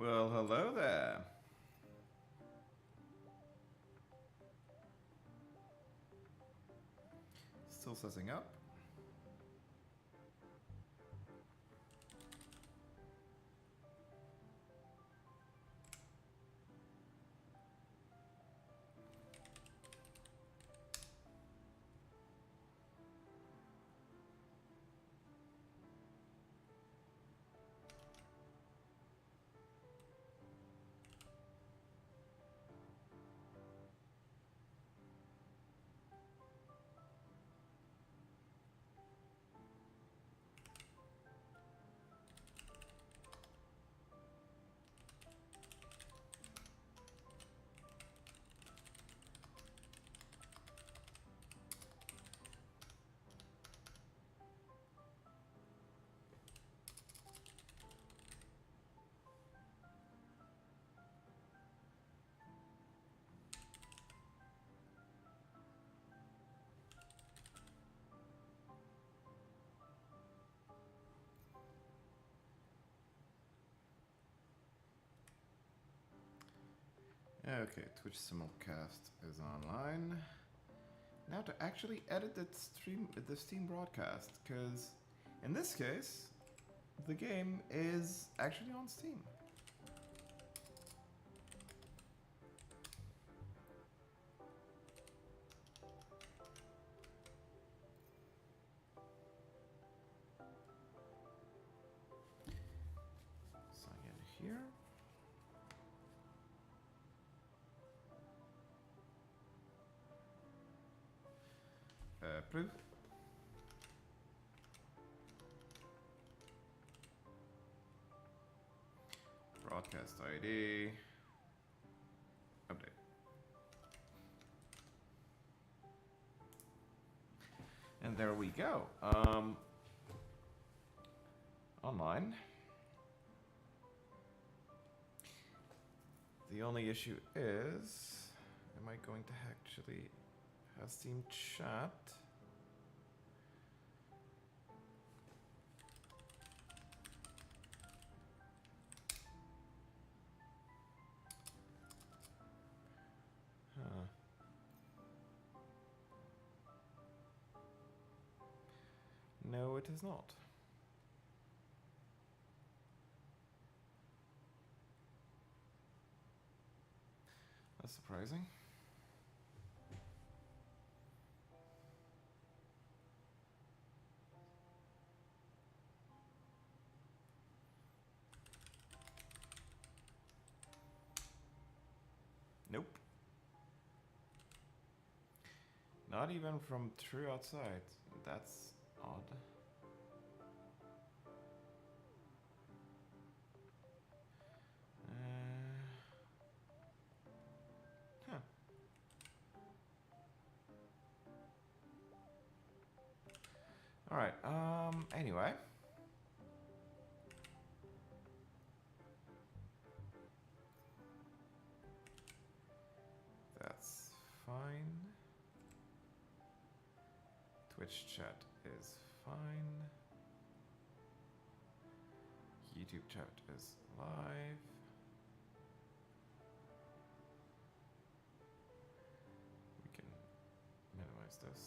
Well, hello there. Still setting up. Okay, Twitch simulcast is online. Now to actually edit the Steam broadcast, because in this case, the game is actually on Steam. Sign in here. Approve. Broadcast ID. Update. And there we go. Online. The only issue is, am I going to actually have Steam chat? Huh. No, it is not. That's surprising. Nope. Not even from true outside. That's odd. Huh. Alright, anyway. That's fine. Twitch chat is fine. YouTube chat is live. We can minimize this.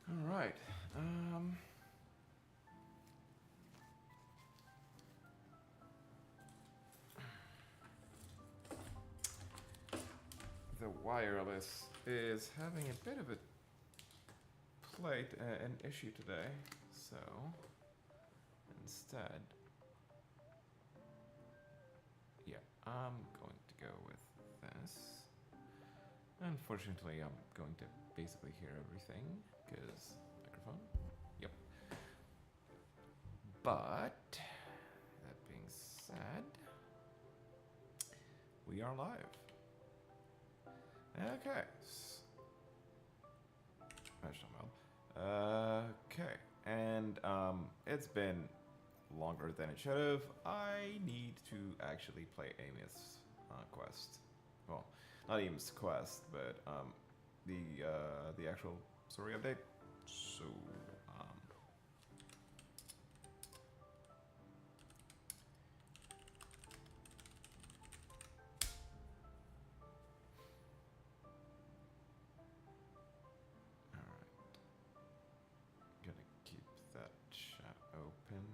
All right. The wireless is having a bit of an issue today, so instead, yeah, I'm going to go with this. Unfortunately, I'm going to basically hear everything, because microphone, yep. But, that being said, we are live. Okay. Okay. And it's been longer than it should have. I need to actually play Aemeath's quest. Well, not Aemeath's quest, but the actual story update. So gonna keep that chat open.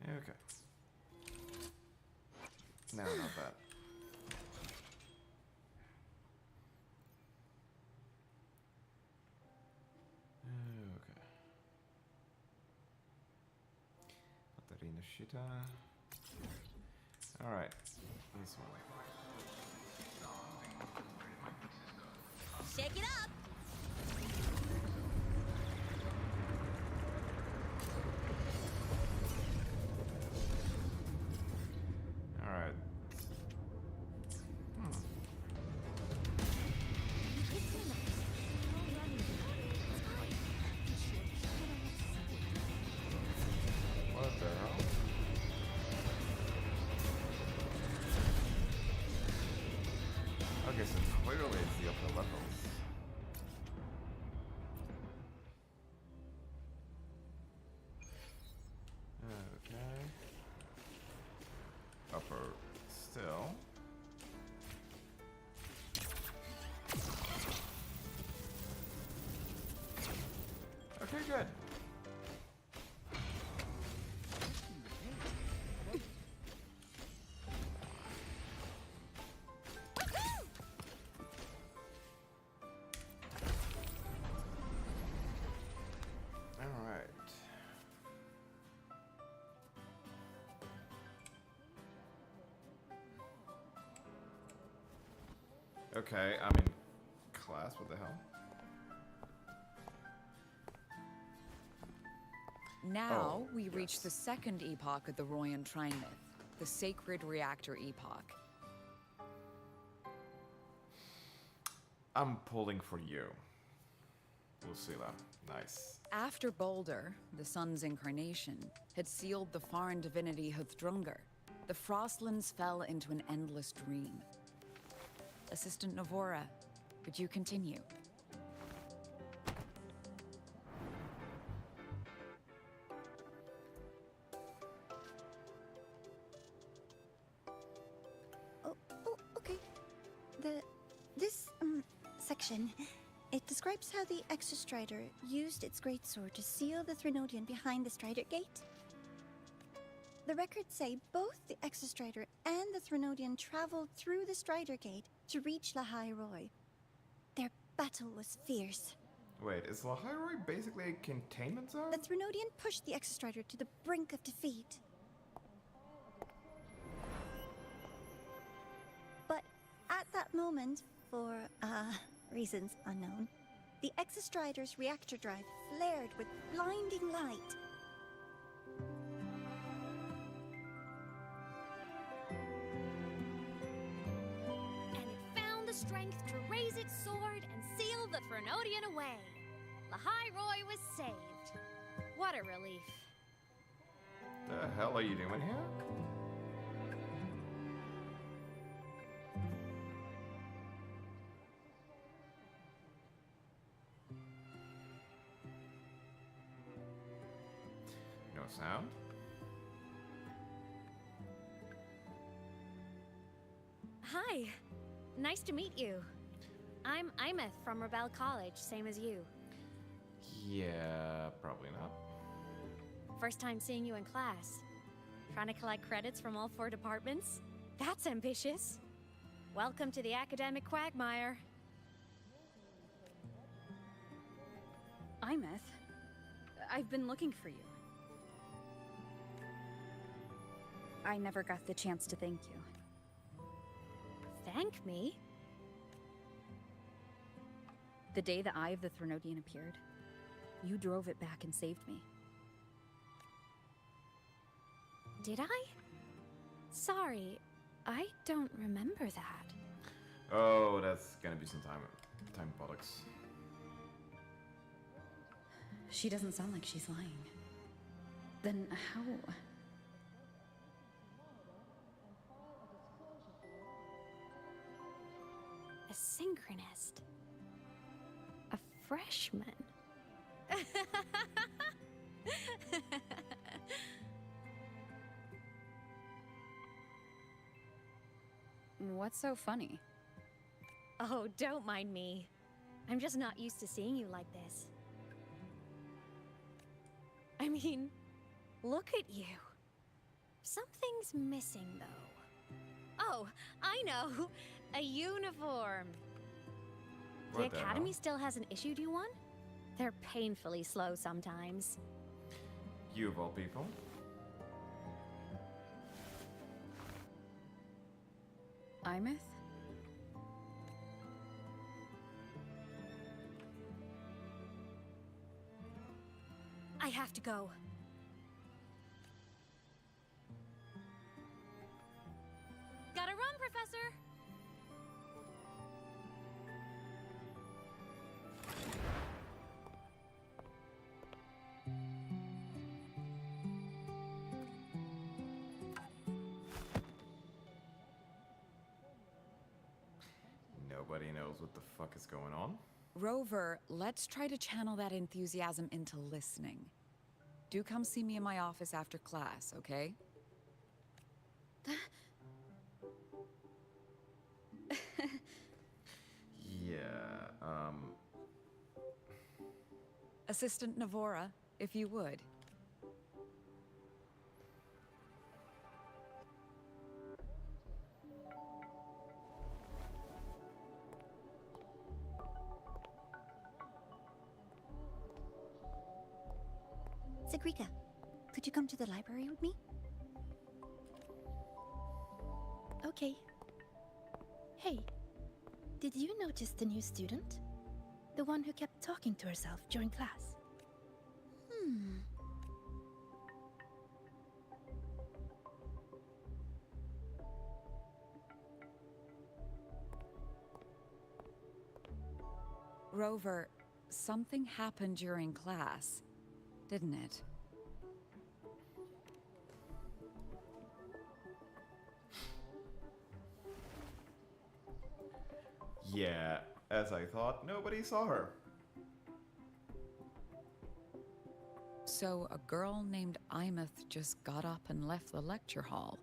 Okay. No, not that. Okay. Batarina Shita. Alright. This one. Shake it up! Alright. What the hell? Okay, so clearly it's the upper levels. Okay. Upper still. Okay, good. All right. Okay, I'm in class. What the hell? Now we yes. reach the second epoch of the Royan Aemeath, the Sacred Reactor Epoch. I'm pulling for you. Lucilla. Nice. After Boulder, the sun's incarnation, had sealed the foreign divinity Huthrungur, the Frostlands fell into an endless dream. Assistant Navora, would you continue? Oh, okay. This section, it describes how the Exostrider used its greatsword to seal the Threnodian behind the Strider Gate. The records say both the Exostrider and the Threnodian traveled through the Strider Gate to reach Lahai Roy. Their battle was fierce. Wait, is Lahai Roy basically a containment zone? The Threnodian pushed the Exostrider to the brink of defeat. But at that moment, for reasons unknown, the Exostrider's reactor drive flared with blinding light. And it found the strength to raise its sword and seal the Threnodian away. Lahai Roy was saved. What a relief. The hell are you doing here? No sound? Hi. Nice to meet you. I'm Aemeath from Rebel College, same as you. Yeah, probably not. First time seeing you in class. Trying to collect credits from all 4 departments? That's ambitious. Welcome to the academic quagmire. Aemeath, I've been looking for you. I never got the chance to thank you. Thank me? The day the Eye of the Threnodian appeared, you drove it back and saved me. Did I? Sorry, I don't remember that. Oh, that's gonna be some time bollocks. She doesn't sound like she's lying. Then how? A synchronist. A freshman. What's so funny? Oh, don't mind me. I'm just not used to seeing you like this. I mean, look at you. Something's missing, though. Oh, I know! A uniform! What The the Academy hell? still hasn't issued you one? They're painfully slow sometimes. You of all people. Aemeath? I have to go. Gotta run, Professor! Nobody knows what the fuck is going on. Rover, let's try to channel that enthusiasm into listening. Do come see me in my office after class, okay? Yeah, Assistant Navora, if you would. Zagrika, could you come to the library with me? Okay. Hey, did you notice the new student? The one who kept talking to herself during class? Rover, something happened during class, didn't it? yeah, as I thought, nobody saw her. So a girl named Aemeath just got up and left the lecture hall.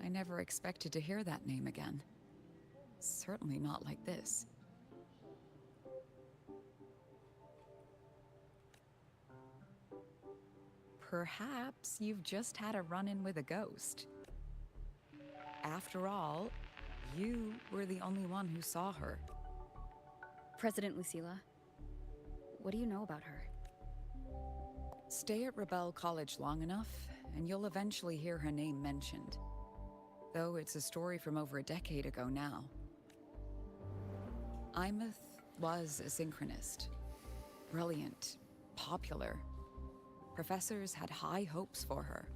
I never expected to hear that name again. Certainly not like this. Perhaps you've just had a run-in with a ghost. After all, you were the only one who saw her. President Lucilla, what do you know about her? Stay at Rebel College long enough, and you'll eventually hear her name mentioned. Though it's a story from over a decade ago now. Aemeath was a synchronist. Brilliant, popular. Professors had high hopes for her.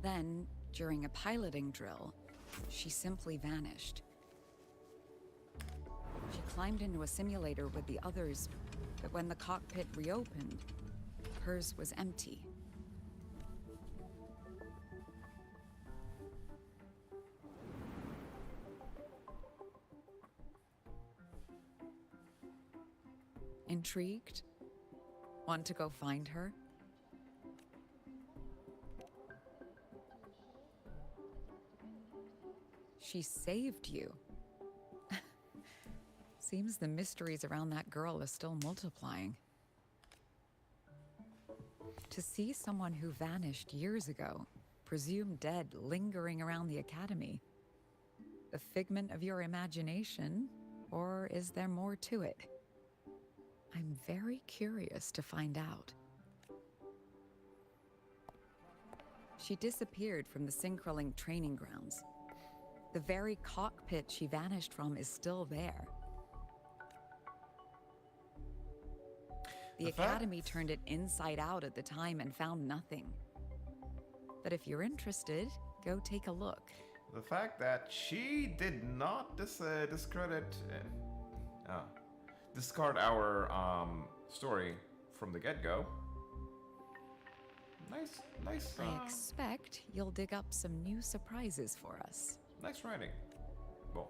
Then, during a piloting drill, she simply vanished. She climbed into a simulator with the others, but when the cockpit reopened, hers was empty. Intrigued? Want to go find her? She saved you. Seems the mysteries around that girl are still multiplying. To see someone who vanished years ago presumed dead lingering around the academy? A figment of your imagination, or is there more to it? I'm very curious to find out. She disappeared from the Synchroling training grounds. The very cockpit she vanished from is still there. The Academy turned it inside out at the time and found nothing. But if you're interested, go take a look. The fact that she did not discard our story from the get-go. Nice. I expect you'll dig up some new surprises for us. Nice writing. Well,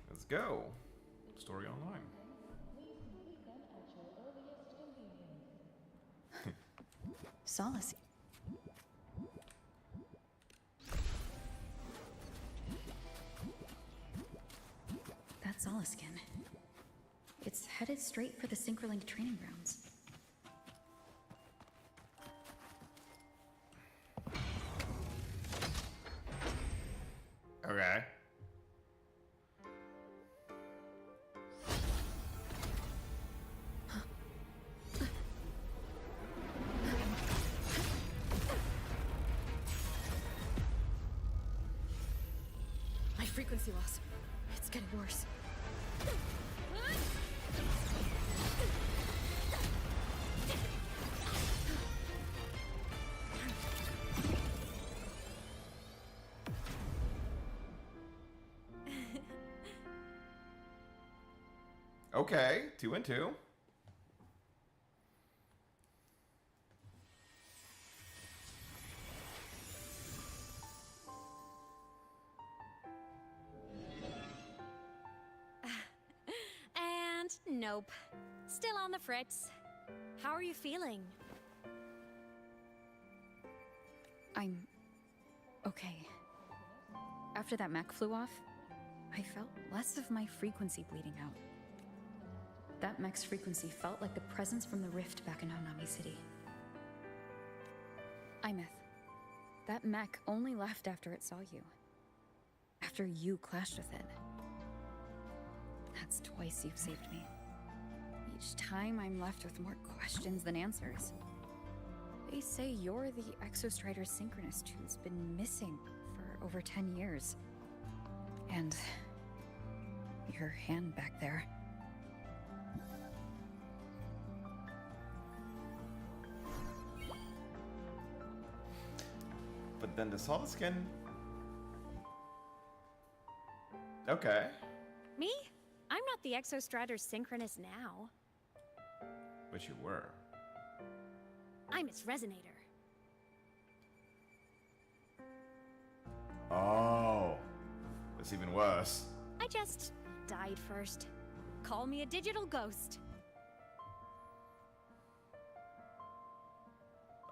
let's go. Story online. Solace. That's Solaskin. It's headed straight for the Synchroling training grounds. Okay. My frequency loss. It's getting worse. Okay, 2 and 2. And nope. Still on the fritz. How are you feeling? I'm okay. After that mech flew off, I felt less of my frequency bleeding out. That mech's frequency felt like the presence from the rift back in Honami City. Aemeath, that mech only left after it saw you. After you clashed with it. That's twice you've saved me. Each time I'm left with more questions than answers. They say you're the Exostrider Synchronist who's been missing for over 10 years. And your hand back there. But then the Solaskin. Okay. Me? I'm not the Exostrider Synchronist now. But you were. I'm its Resonator. Oh. That's even worse. I just died first. Call me a digital ghost.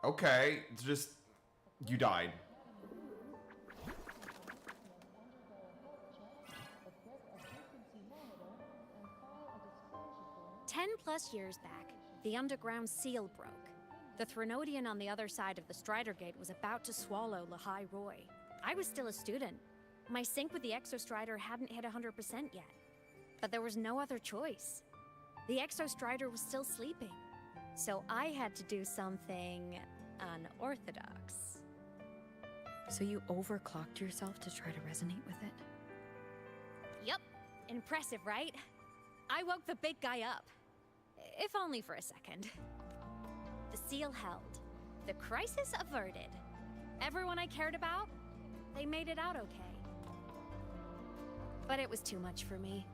Okay, it's just. You died. +10 years back, the underground seal broke. The Threnodian on the other side of the Strider Gate was about to swallow Lahai Roy. I was still a student. My sync with the Exostrider hadn't hit 100% yet. But there was no other choice. The Exostrider was still sleeping. So I had to do something unorthodox. So you overclocked yourself to try to resonate with it? Yup. Impressive, right? I woke the big guy up. If only for a second. The seal held. The crisis averted. Everyone I cared about, they made it out okay. But it was too much for me.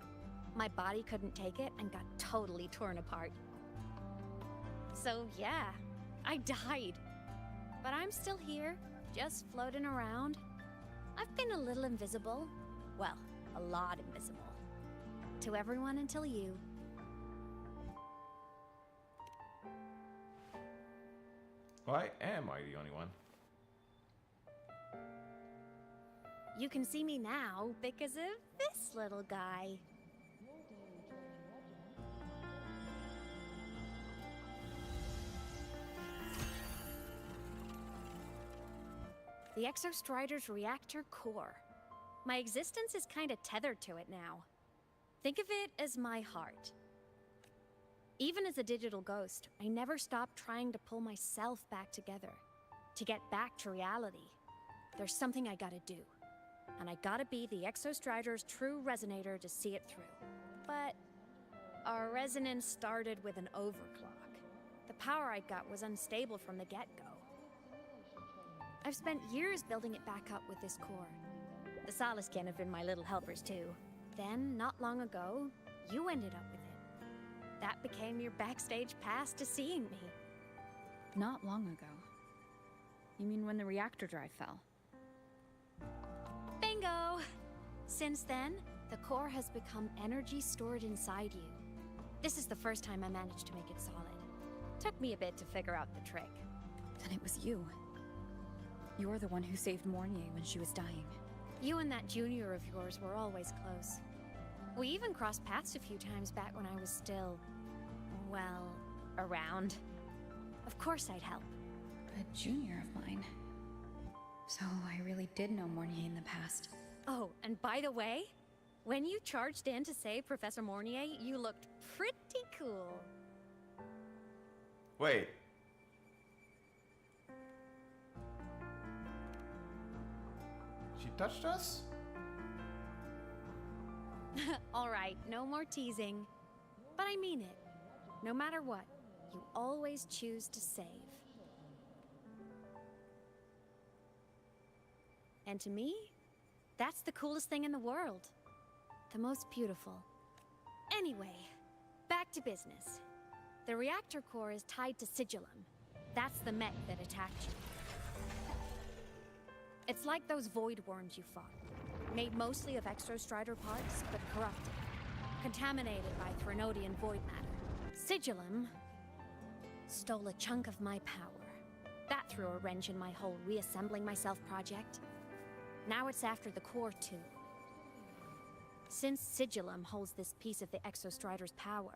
My body couldn't take it and got totally torn apart. So yeah, I died. But I'm still here, just floating around. I've been a little invisible. Well, a lot invisible. To everyone until you. Why am I the only one? You can see me now because of this little guy. The Exostrider's reactor core. My existence is kinda tethered to it now. Think of it as my heart. Even as a digital ghost, I never stopped trying to pull myself back together. To get back to reality. There's something I gotta do. And I gotta be the Exostrider's true resonator to see it through. But our resonance started with an overclock. The power I got was unstable from the get-go. I've spent years building it back up with this core. The Soliskin have been my little helpers too. Then, not long ago, you ended up with it. That became your backstage pass to seeing me. Not long ago. You mean when the reactor drive fell? Bingo! Since then, the core has become energy stored inside you. This is the first time I managed to make it solid. Took me a bit to figure out the trick. Then it was you. You're the one who saved Mornier when she was dying. You and that junior of yours were always close. We even crossed paths a few times back when I was still, well, around. Of course I'd help. A junior of mine. So I really did know Mornier in the past. Oh, and by the way, when you charged in to save Professor Mornier, you looked pretty cool. Wait. She touched us? All right, no more teasing. But I mean it. No matter what, you always choose to save. And to me, that's the coolest thing in the world. The most beautiful. Anyway, back to business. The reactor core is tied to Sigillum. That's the mech that attacked you. It's like those void worms you fought. Made mostly of Exostrider parts, but corrupted. Contaminated by Threnodian void matter. Sigillum stole a chunk of my power. That threw a wrench in my whole reassembling myself project. Now it's after the core too. Since Sigillum holds this piece of the Exostrider's power,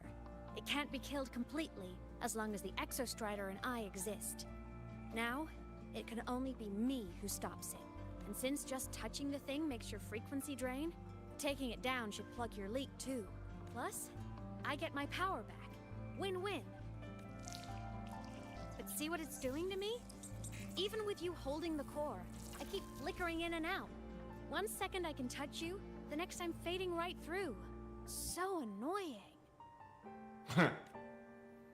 it can't be killed completely as long as the Exostrider and I exist. Now, it can only be me who stops it. And since just touching the thing makes your frequency drain, taking it down should plug your leak too. Plus, I get my power back. Win-win. But see what it's doing to me? Even with you holding the core, I keep flickering in and out. 1 second I can touch you, the next I'm fading right through. So annoying.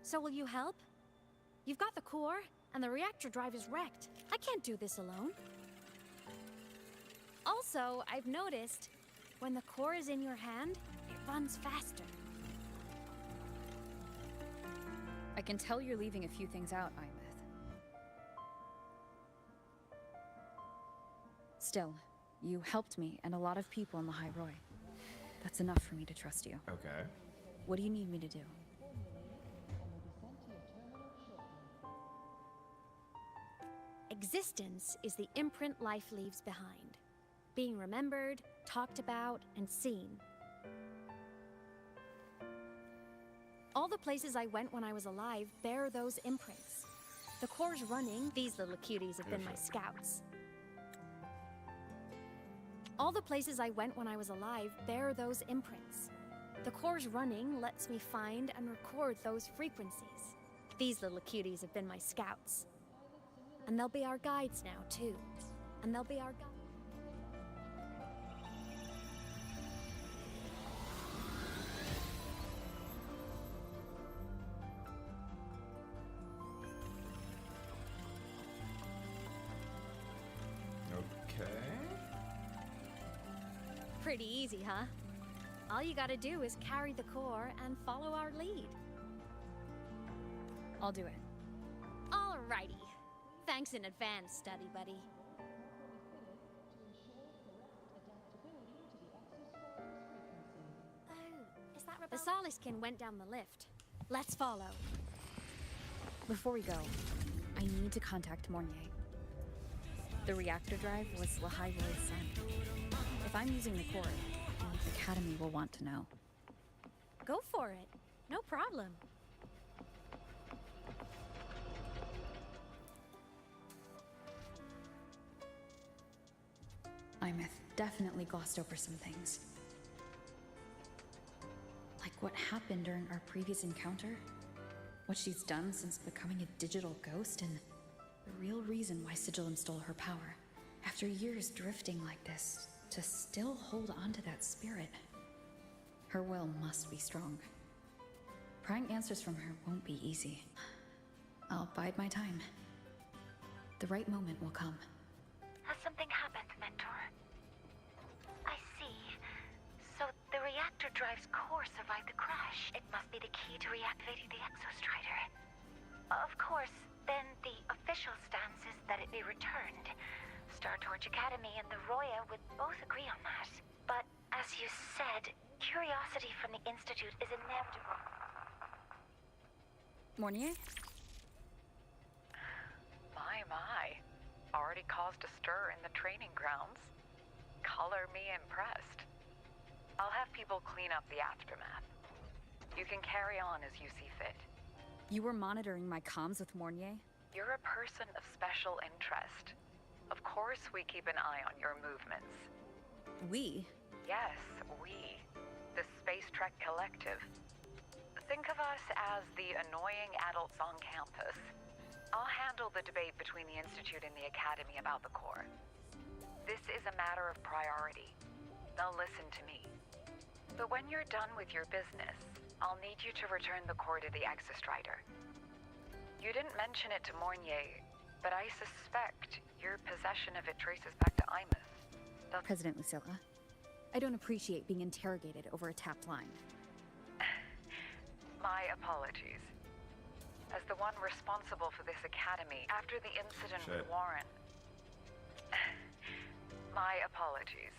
So will you help? You've got the core, and the reactor drive is wrecked. I can't do this alone. Also, I've noticed, when the core is in your hand, it runs faster. I can tell you're leaving a few things out, Aemeath. Still, you helped me and a lot of people in the High Roy. That's enough for me to trust you. Okay. What do you need me to do? Existence is the imprint life leaves behind. Being remembered, talked about, and seen. All the places I went when I was alive bear those imprints. The core's running, these little cuties have been my scouts. All the places I went when I was alive bear those imprints. The core's running lets me find and record those frequencies. These little cuties have been my scouts. And they'll be our guides now, too. And they'll be our guides. Okay. Pretty easy, huh? All you gotta do is carry the core and follow our lead. I'll do it. Alrighty. Thanks in advance, study buddy. Oh, is that the Soliskin went down the lift. Let's follow. Before we go, I need to contact Mornier. The reactor drive was Lahai Roy's son. If I'm using the core, the Academy will want to know. Go for it. No problem. Aemeath definitely glossed over some things. Like what happened during our previous encounter, what she's done since becoming a digital ghost, and the real reason why Sigillum stole her power. After years drifting like this, to still hold on to that spirit. Her will must be strong. Prying answers from her won't be easy. I'll bide my time. The right moment will come. Has something happened, Mentor? I see. So the reactor drive's core survived the crash. It must be the key to reactivating the Exostrider. Of course, then the official stance is that it be returned. Startorch Academy and the Roya would both agree on that. But as you said, curiosity from the Institute is inevitable. Mornier? My. Already caused a stir in the training grounds. Color me impressed. I'll have people clean up the aftermath. You can carry on as you see fit. You were monitoring my comms with Mornier? You're a person of special interest. Of course we keep an eye on your movements. We? Yes, we. The Space Trek Collective. Think of us as the annoying adults on campus. I'll handle the debate between the Institute and the Academy about the core. This is a matter of priority. Now listen to me. But when you're done with your business, I'll need you to return the core to the Exostrider. You didn't mention it to Mornier, but I suspect your possession of it traces back to Aemeath. President Lucilla, I don't appreciate being interrogated over a tapped line. My apologies. As the one responsible for this academy after the incident with Warren. My apologies.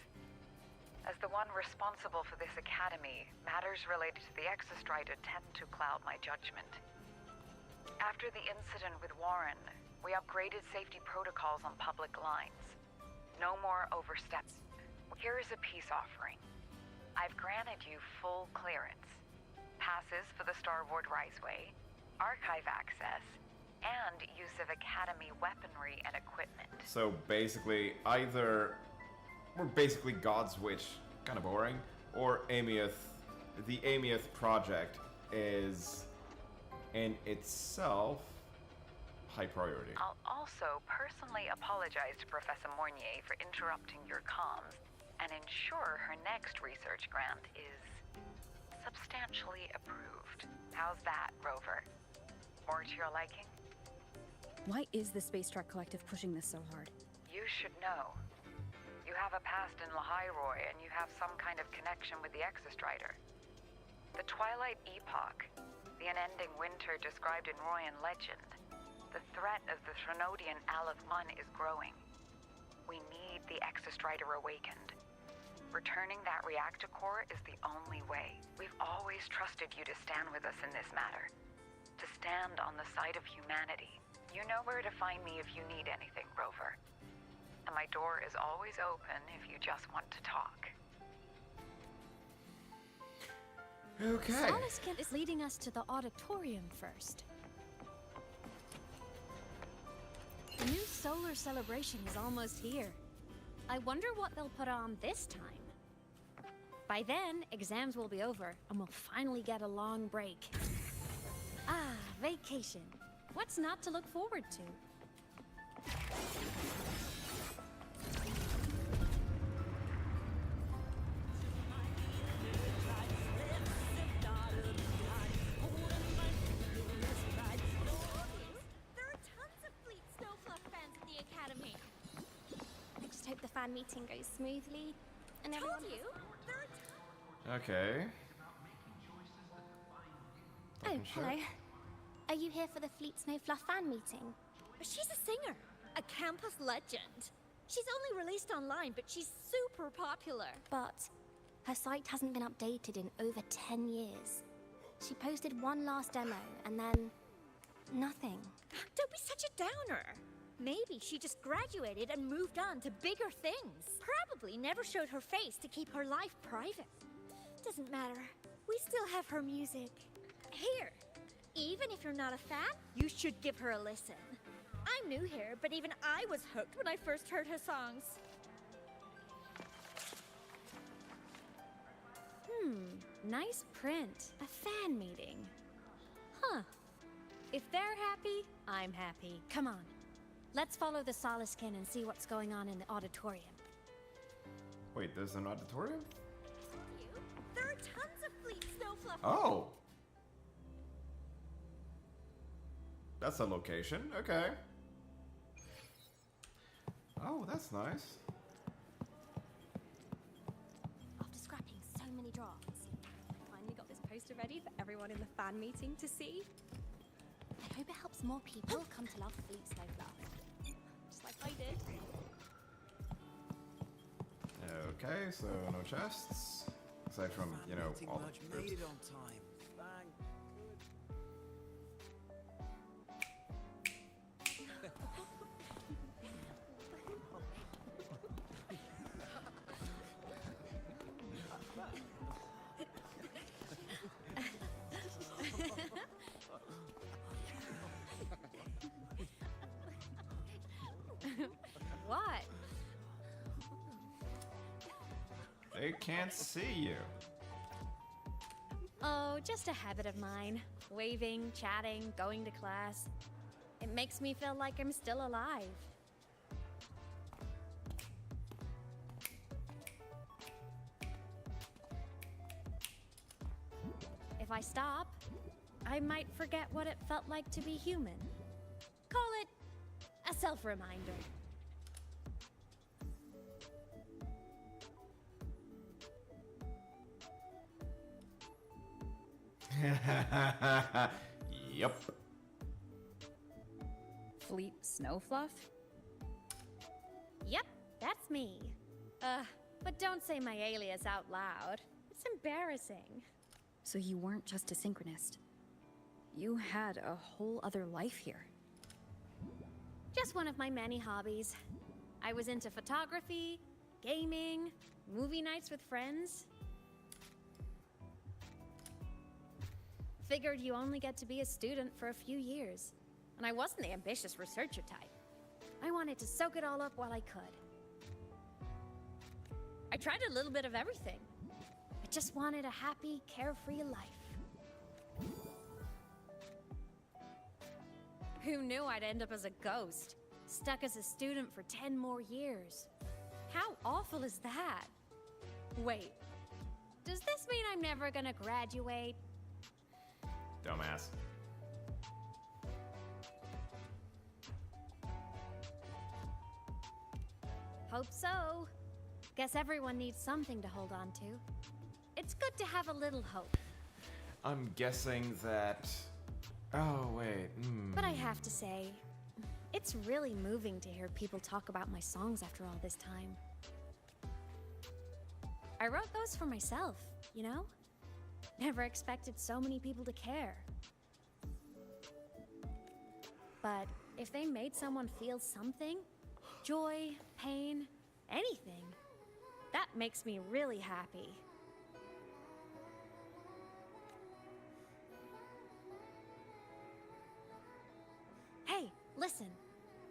As the one responsible for this academy, matters related to the Exostrider tend to cloud my judgment. After the incident with Warren, we upgraded safety protocols on public lines. No more oversteps. Here is a peace offering. I've granted you full clearance. Passes for the Starboard Riseway, archive access, and use of Academy weaponry and equipment. So basically, either we're basically God's Witch, kind of boring, or Aemeath, the Aemeath project is in itself high priority. I'll also personally apologize to Professor Mornier for interrupting your comms and ensure her next research grant is substantially approved. How's that, Rover? More to your liking? Why is the Space Trek Collective pushing this so hard? You should know. You have a past in Lahairoi, and you have some kind of connection with the Exostrider. The Twilight Epoch, the unending winter described in Royan legend, the threat of the Threnodian Aleph Mun is growing. We need the Exostrider awakened. Returning that reactor core is the only way. We've always trusted you to stand with us in this matter. To stand on the side of humanity. You know where to find me if you need anything, Rover. And my door is always open if you just want to talk. Okay. Solaskin is leading us to the auditorium first. The new solar celebration is almost here. I wonder what they'll put on this time. By then, exams will be over, and we'll finally get a long break. Ah, vacation. What's not to look forward to? There are tons of Fleet Snowfluff fans at the Academy. I just hope the fan meeting goes smoothly. And everyone... Told you! Okay. Oh, Sure. hello. Are you here for the Fleet Snowfluff fan meeting? She's a singer, a campus legend. She's only released online, but she's super popular. But her site hasn't been updated in over 10 years. She posted one last demo, and then... nothing. Don't be such a downer. Maybe she just graduated and moved on to bigger things. Probably never showed her face to keep her life private. Doesn't matter. We still have her music. Here, even if you're not a fan, you should give her a listen. I'm new here, but even I was hooked when I first heard her songs. Nice print. A fan meeting. Huh. If they're happy, I'm happy. Come on. Let's follow the Soliskin and see what's going on in the auditorium. Wait, there's an auditorium? There are tons of fleet snowfluff. Oh! That's a location, okay. Oh, that's nice. After scrapping so many drafts, I finally got this poster ready for everyone in the fan meeting to see. I hope it helps more people come to love fleet snowfluff. Just like I did. Okay, so no chests. Aside from, you know, all the made it on time. Thank What? They can't see you. Oh, just a habit of mine. Waving, chatting, going to class. It makes me feel like I'm still alive. If I stop, I might forget what it felt like to be human. Call it a self-reminder. Yep. Fleet Snowfluff? Yep, that's me. But don't say my alias out loud. It's embarrassing. So you weren't just a synchronist. You had a whole other life here. Just one of my many hobbies. I was into photography, gaming, movie nights with friends. Figured you only get to be a student for a few years. And I wasn't the ambitious researcher type. I wanted to soak it all up while I could. I tried a little bit of everything. I just wanted a happy, carefree life. Who knew I'd end up as a ghost, stuck as a student for 10 more years? How awful is that? Wait, does this mean I'm never gonna graduate? Dumbass. Hope so. Guess everyone needs something to hold on to. It's good to have a little hope. I'm guessing that... Oh, wait. But I have to say, it's really moving to hear people talk about my songs after all this time. I wrote those for myself, you know? Never expected so many people to care. But if they made someone feel something, joy, pain, anything, that makes me really happy. Hey, listen.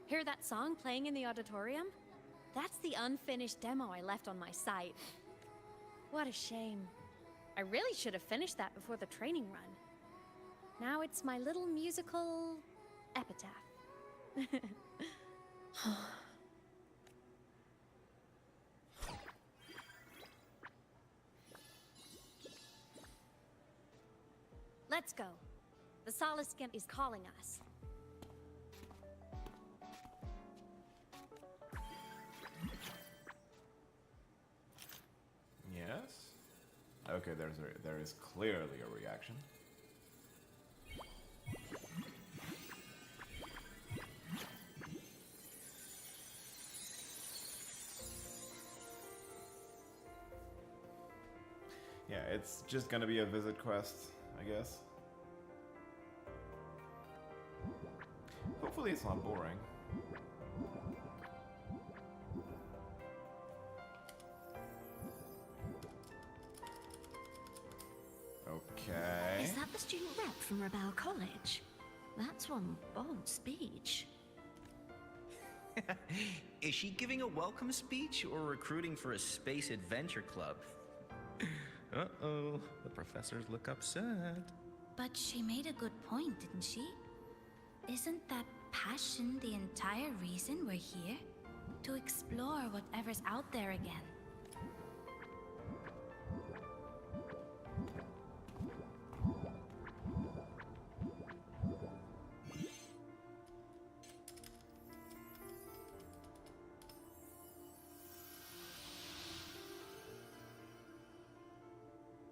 Hear that song playing in the auditorium? That's the unfinished demo I left on my site. What a shame. I really should have finished that before the training run. Now it's my little musical epitaph. Let's go. The Soliskin is calling us. Yes? Okay, there is clearly a reaction. Yeah, it's just gonna be a visit quest, I guess. Hopefully it's not boring. Okay. Is that the student rep from Rebel College? That's one bold speech. Is she giving a welcome speech or recruiting for a space adventure club? Uh-oh, the professors look upset. But she made a good point, didn't she? Isn't that passion the entire reason we're here? To explore whatever's out there again.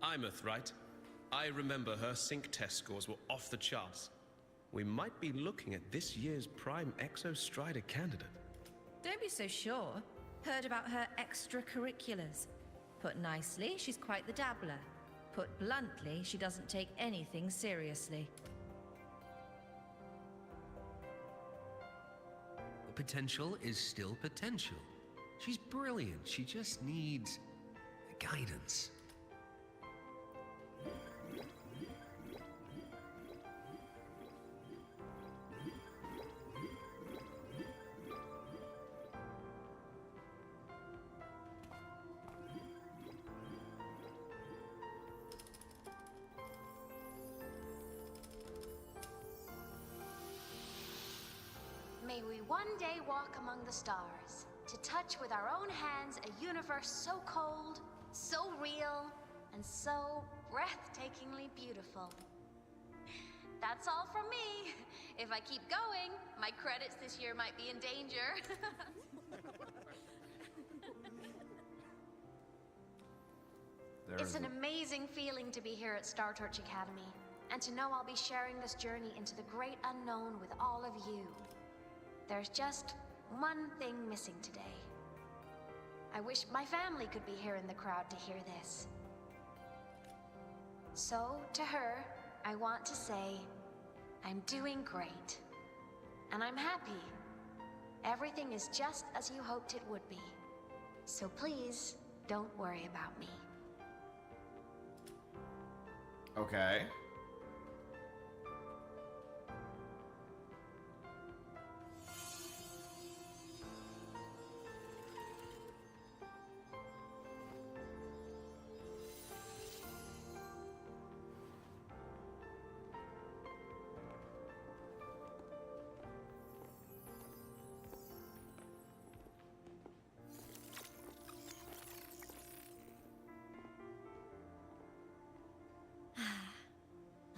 Aemeath, right? I remember her sync test scores were off the charts. We might be looking at this year's prime Exostrider candidate. Don't be so sure. Heard about her extracurriculars. Put nicely, she's quite the dabbler. Put bluntly, she doesn't take anything seriously. The potential is still potential. She's brilliant. She just needs guidance. May we one day walk among the stars, to touch with our own hands a universe so cold, so real, and so breathtakingly beautiful. That's all from me. If I keep going, my credits this year might be in danger. It's an amazing feeling to be here at Star Torch Academy, and to know I'll be sharing this journey into the great unknown with all of you. There's just one thing missing today. I wish my family could be here in the crowd to hear this. So, to her, I want to say, I'm doing great. And I'm happy. Everything is just as you hoped it would be. So please, don't worry about me. Okay.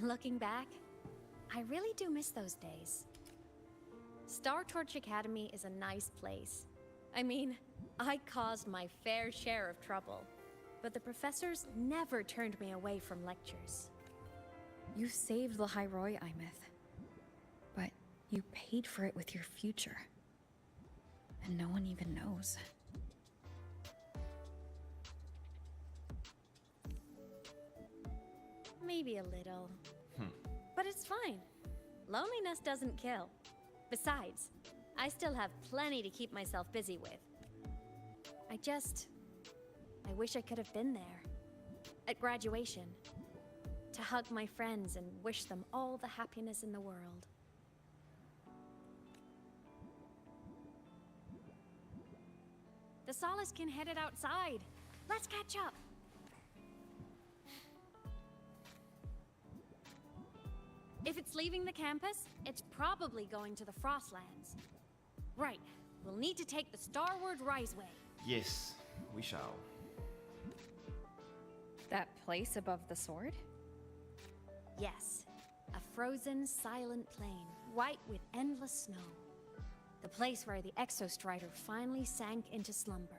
Looking back, I really do miss those days. Star Torch Academy is a nice place. I mean, I caused my fair share of trouble, but the professors never turned me away from lectures. You saved Lahairoi, Aemeath. But you paid for it with your future. And no one even knows. Maybe a little. But it's fine. Loneliness doesn't kill. Besides, I still have plenty to keep myself busy with. I wish I could have been there. At graduation. To hug my friends and wish them all the happiness in the world. The Solaskin headed outside. Let's catch up. If it's leaving the campus, it's probably going to the Frostlands. Right. We'll need to take the Starward Riseway. Yes, we shall. That place above the sword? Yes. A frozen, silent plain, white with endless snow. The place where the Exostrider finally sank into slumber.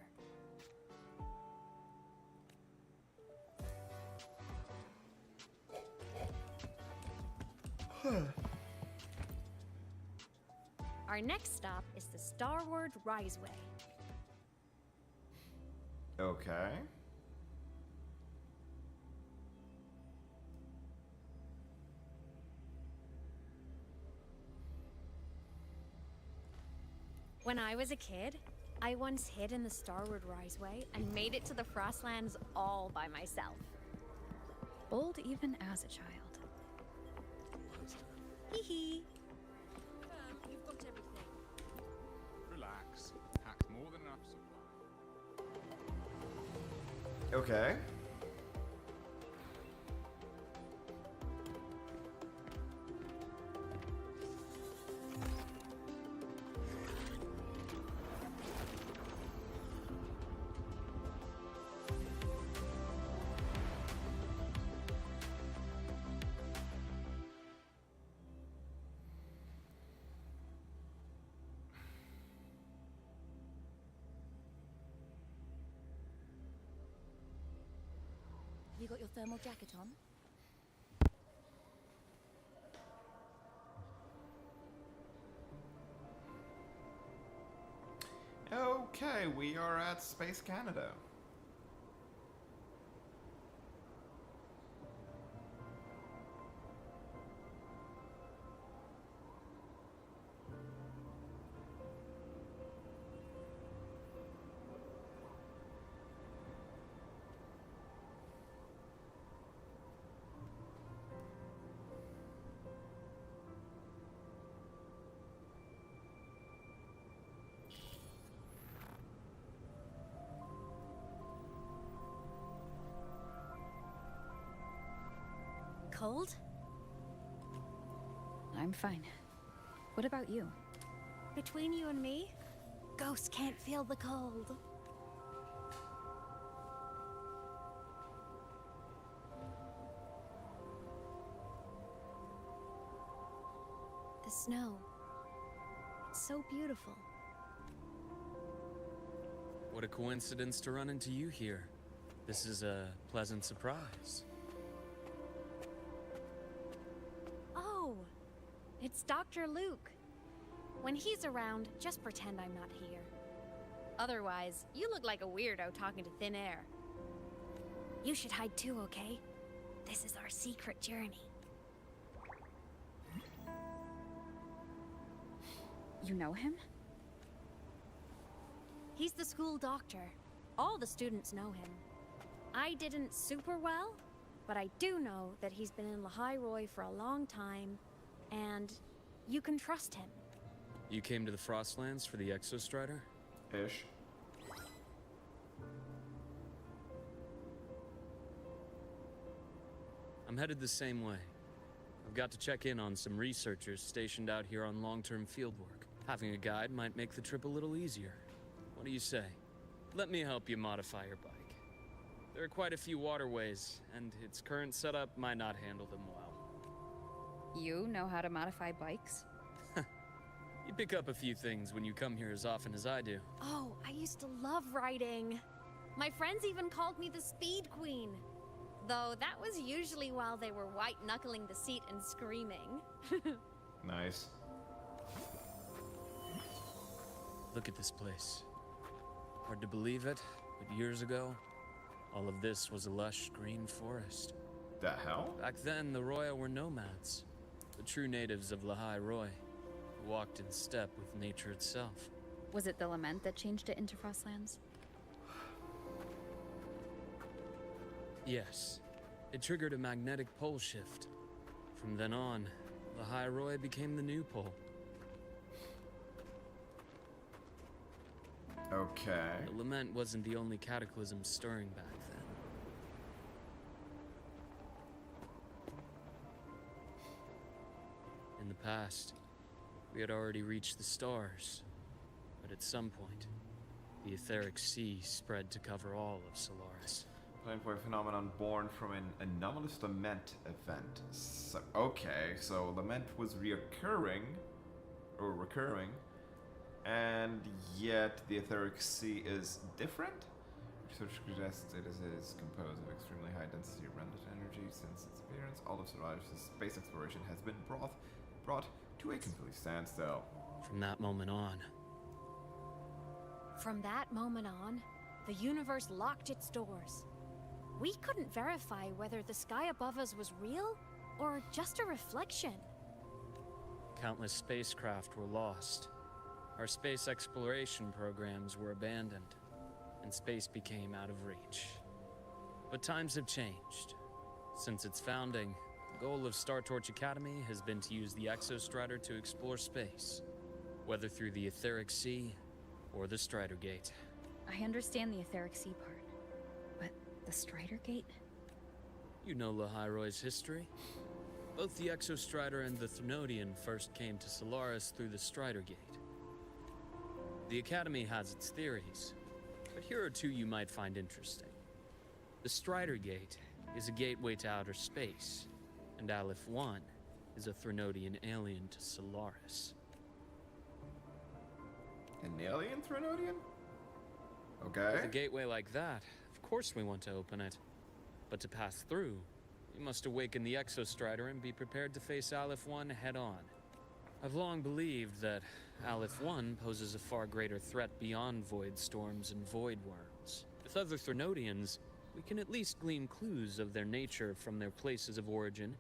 Our next stop is the Starward Riseway. Okay. When I was a kid, I once hid in the Starward Riseway and made it to the Frostlands all by myself. Bold even as a child. Hee hee. You've got everything. Relax. Pack more than enough supply. Okay. thermal jacket on? Okay, we are at Space Canada. Cold? I'm fine. What about you? Between you and me, ghosts can't feel the cold. The snow. It's so beautiful. What a coincidence to run into you here. This is a pleasant surprise. Oh, it's Dr. Luke. When he's around, just pretend I'm not here. Otherwise, you look like a weirdo talking to thin air. You should hide too, okay? This is our secret journey. You know him? He's the school doctor. All the students know him. I didn't super well, but I do know that he's been in Lahairoi for a long time, and you can trust him. You came to the Frostlands for the Exostrider? Ish. I'm headed the same way. I've got to check in on some researchers stationed out here on long-term fieldwork. Having a guide might make the trip a little easier. What do you say? Let me help you modify your bike. There are quite a few waterways, and its current setup might not handle them well. You know how to modify bikes? You pick up a few things when you come here as often as I do. Oh, I used to love riding. My friends even called me the Speed Queen. Though that was usually while they were white-knuckling the seat and screaming. Nice. Look at this place. Hard to believe it, but years ago, all of this was a lush green forest. The hell? Back then, the Roya were nomads, the true natives of Lahairoi, who walked in step with nature itself. Was it the lament that changed it into Frostlands? Yes. It triggered a magnetic pole shift. From then on, Lahairoi became the new pole. Okay. The lament wasn't the only cataclysm stirring back then. In the past, we had already reached the stars, but at some point, the etheric sea spread to cover all of Solaris. Playing for a phenomenon born from an anomalous lament event. So, okay, so lament was recurring, and yet the etheric sea is different? Research suggests it is composed of extremely high density rendered energy. Since its appearance, all of Solaris' space exploration has been brought to a complete standstill. From that moment on, the universe locked its doors. We couldn't verify whether the sky above us was real or just a reflection. countless spacecraft were lost. Our space exploration programs were abandoned, and space became out of reach. But times have changed. Since its founding, the goal of Star Torch Academy has been to use the Exostrider to explore space, whether through the Etheric Sea or the Strider Gate. I understand the Etheric Sea part, but the Strider Gate? You know Lahairoi's history. Both the Exostrider and the Threnodian first came to Solaris through the Strider Gate. The Academy has its theories, but here are two you might find interesting. The Strider Gate is a gateway to outer space, and Aleph 1 is a Threnodian alien to Solaris. An alien Threnodian? Okay. With a gateway like that, of course we want to open it. But to pass through, you must awaken the Exostrider and be prepared to face Aleph 1 head-on. I've long believed that Aleph 1 poses a far greater threat beyond void storms and void worms. With other Threnodians, we can at least glean clues of their nature from their places of origin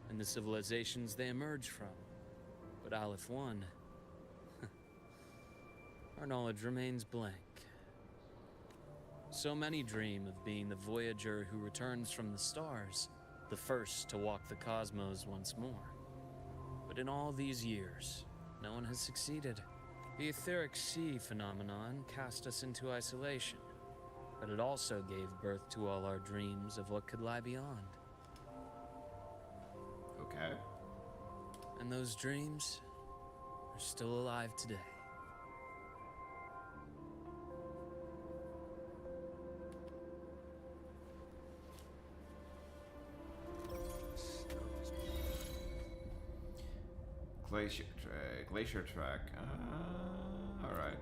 and the civilizations they emerge from. But Aleph 1... our knowledge remains blank. So many dream of being the Voyager who returns from the stars, the first to walk the cosmos once more. But in all these years, no one has succeeded. The etheric sea phenomenon cast us into isolation, but it also gave birth to all our dreams of what could lie beyond. Okay. And those dreams are still alive today. Glacier track. All right.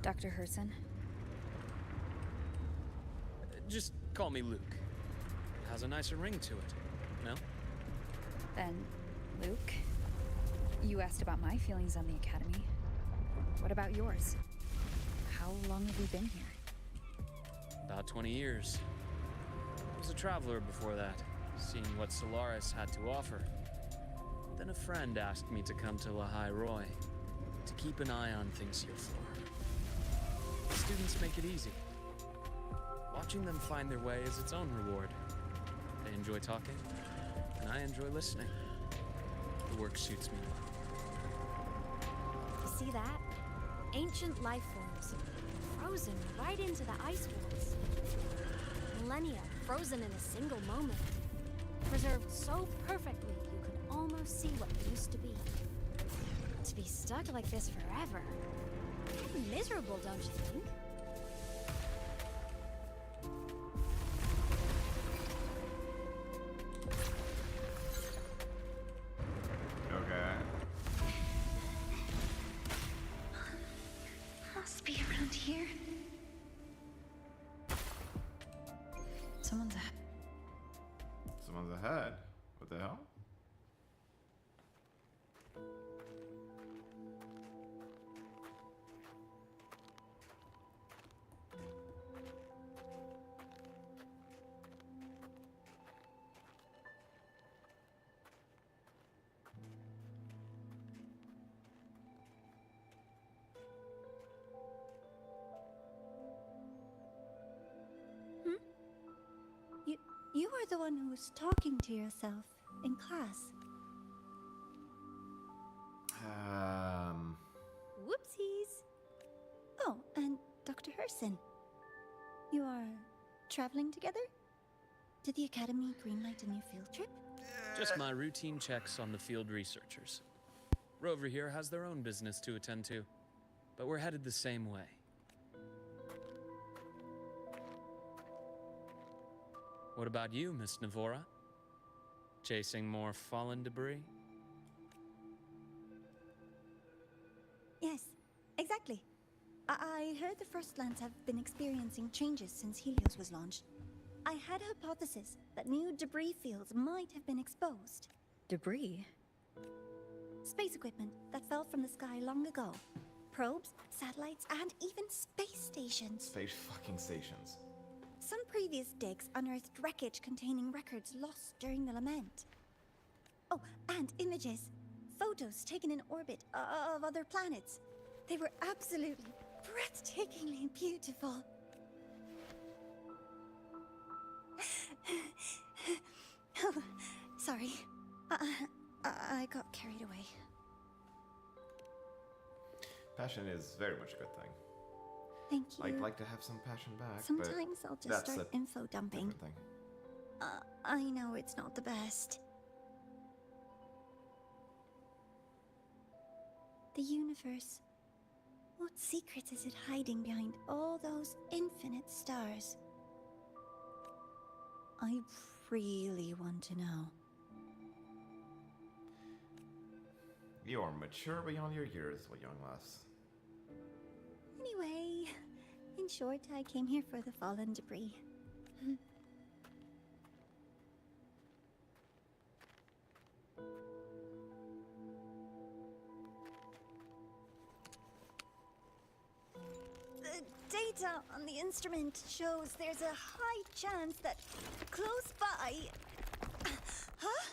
Dr. Herson? Just call me Luke. It has a nicer ring to it, no? Then, Luke, you asked about my feelings on the Academy. What about yours? How long have you been here? About 20 years. I was a traveler before that, seeing what Solaris had to offer. Then a friend asked me to come to Lahai Roy, to keep an eye on things here for. The students make it easy. Watching them find their way is its own reward. They enjoy talking, and I enjoy listening. The work suits me well. You see that? Ancient life forms, frozen right into the ice walls. Millennia frozen in a single moment. Preserved so perfectly you could almost see what used to be. To be stuck like this forever. Miserable, don't you think? Okay. Must be around here. Someone's ahead. Someone's ahead. What the hell? You are the one who was talking to yourself in class. Whoopsies. Oh, and Dr. Herson. You are traveling together? Did the Academy greenlight a new field trip? Just my routine checks on the field researchers. Rover here has their own business to attend to, but we're headed the same way. What about you, Miss Navora? Chasing more fallen debris? Yes, exactly. I heard the First Lands have been experiencing changes since Helios was launched. I had a hypothesis that new debris fields might have been exposed. Debris? Space equipment that fell from the sky long ago. Probes, satellites, and even space stations. Space fucking stations. Some previous digs unearthed wreckage containing records lost during the lament. Oh, and images. Photos taken in orbit of other planets. They were absolutely breathtakingly beautiful. Oh, sorry. I got carried away. Passion is very much a good thing. Thank you. I'd like to have some passion back. Sometimes but I'll just that's start a info dumping. different thing. I know it's not the best. The universe. What secrets is it hiding behind all those infinite stars? I really want to know. You're mature beyond your years, young lass. Anyway, in short, I came here for the fallen debris. The data on the instrument shows there's a high chance that close by... Huh?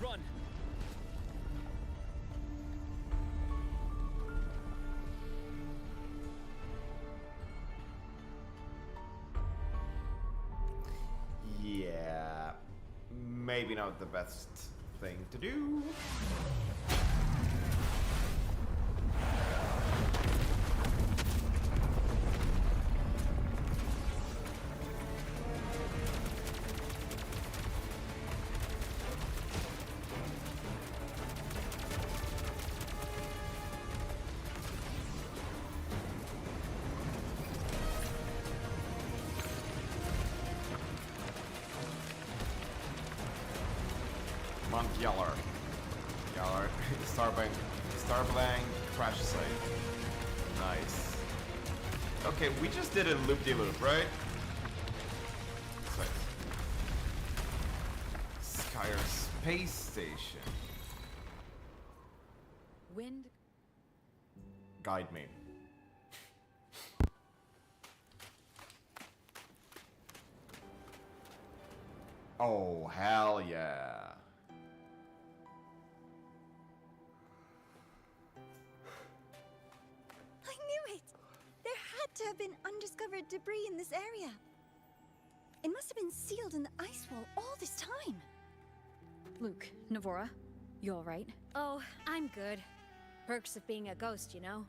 Run! Yeah, maybe not the best thing to do. Mount Yeller. Yeller. Starblank crash site. Nice. Okay, we just did a loop-de-loop, right? Skyer Space Station. Wind. Guide me. Oh, hell yeah. I knew it! There had to have been undiscovered debris in this area. It must have been sealed in the ice wall all this time. Luke, Navora, you alright? Oh, I'm good. Perks of being a ghost, you know?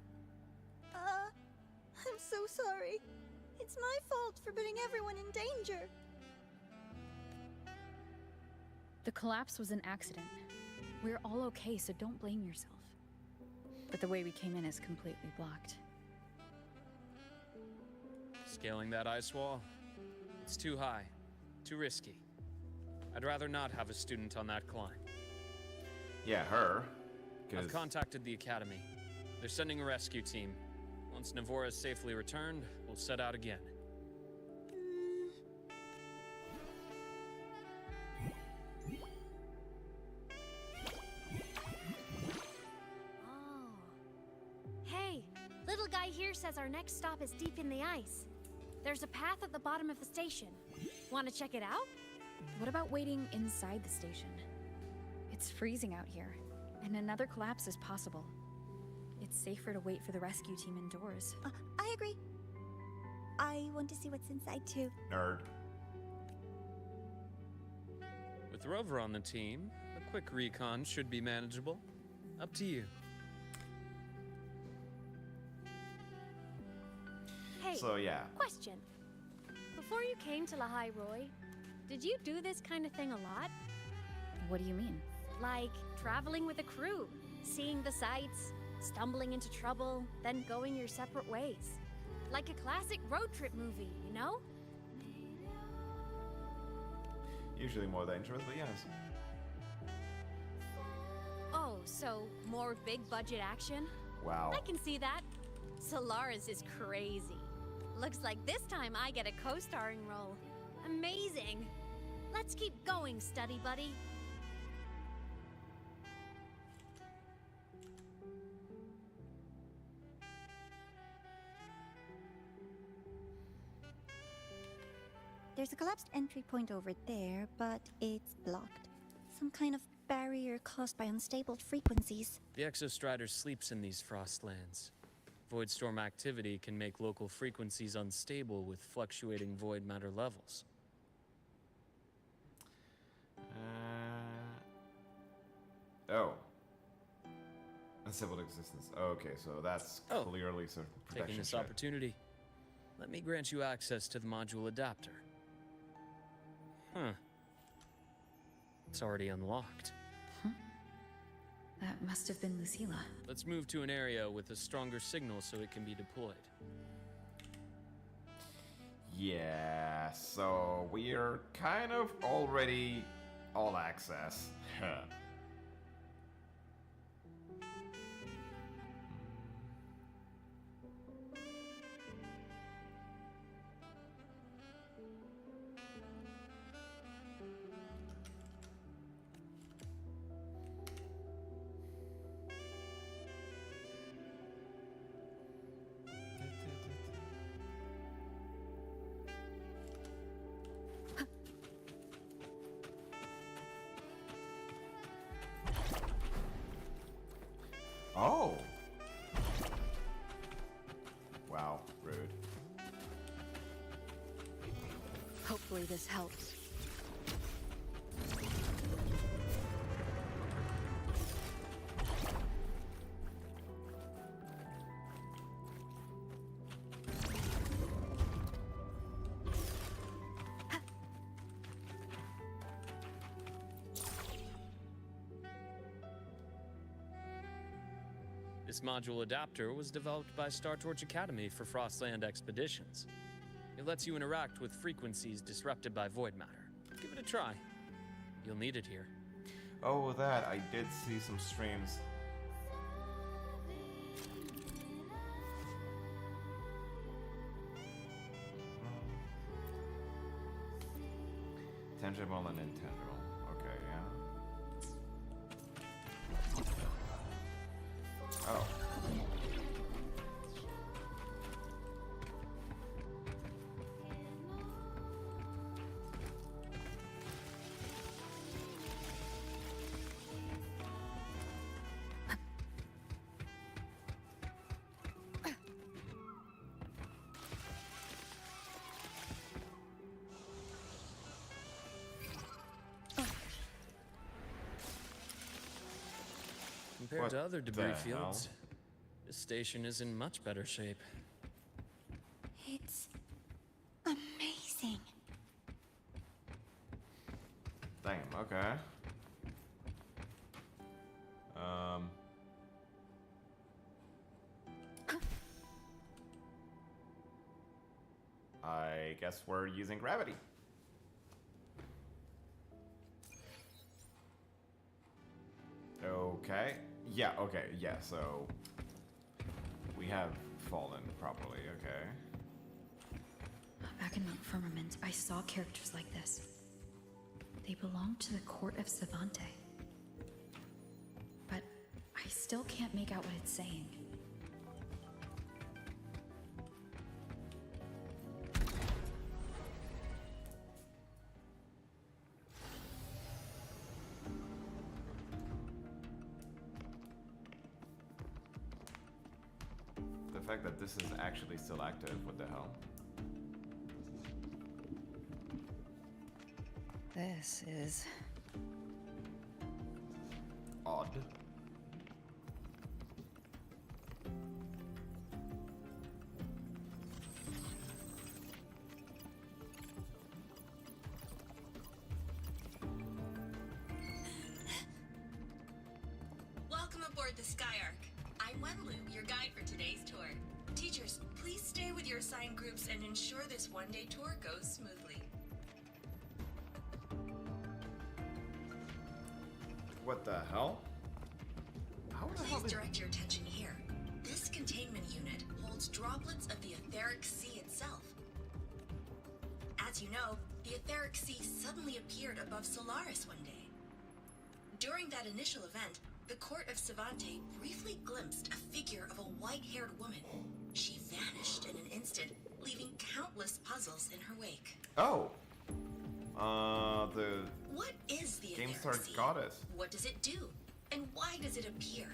I'm so sorry. It's my fault for putting everyone in danger. The collapse was an accident. We're all okay, so don't blame yourself. But the way we came in is completely blocked. Scaling that ice wall? It's too high. Too risky. I'd rather not have a student on that climb. Yeah, her. I've contacted the Academy. They're sending a rescue team. Once Navora is safely returned, we'll set out again. Oh. Hey, little guy here says our next stop is deep in the ice. There's a path at the bottom of the station. Want to check it out? What about waiting inside the station? It's freezing out here, and another collapse is possible. It's safer to wait for the rescue team indoors. I agree. I want to see what's inside too. Nerd. With Rover on the team, a quick recon should be manageable. Up to you. Hey, so yeah. Question. Before you came to Lahai Roy, did you do this kind of thing a lot? What do you mean? Like traveling with a crew, seeing the sights, stumbling into trouble, then going your separate ways. Like a classic road trip movie, you know? Usually more dangerous, but yes. Oh, so more big budget action? Wow. I can see that. Solaris is crazy. Looks like this time I get a co-starring role. Amazing. Let's keep going, study buddy. There's a collapsed entry point over there, but it's blocked. Some kind of barrier caused by unstable frequencies. The Exostrider sleeps in these frostlands. Void storm activity can make local frequencies unstable with fluctuating void matter levels. Oh. Unstable existence. Okay, so that's clearly some protection. Taking this shit. opportunity, let me grant you access to the module adapter. Huh. It's already unlocked. That must have been Lucilla. Let's move to an area with a stronger signal so it can be deployed. Yeah, so we're kind of already all access. Oh! Wow, rude. Hopefully this helps. This module adapter was developed by StarTorch Academy for Frostland expeditions. It lets you interact with frequencies disrupted by void matter. Give it a try. You'll need it here. Oh, that. I did see some streams. Tangible and intangible. Okay, yeah. Oh. Compared What to other debris the fields, hell? this station is in much better shape. It's amazing. Damn, okay. I guess we're using gravity. Okay. Yeah, okay, yeah, so we have fallen properly, okay. Back in Mount Firmament, I saw characters like this. They belong to the court of Savante. But I still can't make out what it's saying. The fact that this is actually still active, what the hell? This is odd. Welcome aboard the Skyark. I'm Wenlu, your guide for today's tour. Teachers, please stay with your assigned groups and ensure this one-day tour goes smoothly. What the hell? How the hell Please did... direct your attention here. This containment unit holds droplets of the etheric sea itself. As you know, the etheric sea suddenly appeared above Solaris one day. During that initial event, the court of Savante briefly glimpsed a figure of a white-haired woman. She vanished in an instant, leaving countless puzzles in her wake. Oh! The... What is the Game etheric Star sea? Goddess. What does it do? And why does it appear?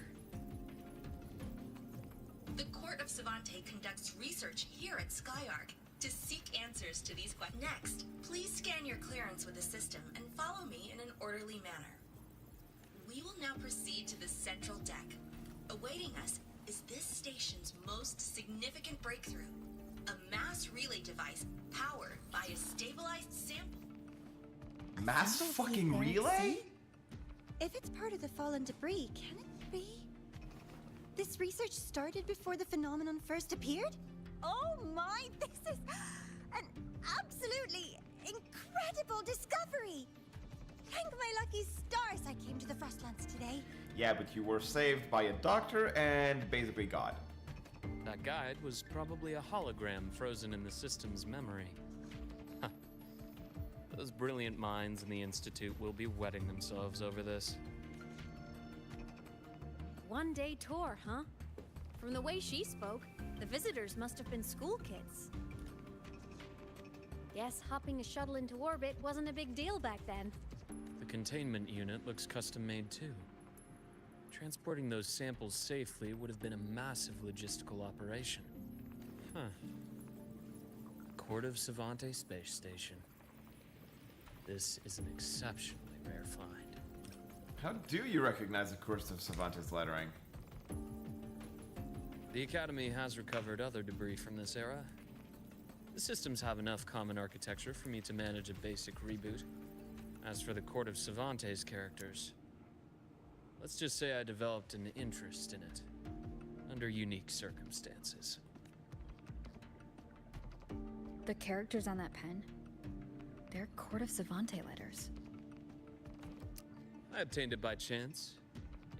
The court of Savante Savante conducts research here at Skyark to seek answers to these questions. Next, please scan your clearance with the system and follow me in an orderly manner. We will now proceed to the central deck. Awaiting us is this station's most significant breakthrough, a mass relay device powered by a stabilized sample. Mass fucking relay? If it's part of the fallen debris, can it be? This research started before the phenomenon first appeared? Oh my, this is an absolutely incredible discovery! Thank my lucky stars I came to the Frostlands today. Yeah, but you were saved by a doctor and basically God. That guide was probably a hologram frozen in the system's memory. Huh. Those brilliant minds in the Institute will be wetting themselves over this. One-day tour, huh? From the way she spoke, the visitors must have been school kids. Guess hopping a shuttle into orbit wasn't a big deal back then. The containment unit looks custom-made too. Transporting those samples safely would have been a massive logistical operation. Huh. Court of Savante Space Station. This is an exceptionally rare find. How do you recognize the Court of Savante's lettering? The Academy has recovered other debris from this era. The systems have enough common architecture for me to manage a basic reboot. As for the Court of Savante's characters, let's just say I developed an interest in it, under unique circumstances. The characters on that pen, they're Court of Savante letters. I obtained it by chance.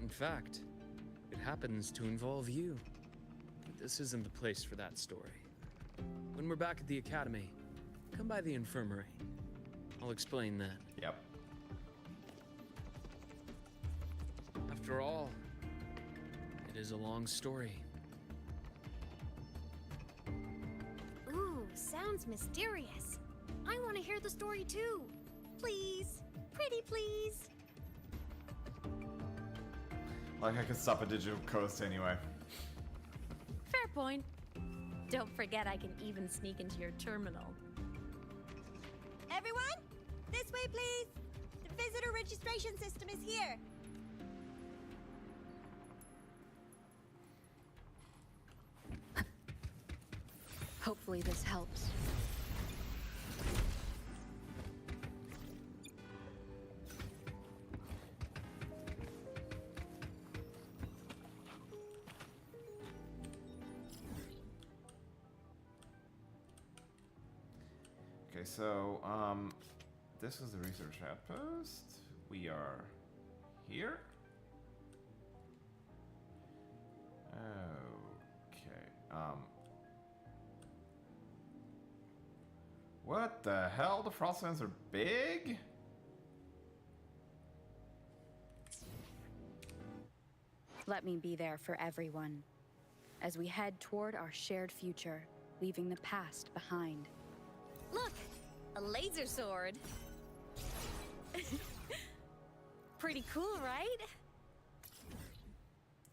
In fact, it happens to involve you. But this isn't the place for that story. When we're back at the Academy, come by the infirmary. I'll explain that. Yep. After all, it is a long story. Ooh, sounds mysterious. I want to hear the story too. Please, pretty please. Like I could stop a digital coast anyway. Fair point. Don't forget I can even sneak into your terminal. Everyone, this way please. The visitor registration system is here. Hopefully this helps. Okay, so, this is the research outpost. We are here. Okay, what the hell? The Frostlands are big? Let me be there for everyone, as we head toward our shared future, leaving the past behind. Look, a laser sword. Pretty cool, right?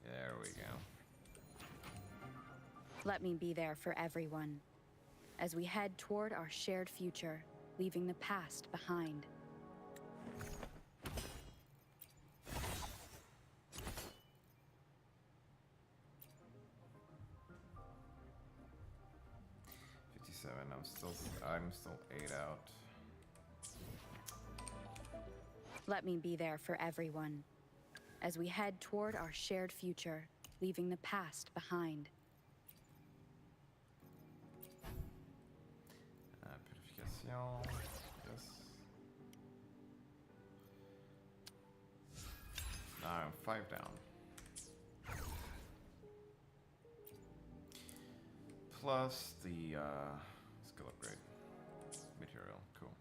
There we go. Let me be there for everyone, as we head toward our shared future, leaving the past behind. I'm still 8 out. Let me be there for everyone, as we head toward our shared future, leaving the past behind. Purification. Yes. Now I'm 5 down. Plus the skill upgrade. Material. Cool.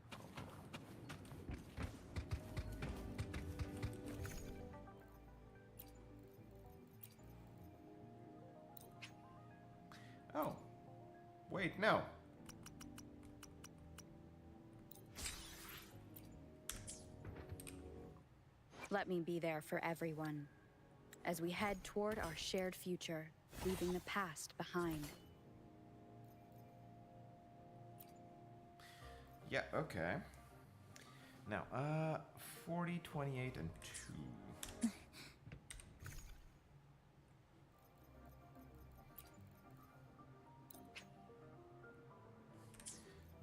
Oh. Wait, no. Let me be there for everyone, as we head toward our shared future, leaving the past behind. Yeah, okay. Now, 40, 28, and 2.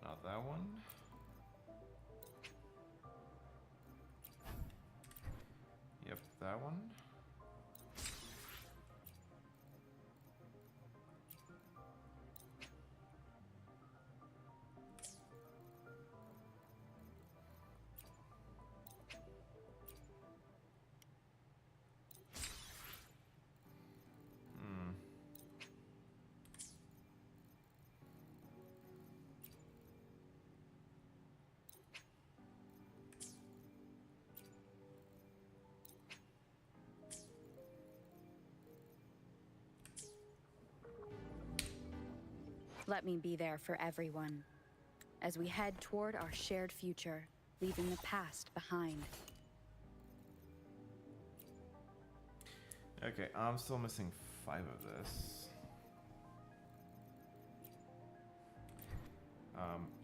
Not that one. Yep, that one. Let me be there for everyone, as we head toward our shared future, leaving the past behind. Okay, I'm still missing 5 of this.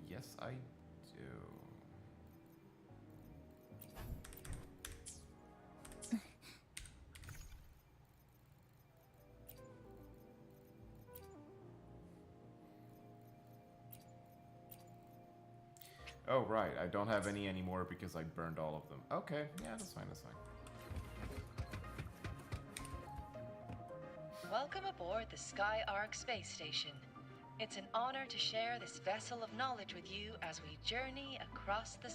Yes, I do. Oh, right. I don't have any anymore because I burned all of them. Okay, yeah, that's fine, that's fine. Welcome aboard the SkyArk space station. It's an honor to share this vessel of knowledge with you as we journey across the...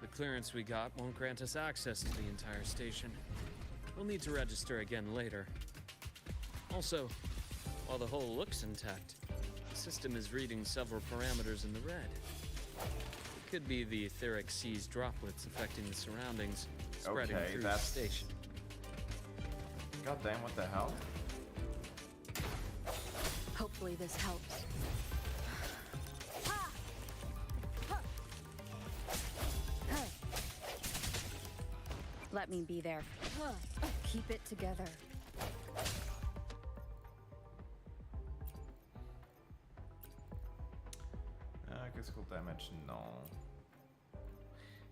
The clearance we got won't grant us access to the entire station. We'll need to register again later. Also, while the hull looks intact, the system is reading several parameters in the red. It could be the etheric sea's droplets affecting the surroundings, spreading through the station. God damn, what the hell? Hopefully this helps. Let me be there. Keep it together. Critical damage, no.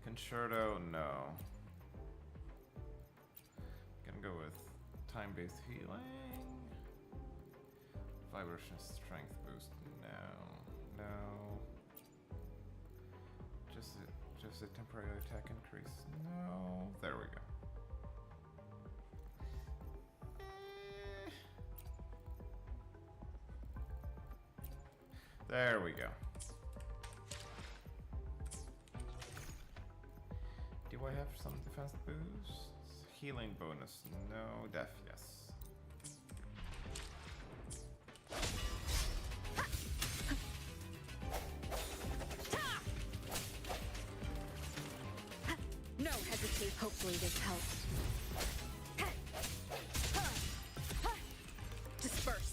Concerto, no. Gonna go with time-based healing. Vibration strength boost, no. No. Just a temporary attack increase, no. There we go. There we go. Do I have some defense boosts? Healing bonus, no. Def, yes. No hesitate. Hopefully this helps. Disperse.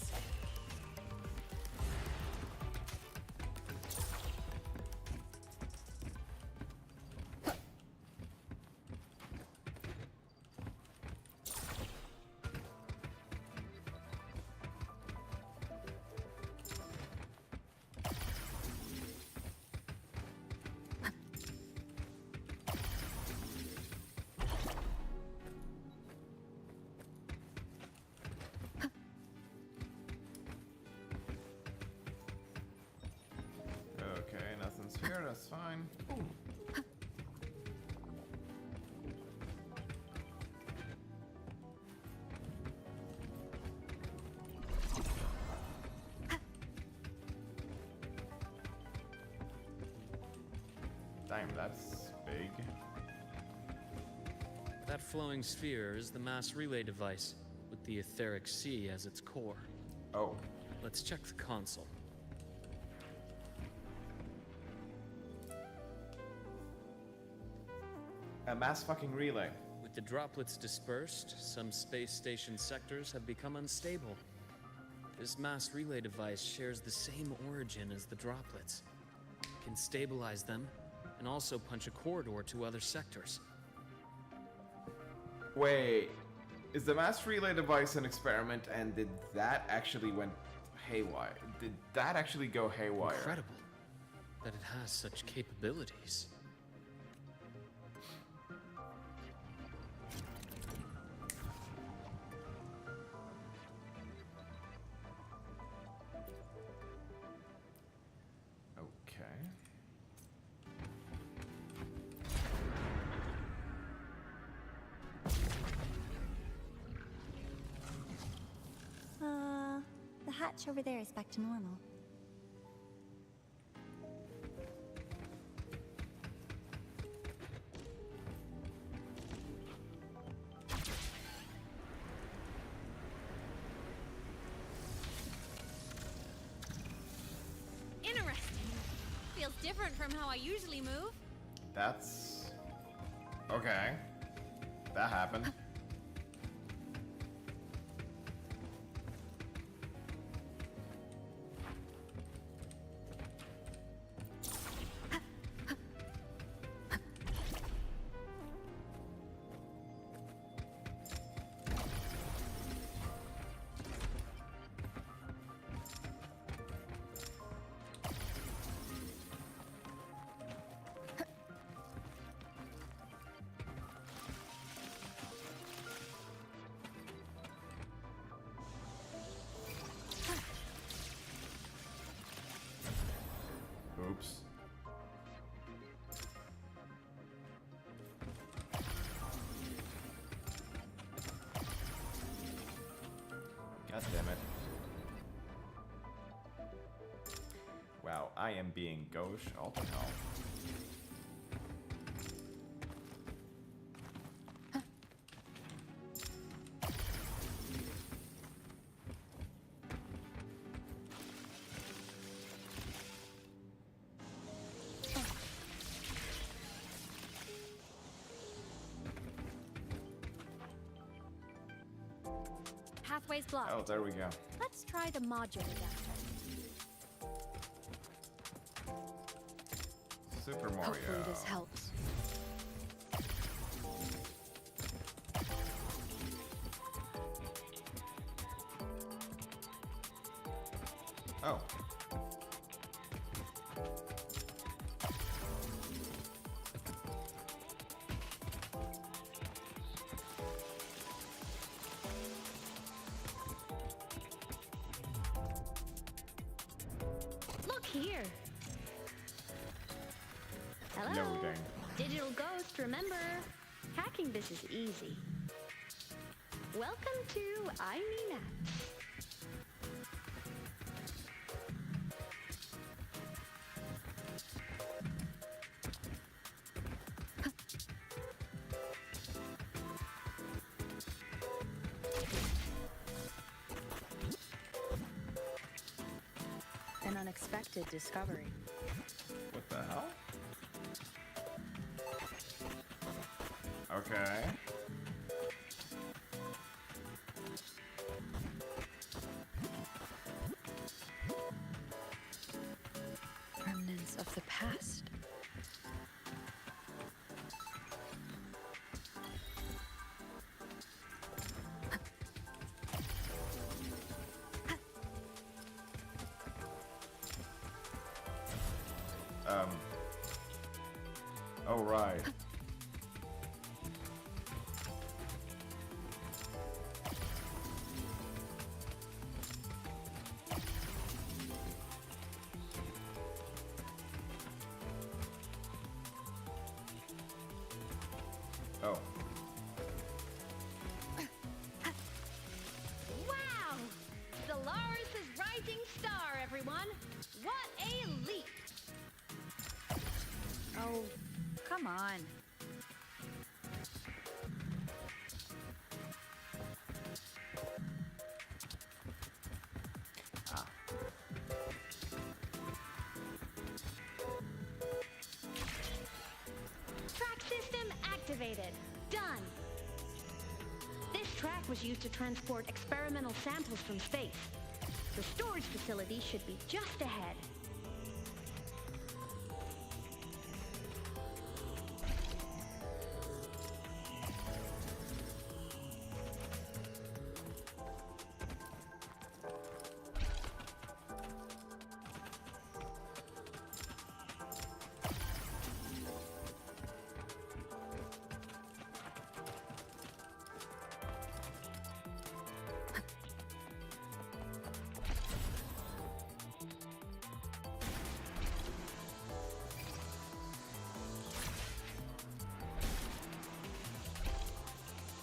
Here, that's fine. Ooh. Damn, that's big. That flowing sphere is the mass relay device, with the etheric sea as its core. Oh. Let's check the console. A mass fucking relay. With the droplets dispersed, some space station sectors have become unstable. This mass relay device shares the same origin as the droplets. It can stabilize them, and also punch a corridor to other sectors. Wait, is the mass relay device an experiment, and did that actually went haywire? Did that actually go haywire? Incredible that it has such capabilities. Okay. The hatch over there is back to normal. Interesting. Feels different from how I usually move. That's... okay. That happened. Oops. God damn it. Wow, I am being gauche all the hell. Pathway's blocked. Oh, there we go. Let's try the module adapter. Super Mario. Hopefully this helps. Oh. Look here. Hello. Loading. Digital Ghost, remember? Hacking this is easy. Welcome to Aemeath. An unexpected discovery. What the hell? Okay. Remnants of the past. Oh, right. Oh. Wow! Solaris' rising star, everyone! What a leap! Oh, come on. Ah. Track system activated. Done. This track was used to transport experimental samples from space. The storage facility should be just ahead.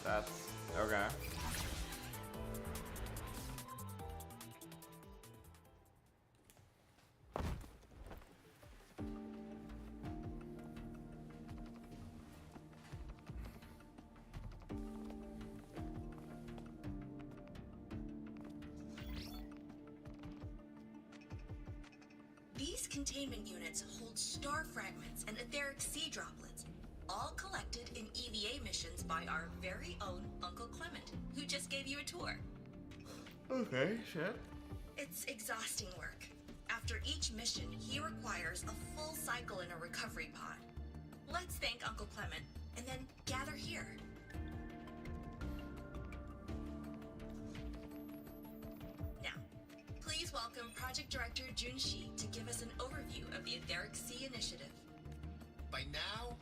That's okay. These containment units hold star fragments and etheric sea droplets, all collected in EVA missions by our very own Uncle Clement, who just gave you a tour. Okay, shit. It's exhausting work. After each mission, he requires a full cycle in a recovery pod. Let's thank Uncle Clement, and then gather here. Now, please welcome Project Director Junshi to give us an overview of the Etheric Sea Initiative. By now,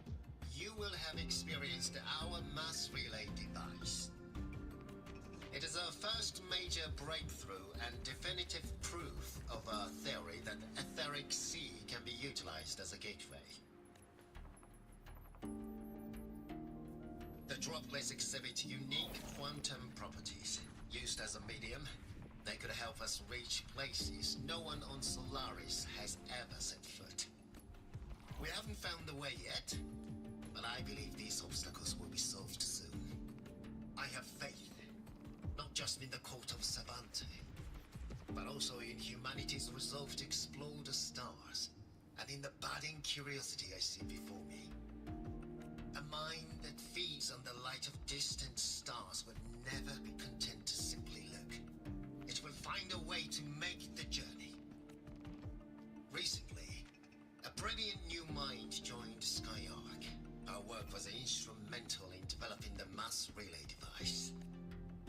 you will have experienced our mass relay device. It is our first major breakthrough and definitive proof of our theory that Etheric Sea can be utilized as a gateway. The droplets exhibit unique quantum properties. Used as a medium, they could help us reach places no one on Solaris has ever set foot. We haven't found the way yet, but I believe these obstacles will be solved soon. I have faith, not just in the Court of Savante, but also in humanity's resolve to explore the stars, and in the budding curiosity I see before me. A mind that feeds on the light of distant stars would never be content to simply look. It will find a way to make the journey. Recently, a brilliant new mind joined SkyArk. Our work was instrumental in developing the mass relay device.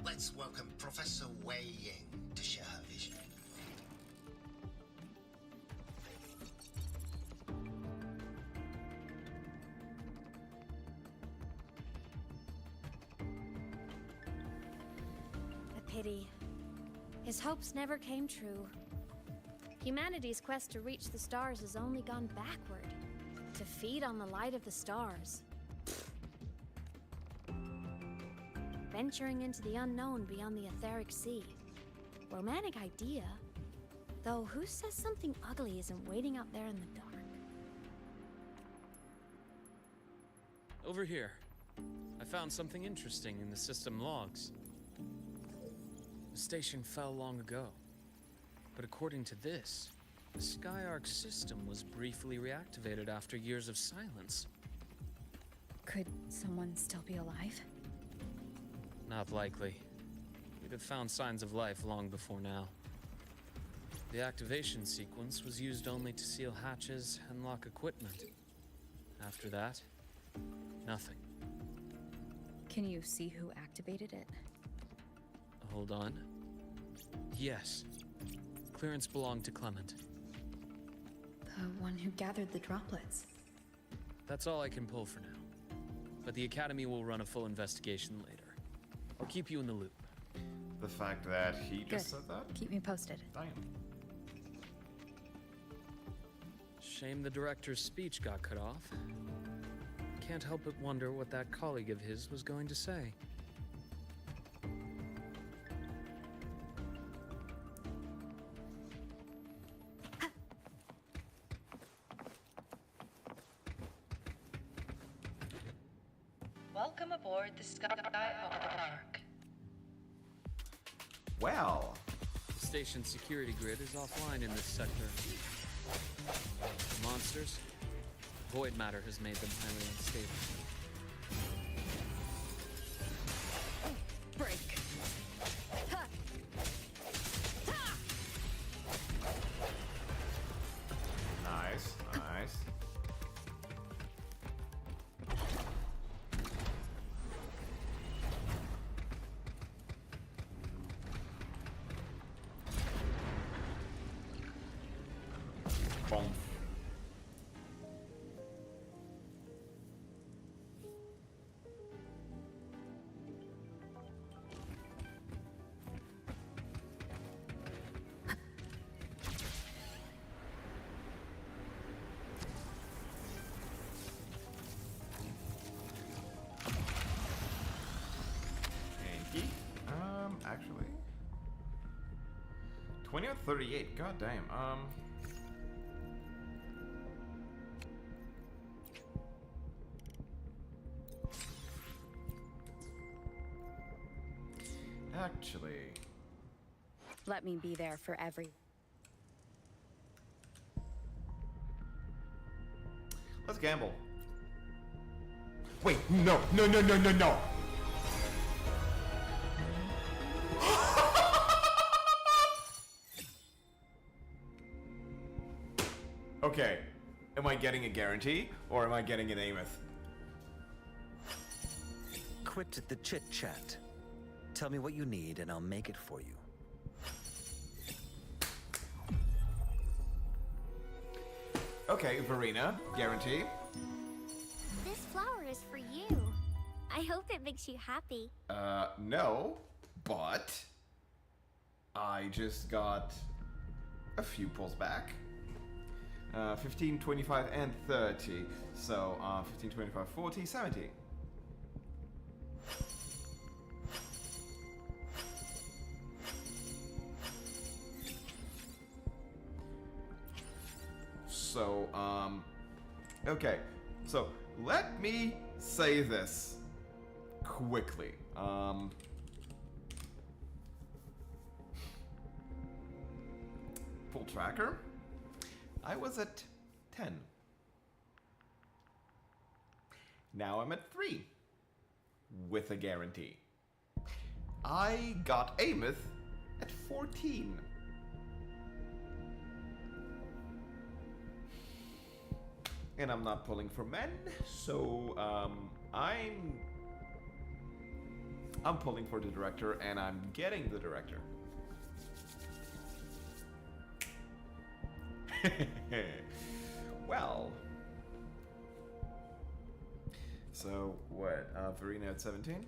Let's welcome Professor Wei Ying to share her vision. A pity. His hopes never came true. Humanity's quest to reach the stars has only gone backward. To feed on the light of the stars. Venturing into the unknown beyond the Etheric Sea. Romantic idea. Though who says something ugly isn't waiting out there in the dark? Over here. I found something interesting in the system logs. The station fell long ago. But according to this, the SkyArk system was briefly reactivated after years of silence. Could someone still be alive? Not likely. We'd have found signs of life long before now. The activation sequence was used only to seal hatches and lock equipment. After that, nothing. Can you see who activated it? Hold on. Yes. Clearance belonged to Clement. The one who gathered the droplets. That's all I can pull for now. But the Academy will run a full investigation later. I'll keep you in the loop. The fact that he just said that? Keep me posted. Damn. Shame the director's speech got cut off. Can't help but wonder what that colleague of his was going to say. Welcome aboard the SkyArk. Well. The station's security grid is offline in this sector. Monsters? Void matter has made them highly unstable. Break. Nice, nice. Boom. actually. 20 or 38, god damn. Actually, Let me be there for every. let's gamble. Wait, no, no, no, no, no, no. Okay, am I getting a guarantee or am I getting an Aemeath? Quit the chit-chat. Tell me what you need and I'll make it for you. Okay, Verena, guarantee. This flower is for you. I hope it makes you happy. No, but I just got a few pulls back. 15, 25, and 30. So, 15, 25, 40, 70. So, okay. So, let me say this quickly. Full tracker. I was at 10. Now I'm at 3. With a guarantee. I got Aemeath at 14. And I'm not pulling for men, so I'm pulling for the director, and I'm getting the director. Well, so what? Verena at 17.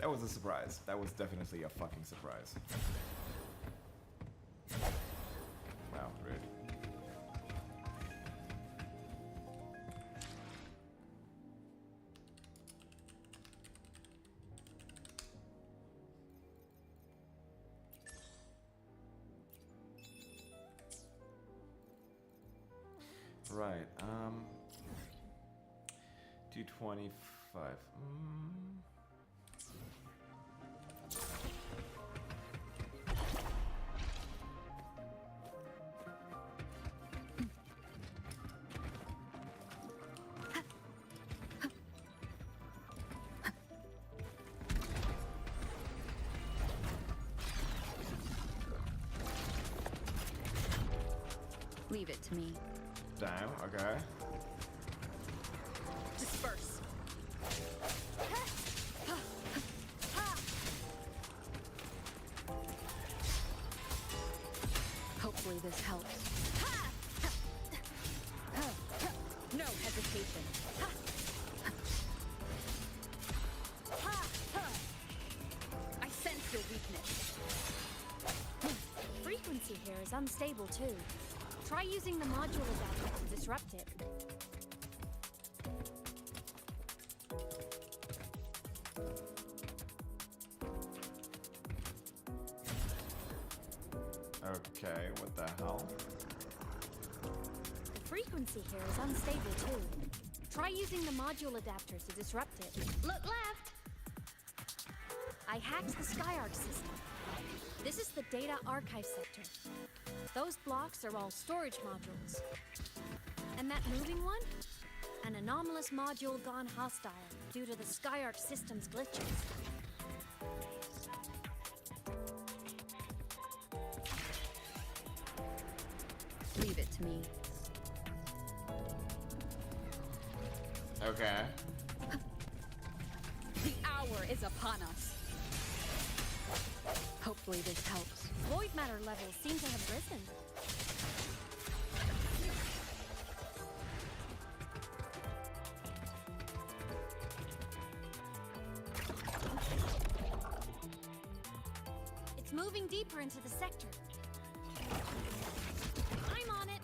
That was a surprise. That was definitely a fucking surprise. Wow, rude. Right, 225. Leave it to me. Damn, okay. Disperse. Hopefully this helps. No hesitation. I sense your weakness. Frequency here is unstable too. Try using the module adapter to disrupt it. Okay, what the hell? The frequency here is unstable too. Try using the module adapter to disrupt it. Look left! I hacked the SkyArc system. This is the data archive sector. Those blocks are all storage modules. And that moving one? An anomalous module gone hostile due to the SkyArc system's glitches. Leave it to me. Okay. The hour is upon us. Hopefully this helps. Void matter levels seem to have risen. It's moving deeper into the sector. I'm on it.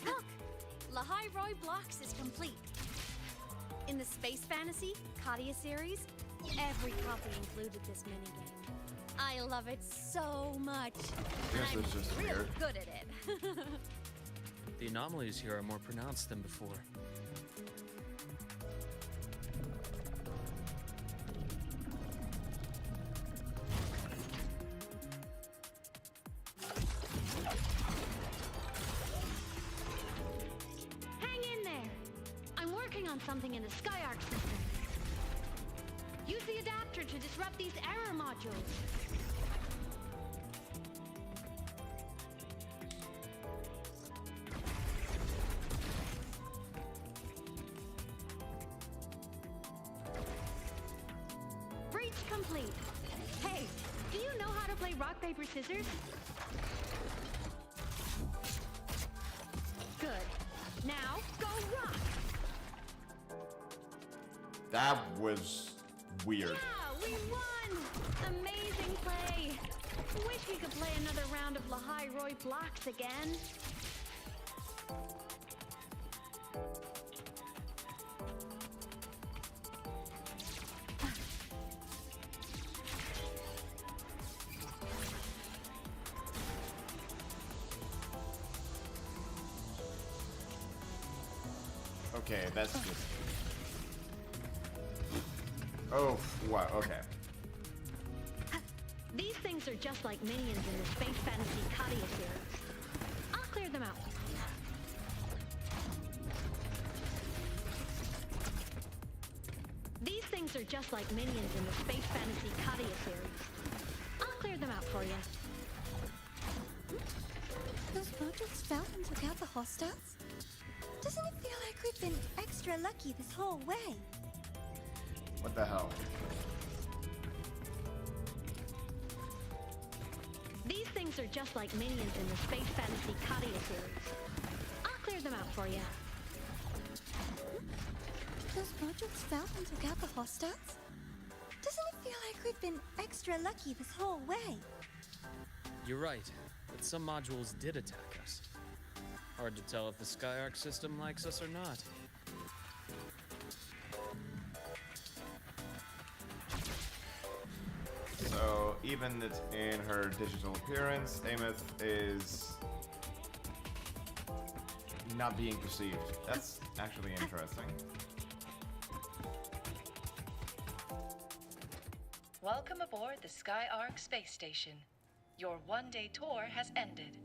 Look! Lahairoi Blocks is complete. In the Space Fantasy Katia series, every copy included this minigame. I love it so much. And This I'm is just really weird. good at it. The anomalies here are more pronounced than before. Hang in there. I'm working on something in the SkyArc system. Use the adapter to disrupt these error modules. Breach complete. Hey, do you know how to play rock, paper, scissors? Good. Now, go rock! That was weird. Yeah, we won! Amazing play! Wish we could play another round of Lahairoi Blocks again. Okay, that's just... Oh, wow, okay. These things are just like minions in the Space Fantasy Katia series. I'll clear them out. These things are just like minions in the Space Fantasy Katia series. I'll clear them out for you. Those modules fell and took out the hostiles? Doesn't it feel like we've been extra lucky this whole way? What the hell? These things are just like minions in the Space Fantasy Katia series. I'll clear them out for you. Those modules fell and took out the hostiles? Doesn't it feel like we've been extra lucky this whole way? You're right, but some modules did attack us. Hard to tell if the SkyArc system likes us or not. So, even it's in her digital appearance, Aemeath is not being perceived. That's actually interesting. Welcome aboard the SkyArc space station. Your one-day tour has ended.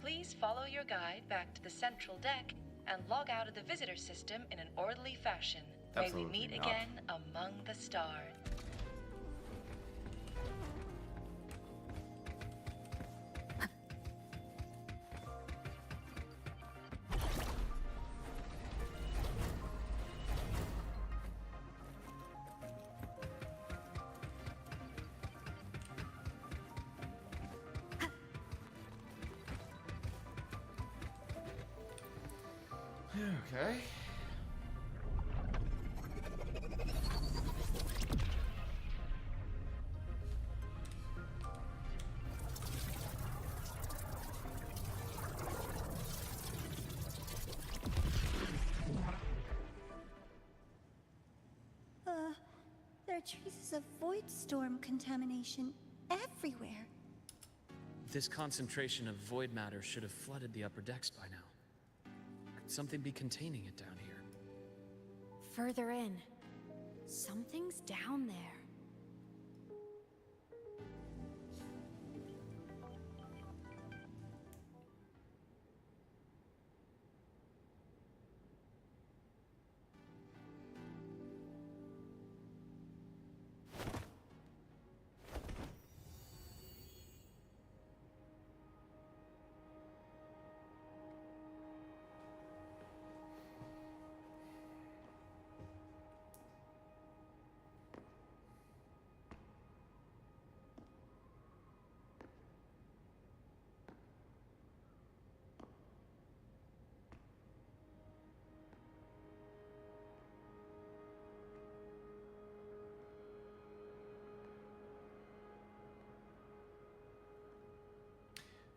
Please follow your guide back to the central deck and log out of the visitor system in an orderly fashion. May we Absolutely meet not. again among the stars. Okay. There are traces of void storm contamination everywhere. This concentration of void matter should have flooded the upper decks by now. Could something be containing it down here? Further in. Something's down there.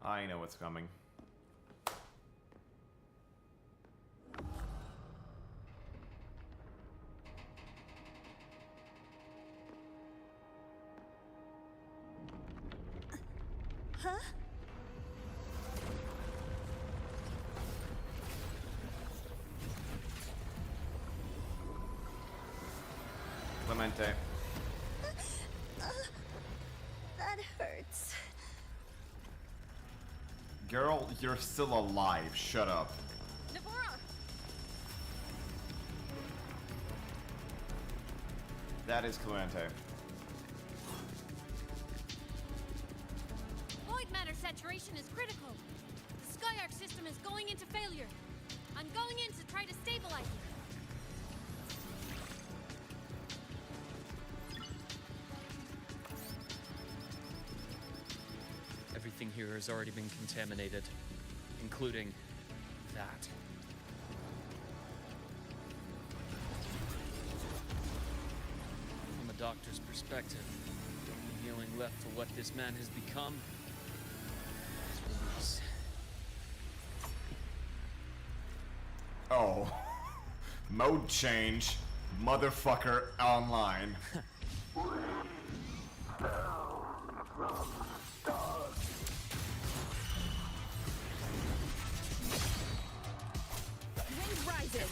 I know what's coming. Huh? Clemente. That hurts. Girl, you're still alive. Shut up. Navora! That is Clemente. Void matter saturation is critical. The Skyark system is going into failure. I'm going in to try to stabilize it. Everything here has already been contaminated, including that. From a doctor's perspective, the only healing left for what this man has become is release. Oh. Mode change. Motherfucker online. Wind rises.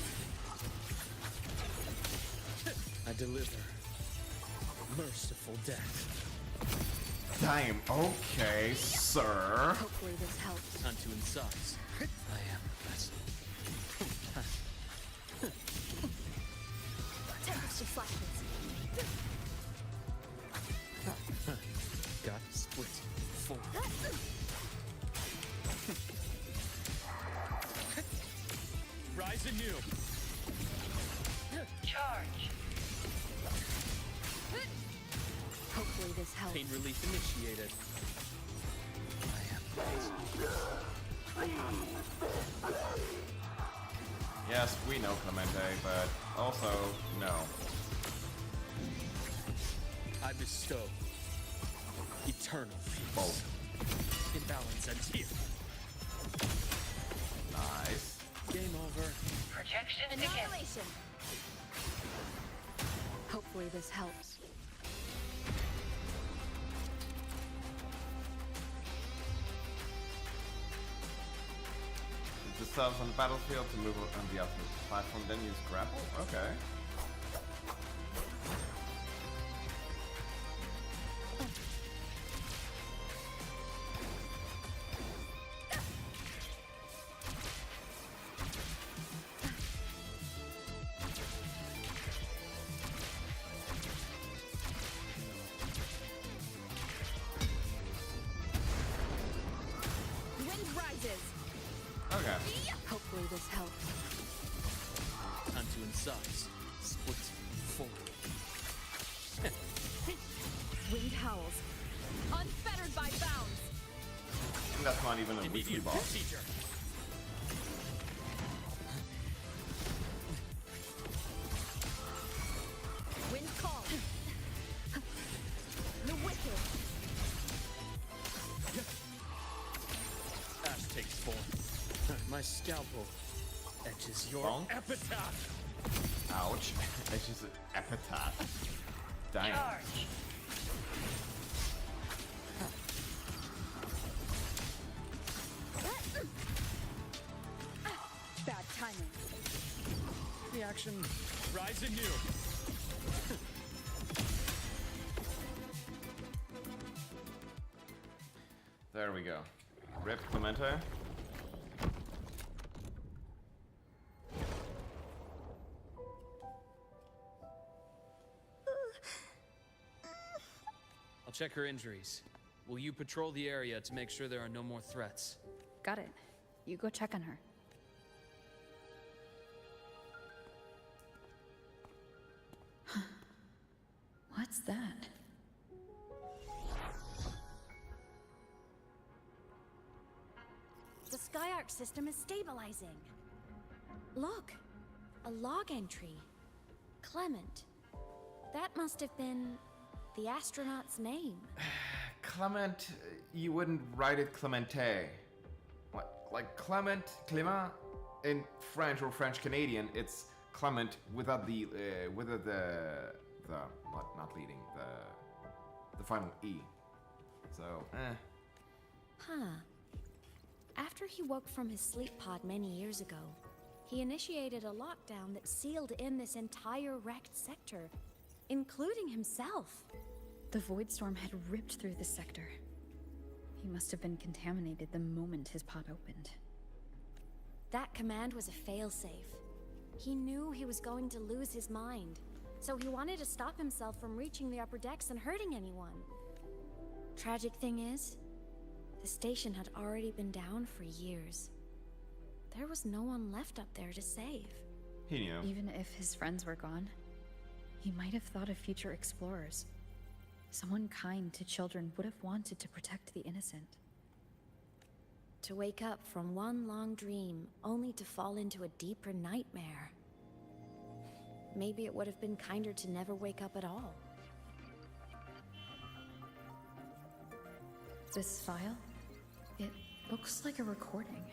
I deliver merciful death. Damn, okay, sir. Hopefully this helps. Time to incise. I am the best. Temperature flashes. Got split. Four. Rise anew. Charge. Hopefully this helps. Pain relief initiated. Yes, we know Clemente, but also, no. I bestow eternal peace. Both. Imbalance ends here. Nice. Game over. Projection Annihilation. Hopefully this helps. Yourselves on the battlefield to move on the opposite platform, then use grapple? Okay. Wind rises. Okay. Hopefully this helps. Time to incise. Split. Four. Wind howls. Unfettered by bounds. And that's not even a weekly Immediate boss. procedure. Wind call. The wicked. Ash takes form. My scalpel etches your Bonk. epitaph. Ouch. It's just an epitaph. Damn. Charge. Bad timing. Reaction. Rise anew. There we go. Rip Clemente. I'll check her injuries. Will you patrol the area to make sure there are no more threats? Got it. You go check on her. What's that? The Skyark system is stabilizing. Look, a log entry. Clement. That must have been the astronaut's name. Clement, you wouldn't write it Clemente. Like Clement, Clément in French or French Canadian, it's Clement without the not leading the final E. So, Huh. After he woke from his sleep pod many years ago, he initiated a lockdown that sealed in this entire wrecked sector, including himself. The void storm had ripped through the sector. He must have been contaminated the moment his pod opened. That command was a failsafe. He knew he was going to lose his mind, so he wanted to stop himself from reaching the upper decks and hurting anyone. Tragic thing is, the station had already been down for years. There was no one left up there to save. He knew. Even if his friends were gone, he might have thought of future explorers. Someone kind to children would have wanted to protect the innocent. To wake up from one long dream, only to fall into a deeper nightmare. Maybe it would have been kinder to never wake up at all. This file? It looks like a recording.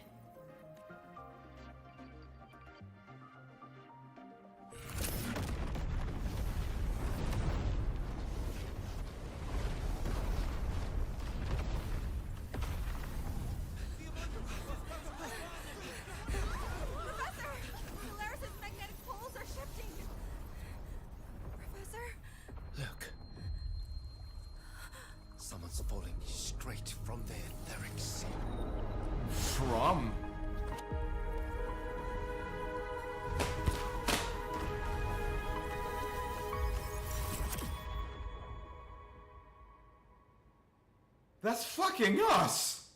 Someone's falling straight from the etheric sea. From? That's fucking us!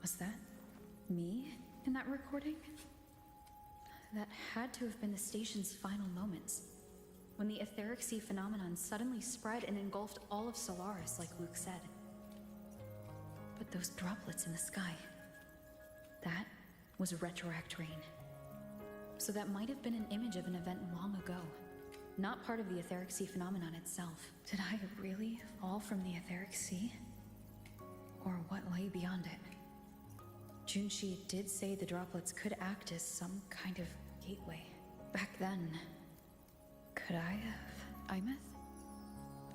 Was that me in that recording? That had to have been the station's final moments, when the etheric sea phenomenon suddenly spread and engulfed all of Solaris, like Luke said. But those droplets in the sky, that was retroact rain. So that might have been an image of an event long ago, not part of the etheric sea phenomenon itself. Did I really fall from the etheric sea? Or what lay beyond it? Junshi did say the droplets could act as some kind of gateway. Back then, could I have Aemeath?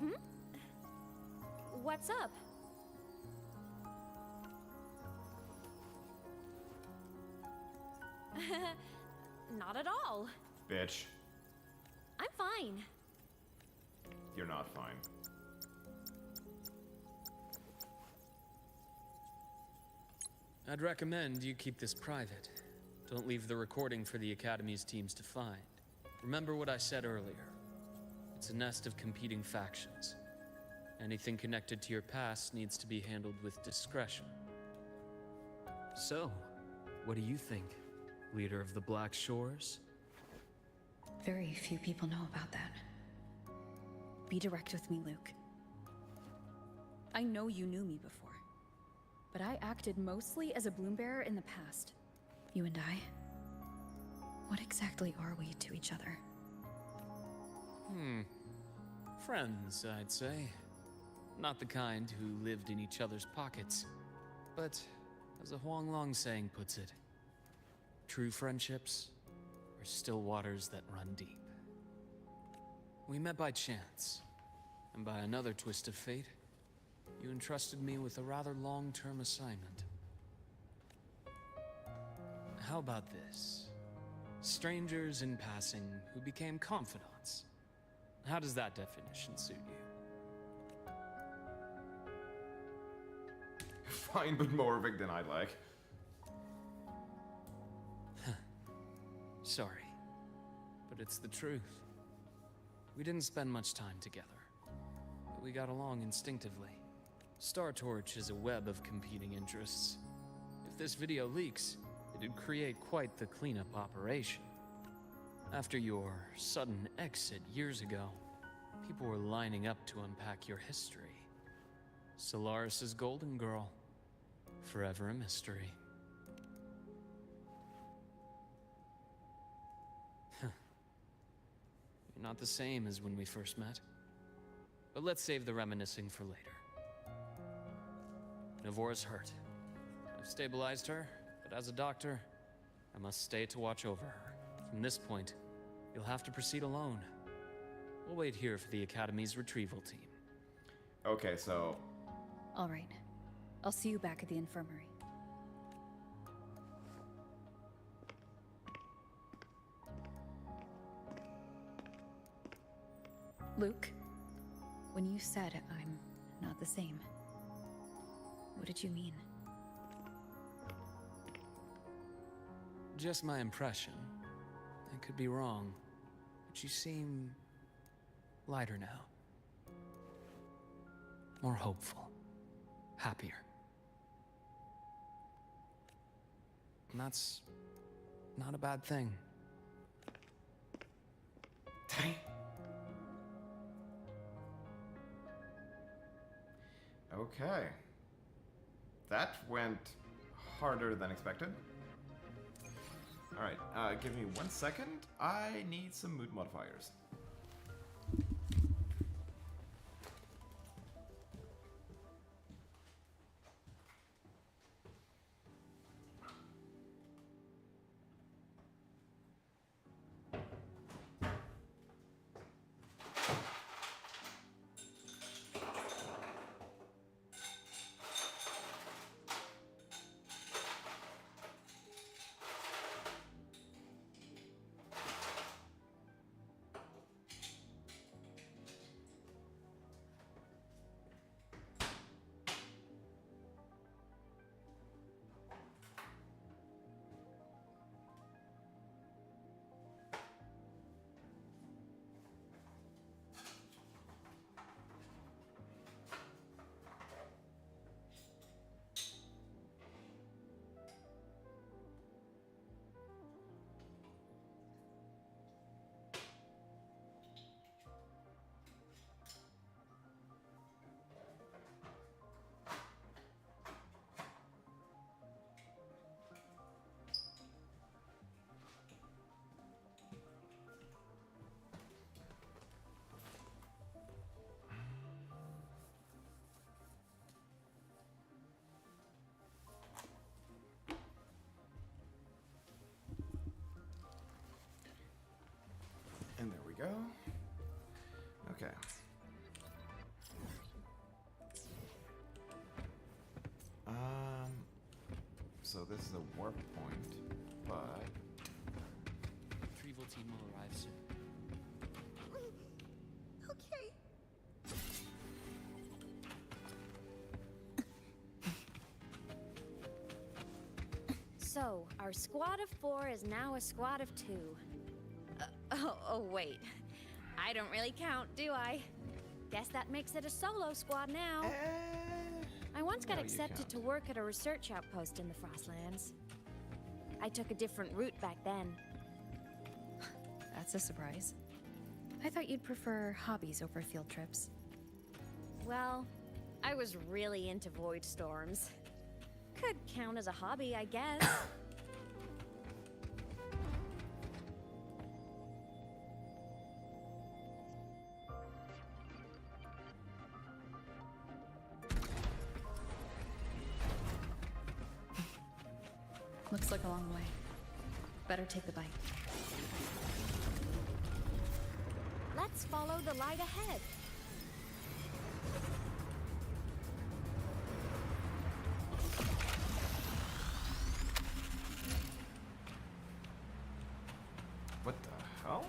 Hmm? What's up? Not at all. Bitch, I'm fine. you're not fine. I'd recommend you keep this private. Don't leave the recording for the Academy's teams to find. Remember what I said earlier. It's a nest of competing factions. Anything connected to your past needs to be handled with discretion. So, what do you think, leader of the Black Shores? Very few people know about that. Be direct with me, Luke. I know you knew me before, but I acted mostly as a bloom-bearer in the past. You and I, what exactly are we to each other? Friends, I'd say. Not the kind who lived in each other's pockets. But, as a Huanglong saying puts it, true friendships are still waters that run deep. We met by chance, and by another twist of fate, you entrusted me with a rather long-term assignment. How about this? Strangers in passing who became confidants. How does that definition suit you? Fine, but more big than I'd like. Sorry, but it's the truth. We didn't spend much time together, but we got along instinctively. Star Torch is a web of competing interests. If this video leaks, it'd create quite the cleanup operation. After your sudden exit years ago, people were lining up to unpack your history. Solaris's golden girl, forever a mystery. You're not the same as when we first met. But let's save the reminiscing for later. Navora's hurt. I've stabilized her, but as a doctor, I must stay to watch over her. From this point, you'll have to proceed alone. We'll wait here for the Academy's retrieval team. Okay, so... All right. I'll see you back at the infirmary. Luke, when you said I'm not the same, what did you mean? Just my impression. I could be wrong, but you seem lighter now. More hopeful. Happier. And that's not a bad thing. Okay. That went harder than expected. Alright, give me 1 second. I need some mood modifiers. And there we go. Okay. So this is a warp point, but Retrieval team will arrive soon. Okay. So, our squad of 4 is now a squad of 2. Oh, wait. I don't really count, do I? Guess that makes it a solo squad now. I once got accepted to work at a research outpost in the Frostlands. I took a different route back then. That's a surprise. I thought you'd prefer hobbies over field trips. Well, I was really into void storms. Could count as a hobby, I guess. Looks like a long way. Better take the bike. Let's follow the light ahead. what the hell?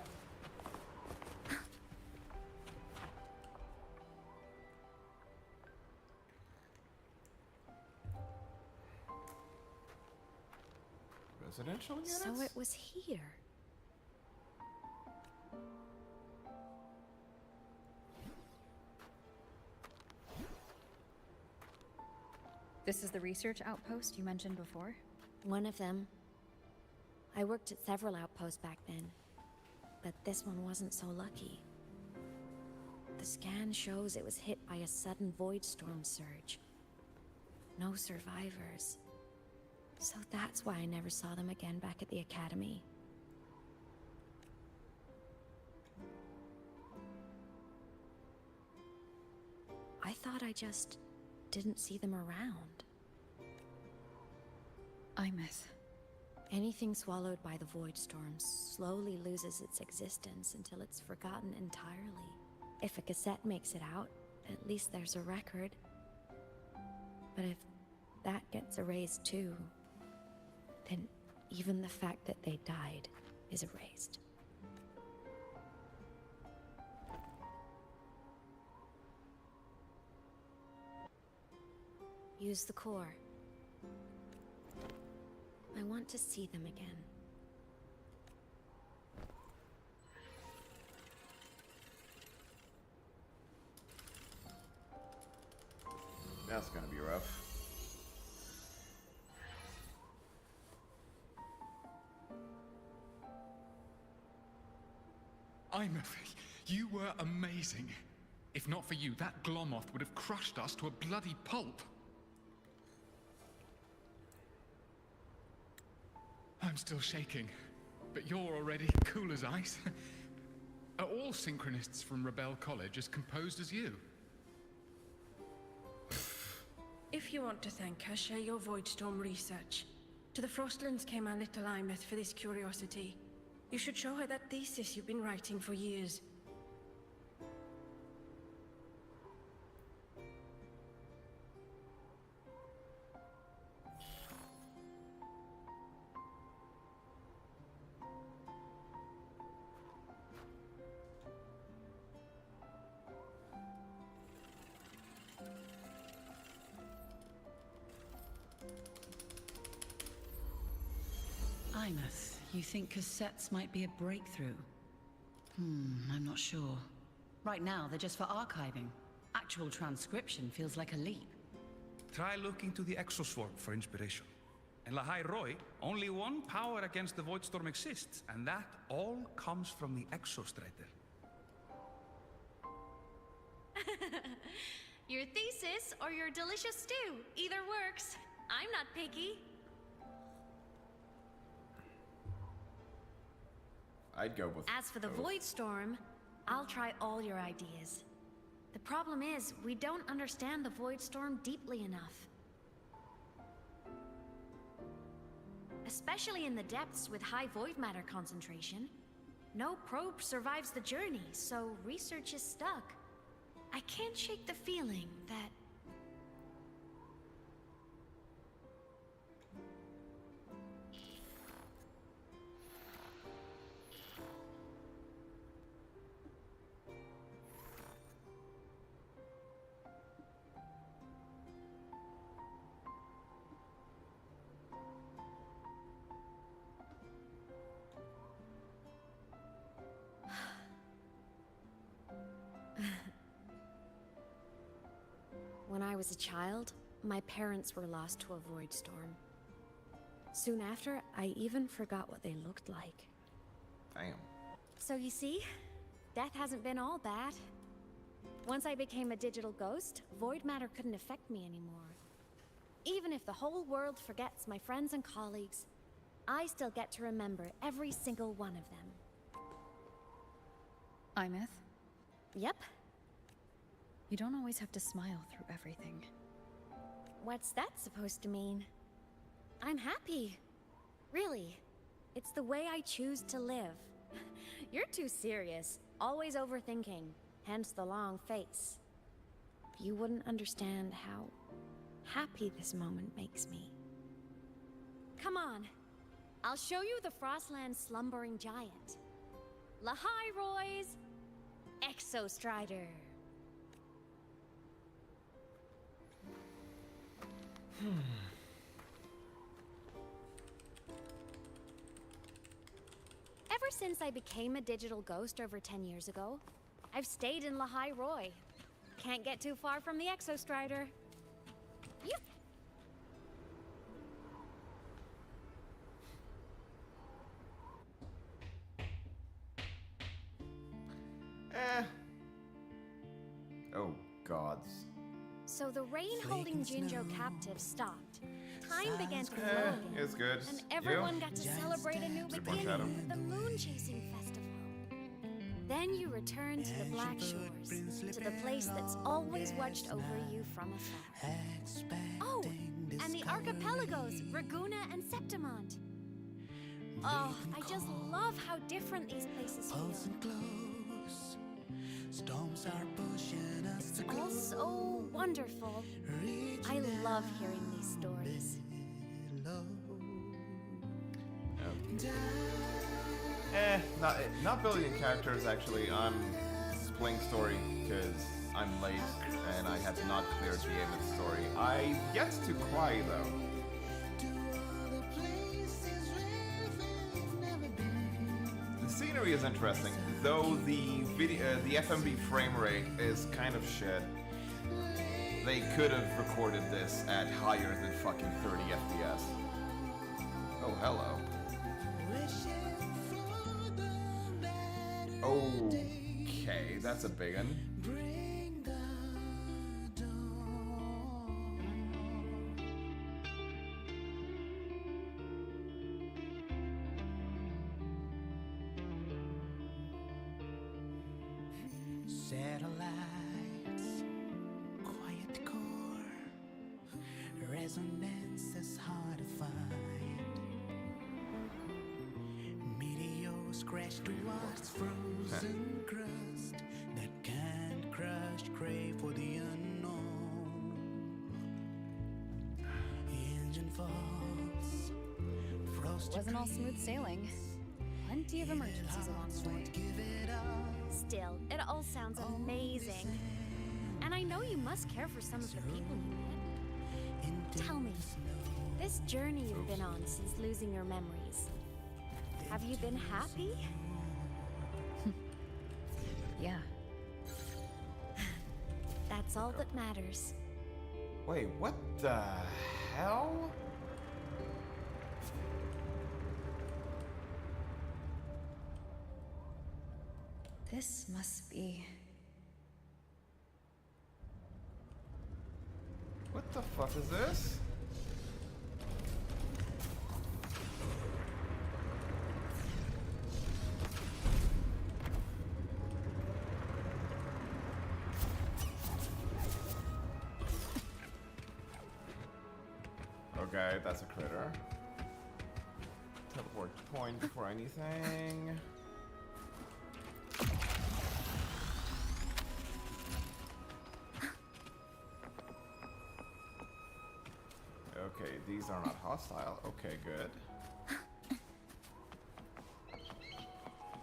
Residential units? So it was here. This is the research outpost you mentioned before? One of them. I worked at several outposts back then, but this one wasn't so lucky. The scan shows it was hit by a sudden void storm surge. No survivors. So that's why I never saw them again back at the Academy. thought I just didn't see them around. Aemeath. Anything swallowed by the void storm slowly loses its existence until it's forgotten entirely. If a cassette makes it out, at least there's a record. But if that gets erased too, then even the fact that they died is erased. Use the core. I want to see them again. That's gonna be rough. Aemeath, you were amazing. If not for you, that Glomoth would have crushed us to a bloody pulp. I'm still shaking, but you're already cool as ice. Are all synchronists from Rebel College as composed as you? If you want to thank her, share your Voidstorm research. To the Frostlands came our little Aemeath for this curiosity. You should show her that thesis you've been writing for years. Aemeath, you think cassettes might be a breakthrough? I'm not sure. Right now, they're just for archiving. Actual transcription feels like a leap. Try looking to the Exoswarm for inspiration. In Lahai Roi, only one power against the Voidstorm exists, and that all comes from the Exostrider. Your thesis or your delicious stew. Either works. I'm not picky. I'd go with As for the both. Voidstorm, I'll try all your ideas. The problem is, we don't understand the Voidstorm deeply enough. Especially in the depths with high void matter concentration. No probe survives the journey, so research is stuck. I can't shake the feeling that... When I was a child, my parents were lost to a void storm. Soon after, I even forgot what they looked like. Damn. So you see, death hasn't been all bad. Once I became a digital ghost, void matter couldn't affect me anymore. Even if the whole world forgets my friends and colleagues, I still get to remember every single one of them. Aemeath? Yep. You don't always have to smile through everything. What's that supposed to mean? I'm happy. Really. It's the way I choose to live. You're too serious. Always overthinking. Hence the long face. You wouldn't understand how happy this moment makes me. Come on. I'll show you the Frostland slumbering giant. Lahai Roy's Exostrider. Ever since I became a digital ghost over 10 years ago, I've stayed in Lahai Roi. Can't get too far from the Exostrider. You... Oh, gods. So the rain holding Jinjo captive stopped. Time began to flow again. It's good. And everyone You? got to celebrate a new Super beginning Shadow. with the moon chasing festival. Then you return to the Black Shores, to the place that's always watched over you from afar. Oh, and the archipelagos, Raguna and Septimont. Oh, I just love how different these places feel. Storms are pushing us It's all so wonderful. I love hearing these stories. Not building characters actually. I'm playing story because I'm late and I had not cleared the Aemeath story. I've yet to cry though. The scenery is interesting, though the FMV frame rate is kind of shit. They could have recorded this at higher than fucking 30 FPS. Oh, hello. Okay, that's a big one. Satellites, quiet core, resonance is hard to find. Meteors crash towards frozen crust that can't crush, crave for the unknown. Engine falls, frost. Wasn't all smooth sailing. Plenty of emergencies along the way. Still, it all sounds amazing. And I know you must care for some of the people you met. Tell me, this journey you've been on since losing your memories, have you been happy? Yeah. That's all that matters. Wait, what the hell? This must be... What the fuck is this? Okay, that's a critter. Teleport point for anything. Okay, these are not hostile. Okay, good.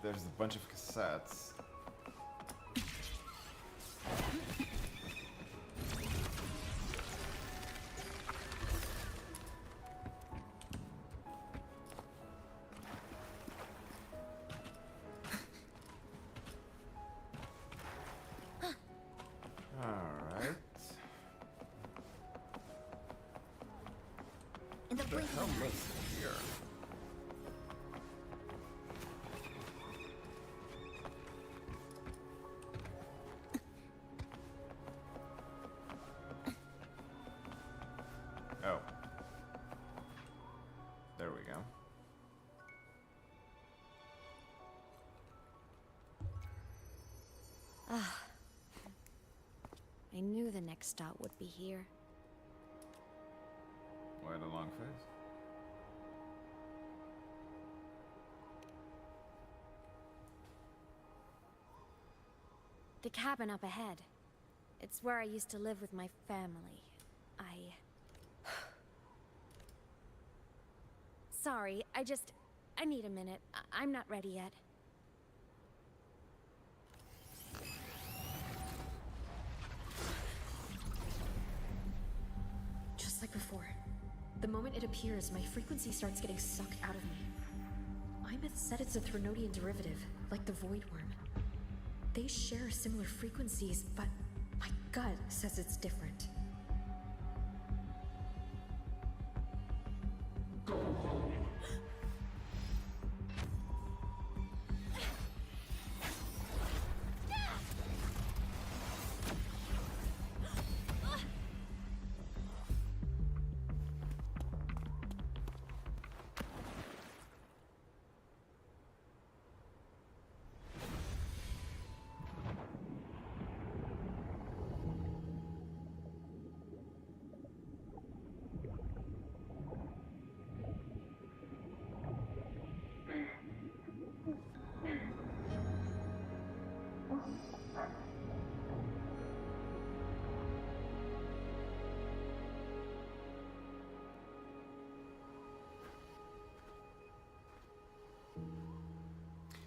There's a bunch of cassettes. Alright. In the What the blink hell of an eye. makes it here? Oh. There we go. Ah. I knew the next stop would be here. Why the long face? The cabin up ahead. It's where I used to live with my family. Sorry, I need a minute. I'm not ready yet. Just like before. The moment it appears, my frequency starts getting sucked out of me. Aemeath said it's a Threnodian derivative, like the Void Worm. They share similar frequencies, but my gut says it's different.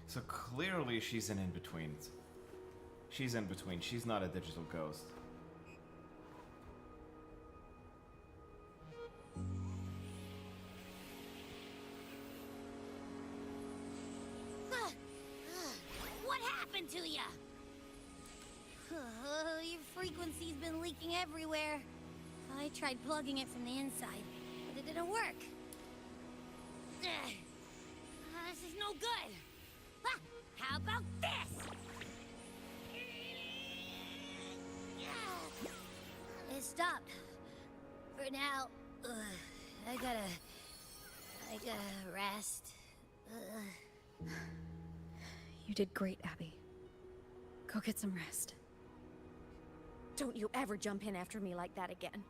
So clearly she's an in-between. She's in between. She's not a digital ghost. What happened to ya? Your frequency's been leaking everywhere. I tried plugging it from the inside, but it didn't work. This is no good. How about this? It stopped. For now. I gotta rest. You did great, Abby. Go get some rest. Don't you ever jump in after me like that again.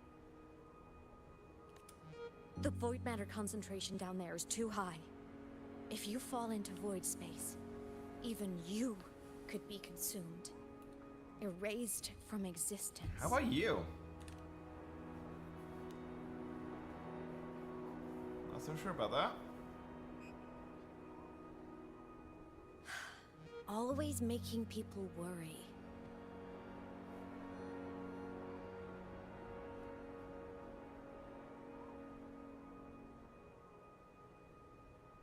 The void matter concentration down there is too high. If you fall into void space, even you could be consumed. Erased from existence. How about you? Not so sure about that. Always making people worry.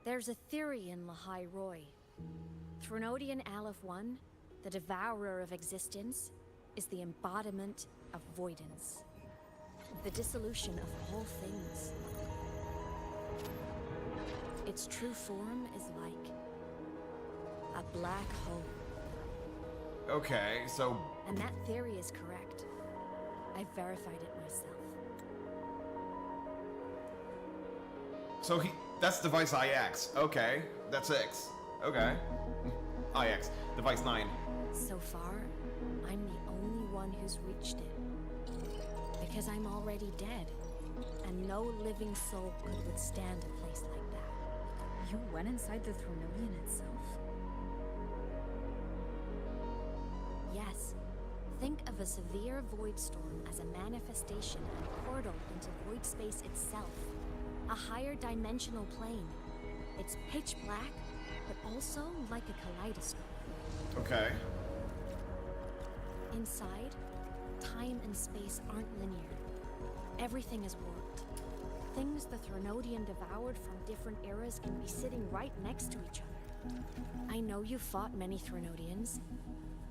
There's a theory in Lahai Roy. Threnodian Aleph 1, the devourer of existence, is the embodiment of voidance. The dissolution of all things. Its true form is like a black hole. Okay, so... And that theory is correct. I've verified it myself. So that's device IX. Okay, that's X. Okay. IX. Device 9. So far, I'm the only one who's reached it. Because I'm already dead. And no living soul could withstand a place like that. You went inside the Threnodian itself? Yes. Think of a severe void storm as a manifestation and portal into void space itself. A higher dimensional plane. It's pitch black, but also like a kaleidoscope. Okay. Inside, time and space aren't linear. Everything is warped. Things the Threnodian devoured from different eras can be sitting right next to each other. I know you fought many Threnodians,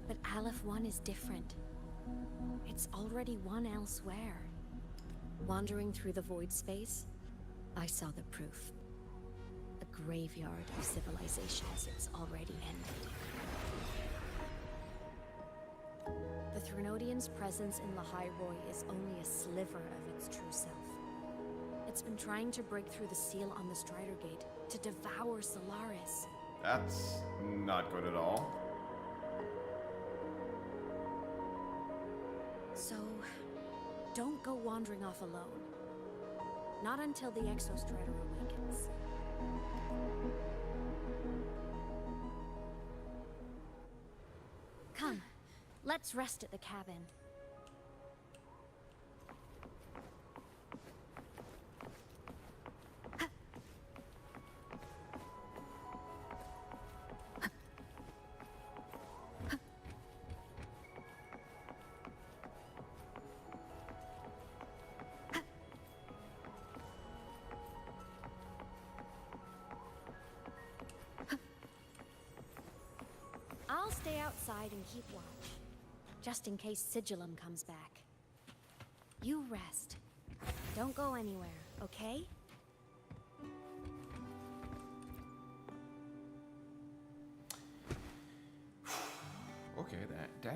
but Aleph 1 is different. It's already one elsewhere. Wandering through the void space, I saw the proof. A graveyard of civilizations it's already ended. The Threnodian's presence in Lahai Roy is only a sliver of its true self. It's been trying to break through the seal on the Strider Gate to devour Solaris. That's not good at all. So, don't go wandering off alone. Not until the Exostrider awakens. Come, let's rest at the cabin. I'll stay outside and keep watch, just in case Sigillum comes back. You rest. Don't go anywhere, okay? Okay, damn.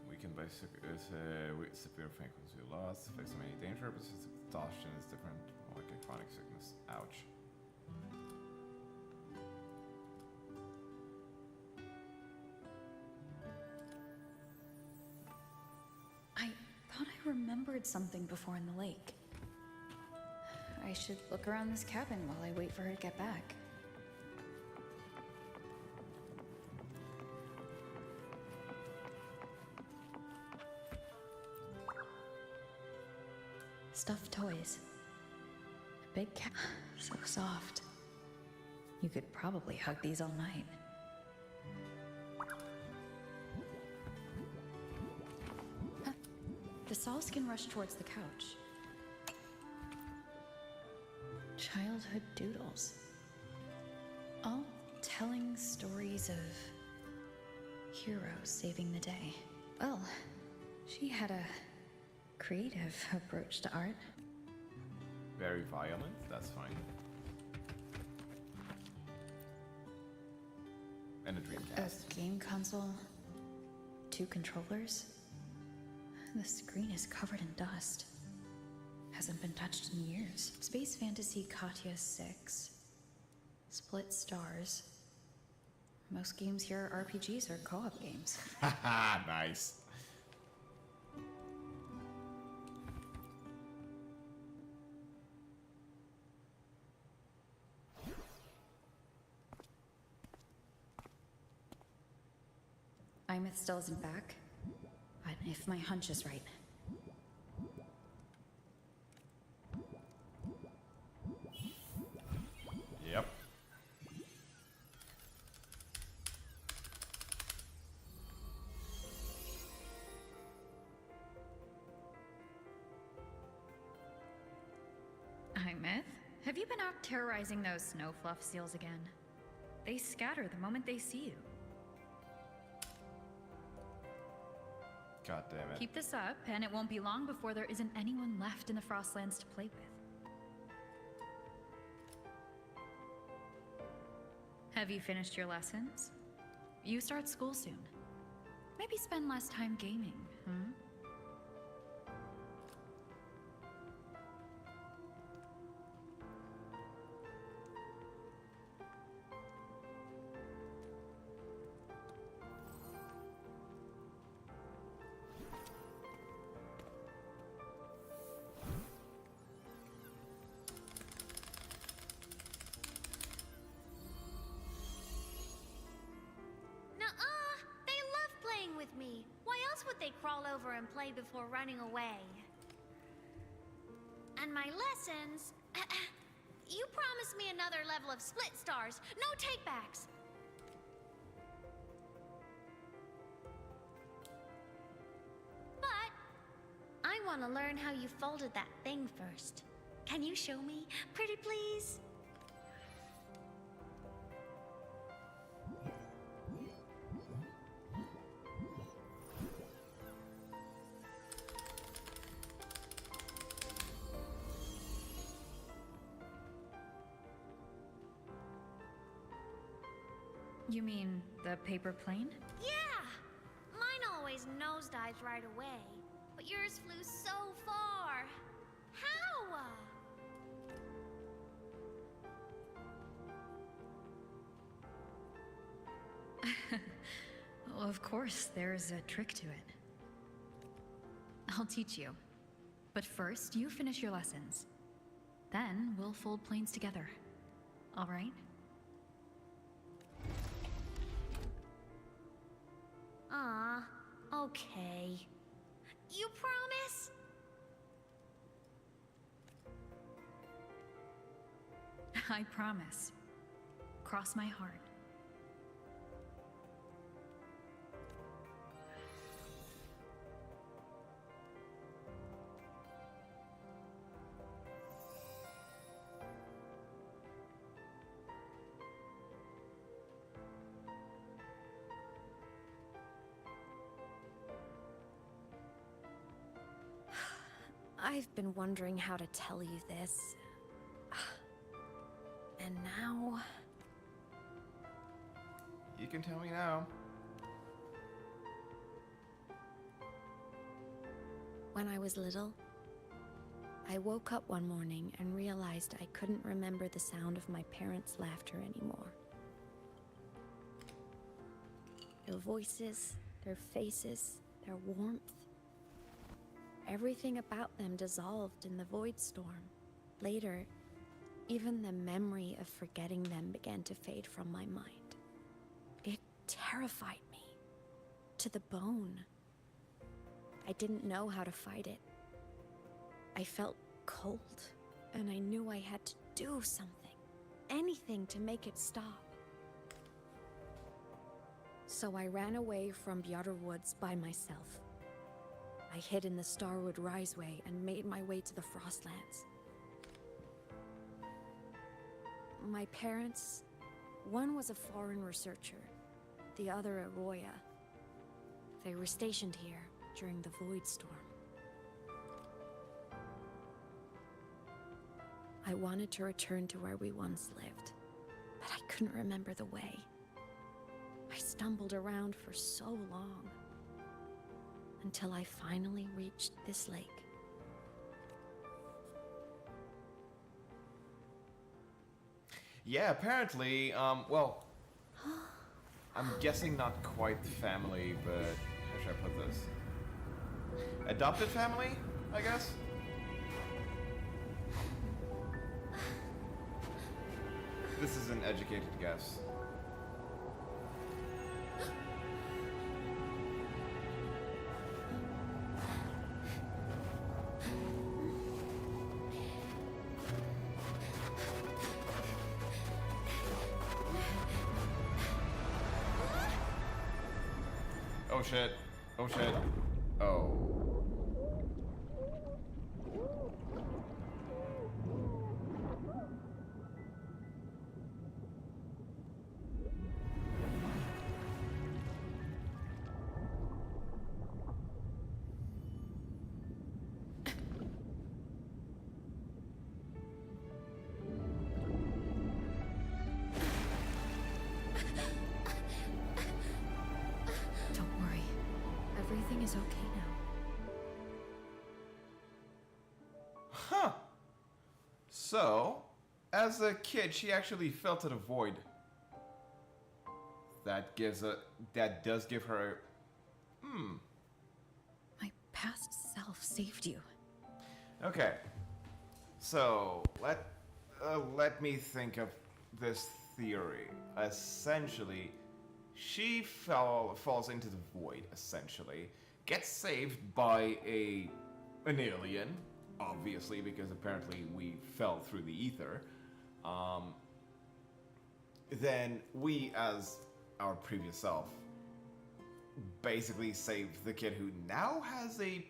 We can basically with severe frequency loss, face many danger, but exhaustion is different, like a chronic sickness. Ouch. I thought I remembered something before in the lake. I should look around this cabin while I wait for her to get back. Stuffed toys. A big cat. So soft. You could probably hug these all night. The Solskin rushed towards the couch. Childhood doodles. All telling stories of heroes saving the day. Well, she had a creative approach to art. Very violent, that's fine. And a Dreamcast. A game console, 2 controllers. The screen is covered in dust. Hasn't been touched in years. Space Fantasy Katya 6. Split stars. Most games here are RPGs or co-op games. Haha, nice. Aemeath still isn't back, but if my hunch is right. Yep. Aemeath, have you been out terrorizing those snow fluff seals again? They scatter the moment they see you. God damn it. Keep this up, and it won't be long before there isn't anyone left in the Frostlands to play with. Have you finished your lessons? You start school soon. Maybe spend less time gaming, hmm? Me. Why else would they crawl over and play before running away? And my lessons... You promised me another level of split stars. No takebacks. But I want to learn how you folded that thing first. Can you show me? Pretty please? You mean the paper plane? Yeah! Mine always nosedives right away, but yours flew so far. How? Well, of course, there's a trick to it. I'll teach you. But first, you finish your lessons. Then we'll fold planes together. All right? Okay. You promise? I promise. Cross my heart. I've been wondering how to tell you this. And now... You can tell me now. When I was little, I woke up one morning and realized I couldn't remember the sound of my parents' laughter anymore. Their voices, their faces, their warmth. Everything about them dissolved in the void storm. Later, even the memory of forgetting them began to fade from my mind. It terrified me to the bone. I didn't know how to fight it. I felt cold, and I knew I had to do something, anything to make it stop. So I ran away from Bjotr Woods by myself. I hid in the Starwood Riseway and made my way to the Frostlands. My parents, one was a foreign researcher, the other a Roya. They were stationed here during the Void Storm. I wanted to return to where we once lived, but I couldn't remember the way. I stumbled around for so long, until I finally reached this lake. Yeah, apparently, well, I'm guessing not quite family, but how should I put this? Adopted family, I guess? This is an educated guess. Oh shit. Oh shit. Oh. Everything is okay now. Huh. So, as a kid, she actually felt a void. That does give her a... My past self saved you. Okay. So, let me think of this theory. Essentially, she falls into the void, essentially. Gets saved by an alien, obviously, because apparently we fell through the ether. Then we, as our previous self, basically saved the kid who now has a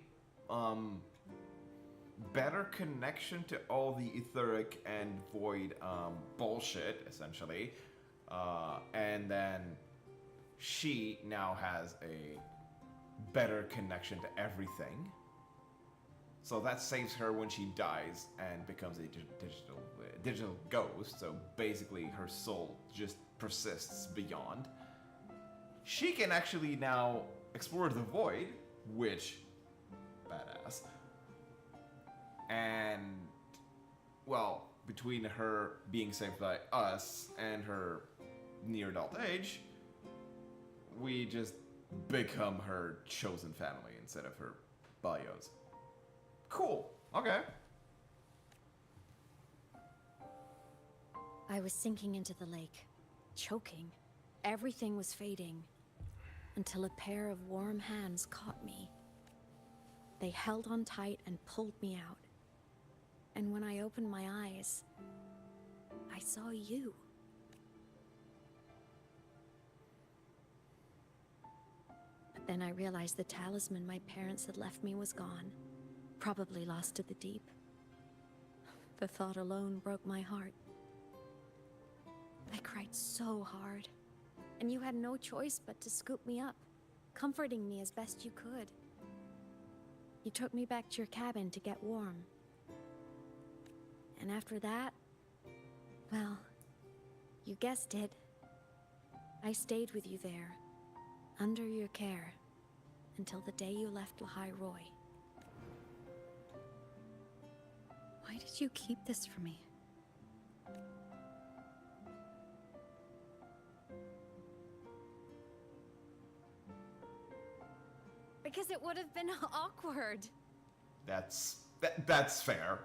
better connection to all the etheric and void bullshit, essentially. And then she now has a better connection to everything. So that saves her when she dies and becomes a digital ghost. So basically her soul just persists beyond. She can actually now explore the void, which, badass. And, well, between her being saved by us and her near adult age, we just become her chosen family instead of her bios. Cool. Okay. I was sinking into the lake, choking. Everything was fading, until a pair of warm hands caught me. They held on tight and pulled me out. And when I opened my eyes, I saw you. But then I realized the talisman my parents had left me was gone, probably lost to the deep. The thought alone broke my heart. I cried so hard, and you had no choice but to scoop me up, comforting me as best you could. You took me back to your cabin to get warm. And after that, well, you guessed it. I stayed with you there, under your care, until the day you left Lahai Roy. Why did you keep this from me? Because it would have been awkward. That's fair.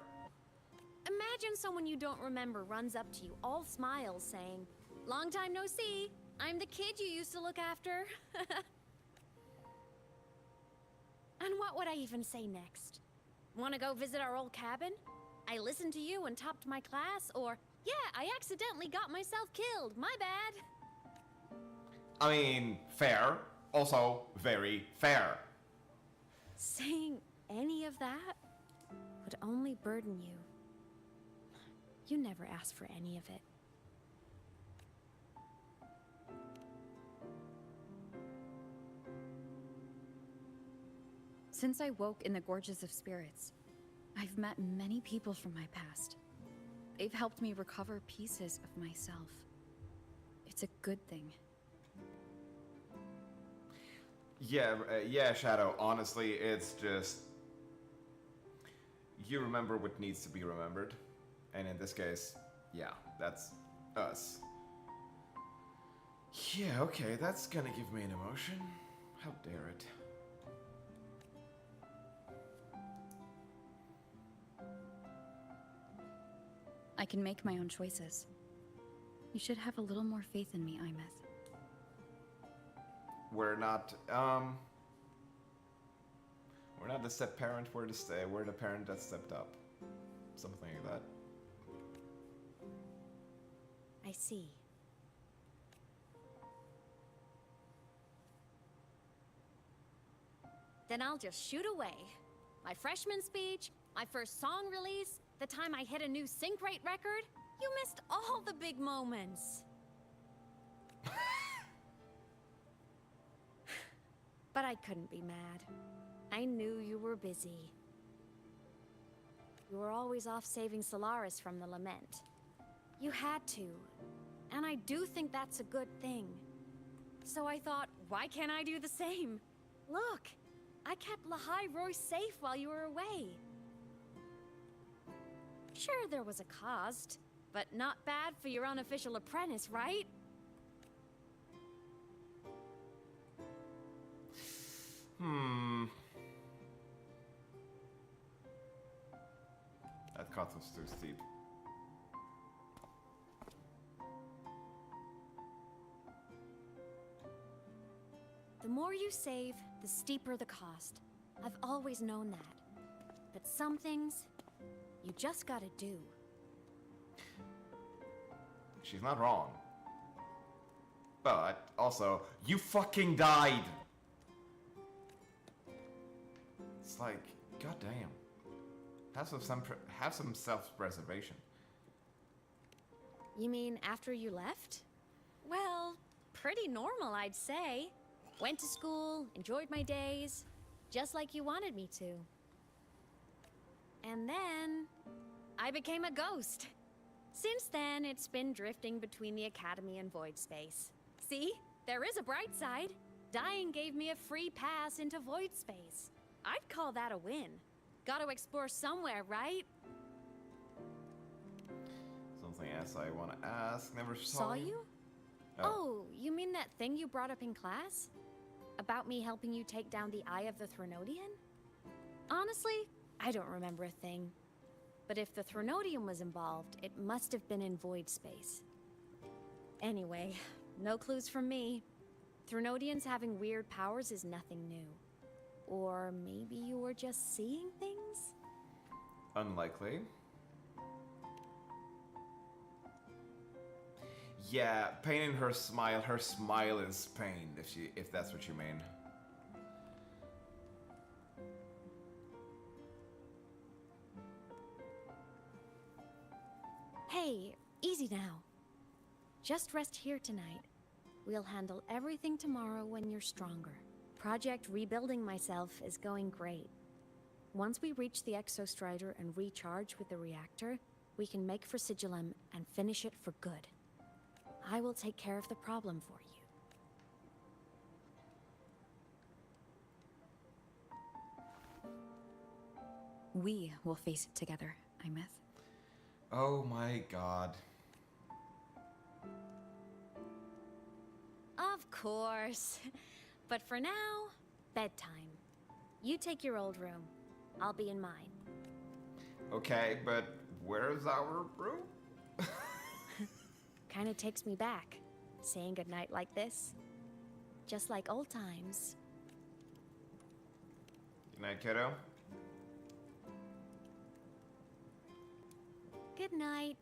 Imagine someone you don't remember runs up to you, all smiles, saying, "Long time no see. I'm the kid you used to look after." And what would I even say next? Want to go visit our old cabin? I listened to you and topped my class? Or, yeah, I accidentally got myself killed. My bad. I mean, fair. Also, very fair. Saying any of that would only burden you. You never asked for any of it. Since I woke in the Gorges of Spirits, I've met many people from my past. They've helped me recover pieces of myself. It's a good thing. Yeah, Shadow. Honestly, it's just... You remember what needs to be remembered. And in this case, yeah, that's us. Yeah, okay, that's gonna give me an emotion. How dare it. I can make my own choices. You should have a little more faith in me, Aemeath. We're not the step parent, we're the parent that stepped up. Something like that. I see. Then I'll just shoot away. My freshman speech, my first song release, the time I hit a new sync rate record. You missed all the big moments. But I couldn't be mad. I knew you were busy. You were always off saving Solaris from the lament. You had to. And I do think that's a good thing. So I thought, why can't I do the same? Look, I kept Lahai Roy safe while you were away. Sure, there was a cost, but not bad for your unofficial apprentice, right? That cost was too steep. The more you save, the steeper the cost. I've always known that. But some things, you just gotta do. She's not wrong. But, also, you fucking died! It's like, goddamn. Have some self-preservation. You mean after you left? Well, pretty normal, I'd say. Went to school, enjoyed my days, just like you wanted me to. And then, I became a ghost. Since then, it's been drifting between the Academy and Void Space. See? There is a bright side. Dying gave me a free pass into Void Space. I'd call that a win. Gotta explore somewhere, right? Something else I want to ask. Never Saw you? Oh, you mean that thing you brought up in class? About me helping you take down the Eye of the Threnodian? Honestly, I don't remember a thing. But if the Threnodian was involved, it must have been in Void Space. Anyway, no clues from me. Threnodians having weird powers is nothing new. Or maybe you were just seeing things? Unlikely. Yeah, pain in her smile. Her smile is pain, if that's what you mean. Hey, easy now. Just rest here tonight. We'll handle everything tomorrow when you're stronger. Project Rebuilding Myself is going great. Once we reach the Exostrider and recharge with the reactor, we can make for Sigillum and finish it for good. I will take care of the problem for you. We will face it together, Aemeath. Oh my god. Of course. But for now, bedtime. You take your old room. I'll be in mine. Okay, but where's our room? Kinda takes me back, saying goodnight like this. Just like old times. Good night, kiddo. Good night.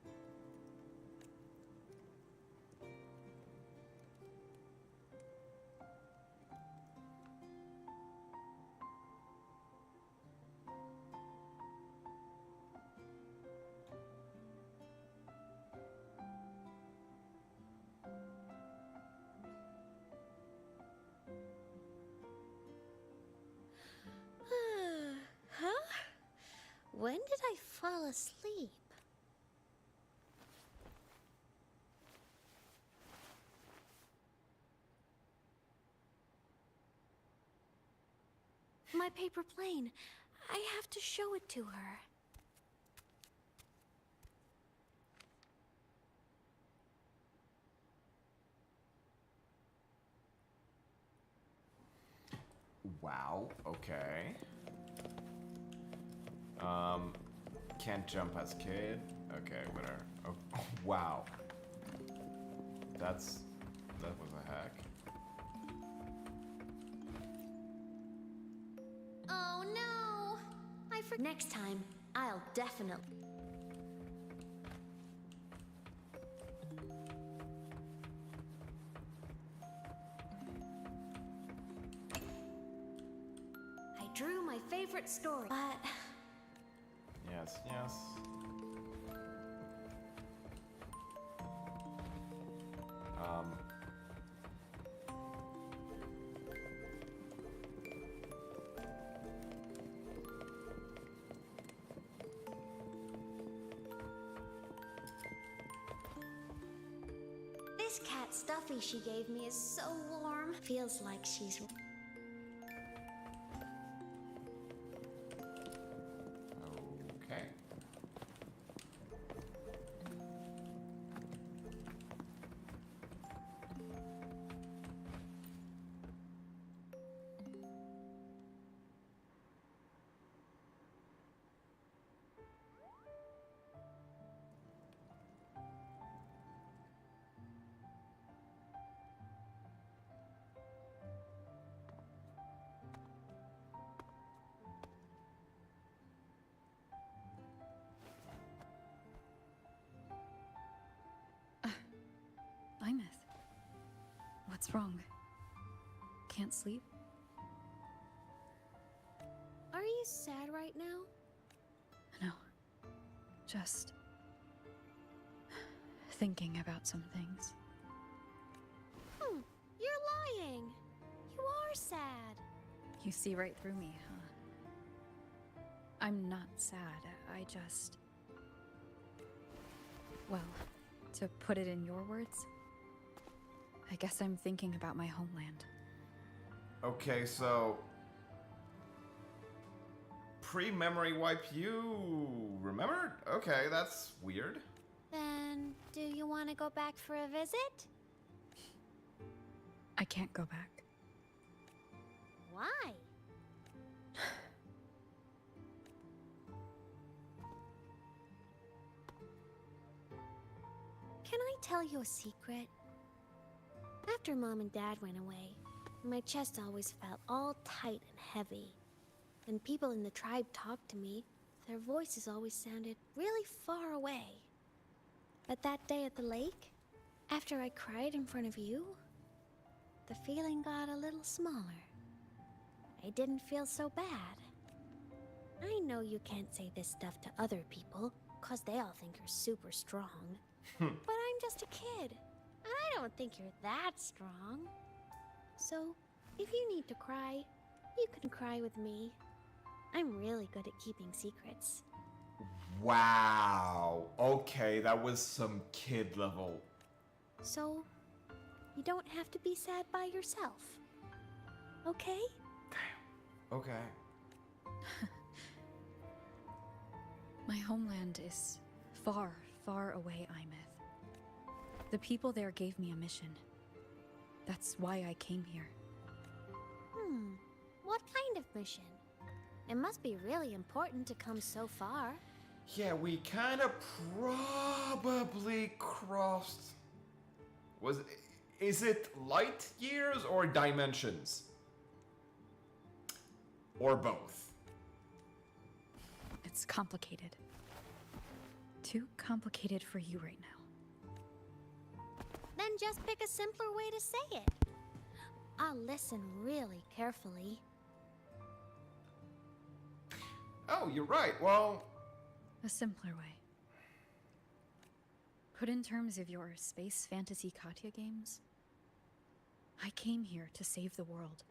did I fall asleep? My paper plane. I have to show it to her. Wow, okay. Can't jump as kid. Okay, whatever. Oh, wow. That was a hack. Oh no! Next time, I'll definitely. I drew my favorite story, but Yes, yes. this cat stuffy she gave me is so warm. Feels like she's. Okay. Aemeath. What's wrong? Can't sleep? Are you sad right now? No. Just thinking about some things. You're lying. You are sad. You see right through me, huh? I'm not sad. I just... Well, to put it in your words, I guess I'm thinking about my homeland. Okay, so pre-memory wipe you remembered? Okay, that's weird. Then, do you want to go back for a visit? I can't go back. Why? Can I tell you a secret? After Mom and Dad went away, my chest always felt all tight and heavy. When people in the tribe talked to me, their voices always sounded really far away. But that day at the lake, after I cried in front of you, the feeling got a little smaller. I didn't feel so bad. I know you can't say this stuff to other people, 'cause they all think you're super strong. But I'm just a kid, and I don't think you're that strong. So, if you need to cry, you can cry with me. I'm really good at keeping secrets. Wow. Okay, that was some kid level. So, you don't have to be sad by yourself. Okay? Okay. My homeland is far, far away, Aemeath. The people there gave me a mission. That's why I came here. What kind of mission? It must be really important to come so far. Yeah, we kind of probably crossed. Is it light years or dimensions? Or both? It's complicated. Too complicated for you right now. Then just pick a simpler way to say it. I'll listen really carefully. Oh, you're right. Well, a simpler way. Put in terms of your space fantasy Katya games, I came here to save the world.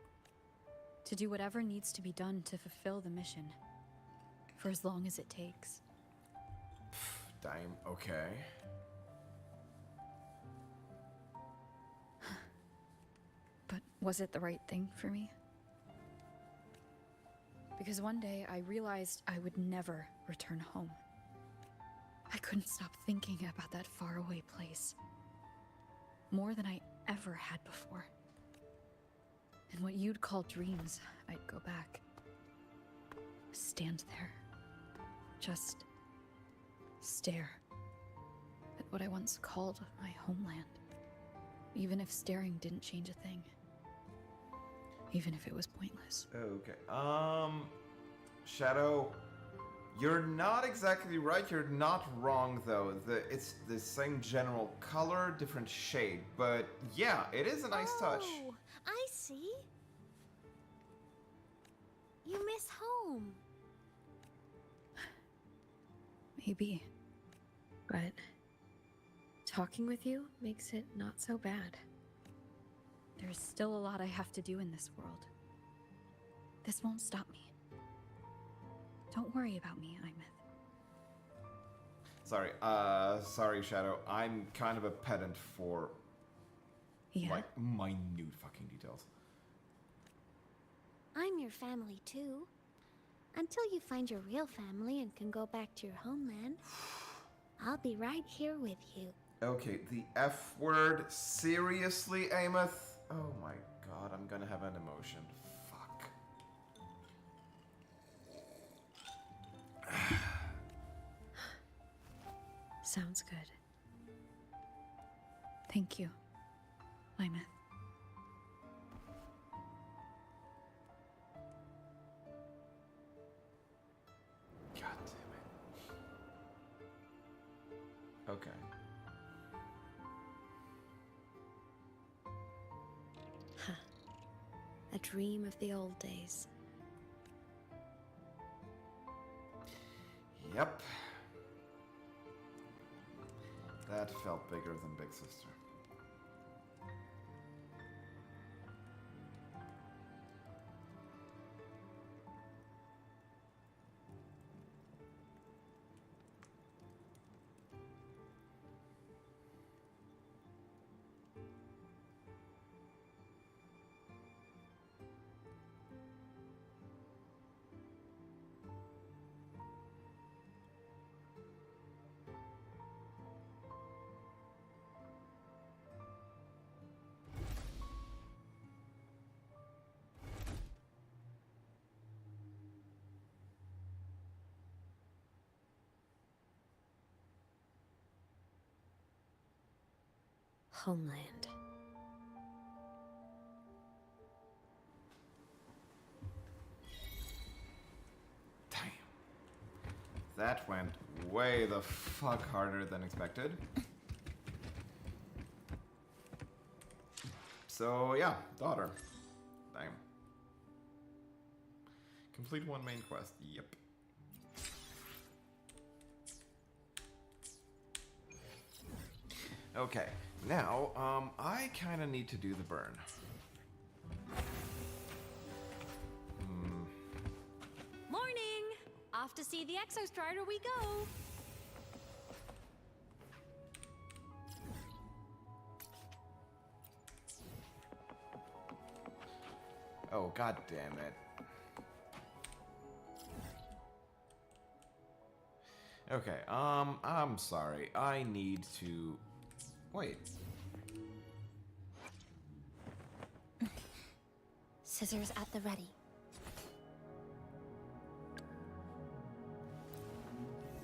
To do whatever needs to be done to fulfill the mission. for as long as it takes. Damn, okay. But was it the right thing for me? Because one day I realized I would never return home. I couldn't stop thinking about that faraway place. More than I ever had before. In what you'd call dreams, I'd go back. Stand there. Just stare at what I once called my homeland. Even if staring didn't change a thing. Even if it was pointless. Okay. Shadow, you're not exactly right. You're not wrong though. It's the same general color, different shade, but yeah, it is a nice touch. Oh, I see. You miss home. Maybe. But talking with you makes it not so bad. There's still a lot I have to do in this world. This won't stop me. Don't worry about me, Aemeath. Sorry, Shadow. I'm kind of a pedant for like minute fucking details. I'm your family too. Until you find your real family and can go back to your homeland, I'll be right here with you. Okay, the F word? Seriously, Aemeath? Oh my god, I'm gonna have an emotion. Fuck. Sounds good. Thank you, Aemeath. God damn it. Okay. A dream of the old days. Yep. That felt bigger than Big Sister. Homeland. Damn. That went way the fuck harder than expected. So yeah, daughter. Damn. Complete one main quest. Yep. Okay, now, I kind of need to do the burn. Morning! Off to see the Exostrider we go! Oh, god damn it. Okay, I'm sorry. I need to... Wait. Scissors at the ready.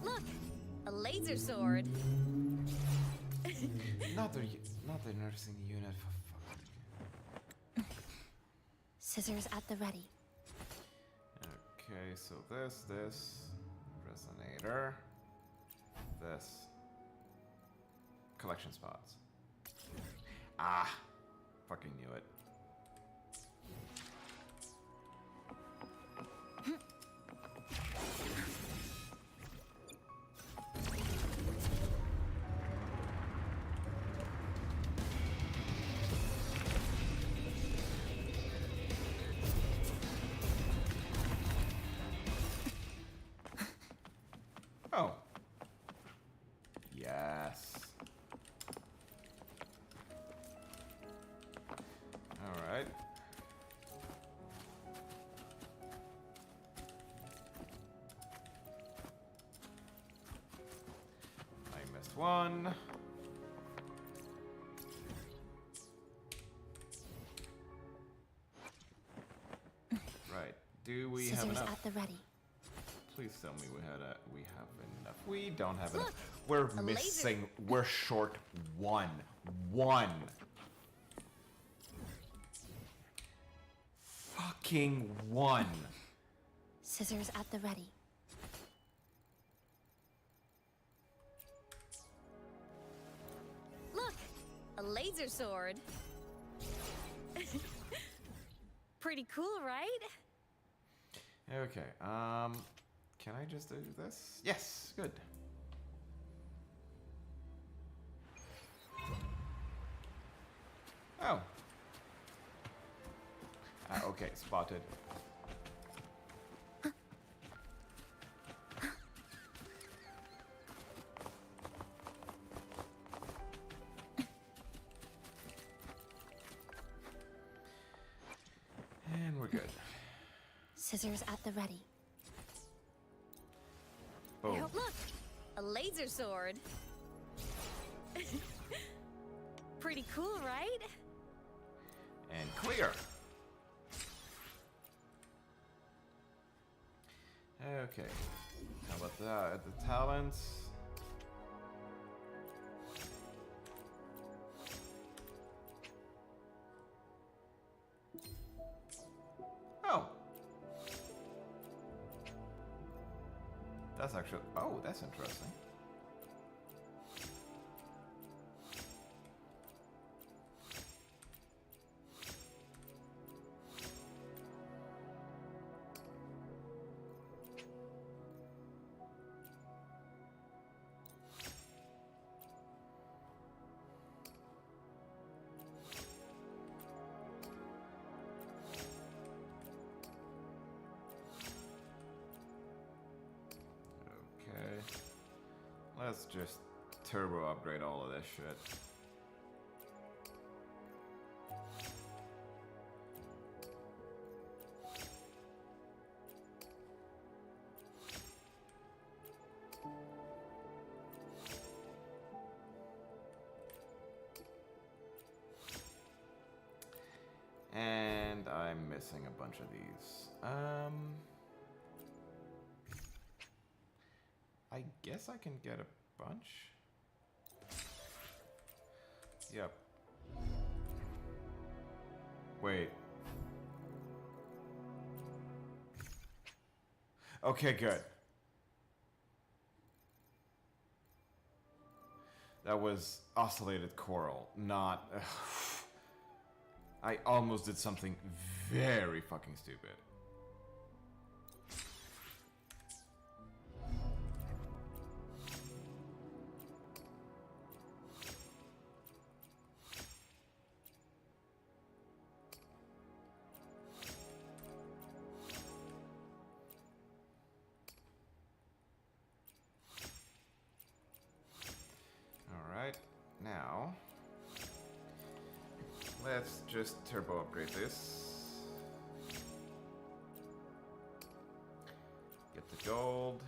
Look! A laser sword! Not the nursing unit, for fuck. Scissors at the ready. Okay, so this, resonator, this, collection spots. Ah, fucking knew it. Yes. Alright. I missed one. Right. Do we have Scissors enough? at the ready. Please tell me we have enough. We don't have enough. We're missing. We're short one. Fucking one. Scissors at the ready. Look, a laser sword. Pretty cool, right? Okay. Can I just do this? Yes. Good. Oh. Okay, spotted. And we're good. Scissors at the ready. Boom. Look, a laser sword. Pretty cool, right? And clear. Okay. How about that? The talents. Oh. That's actually. Oh, that's interesting. Let's just turbo upgrade all of this shit. And I'm missing a bunch of these. I guess I can get a bunch. Yep. Wait. Okay, good. That was oscillated coral, not... I almost did something very fucking stupid. Now, let's just turbo upgrade this. Get the gold.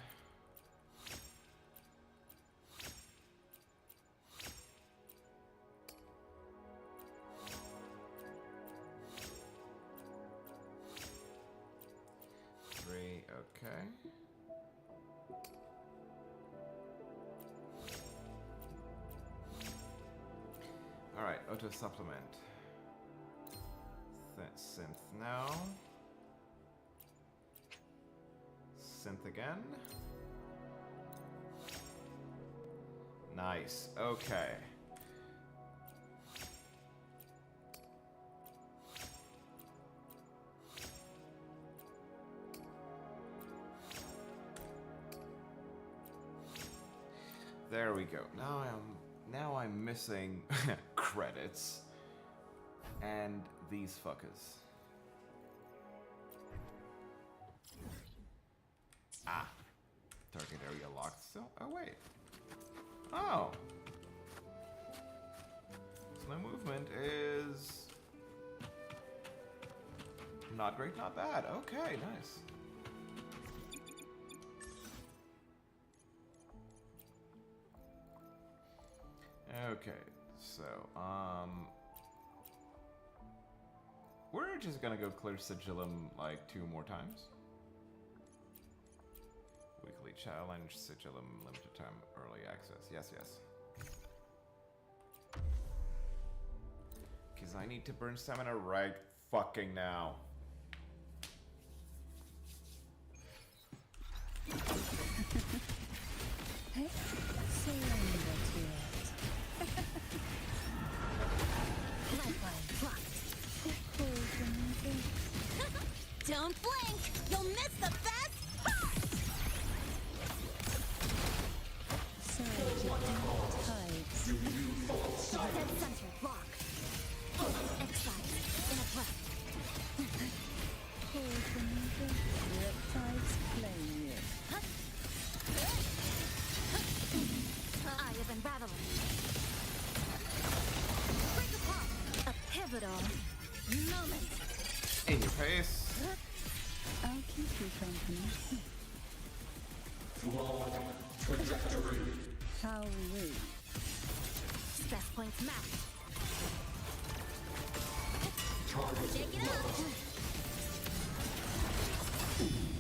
Three, okay. Alright, auto supplement. Synth now. Synth again. Nice, okay. There we go. Now I'm missing credits and these fuckers. Ah, target area locked still. Oh wait. Oh. So my movement is not great, not bad. Okay, nice. Okay, so, we're just gonna go clear Sigillum like 2 more times. Weekly challenge, Sigillum, limited time, early access. Yes, yes. Because I need to burn stamina right fucking now. Hey, surrender to it. Don't blink! You'll miss the best part! Surge tides. Dead center, block. Exile, in a breath. Riptides claim you. Eye of embattlement. Break apart. A pivotal moment. In your face. I'll keep you company. Trajectory. How rude. Stress points mapped. Shake it up.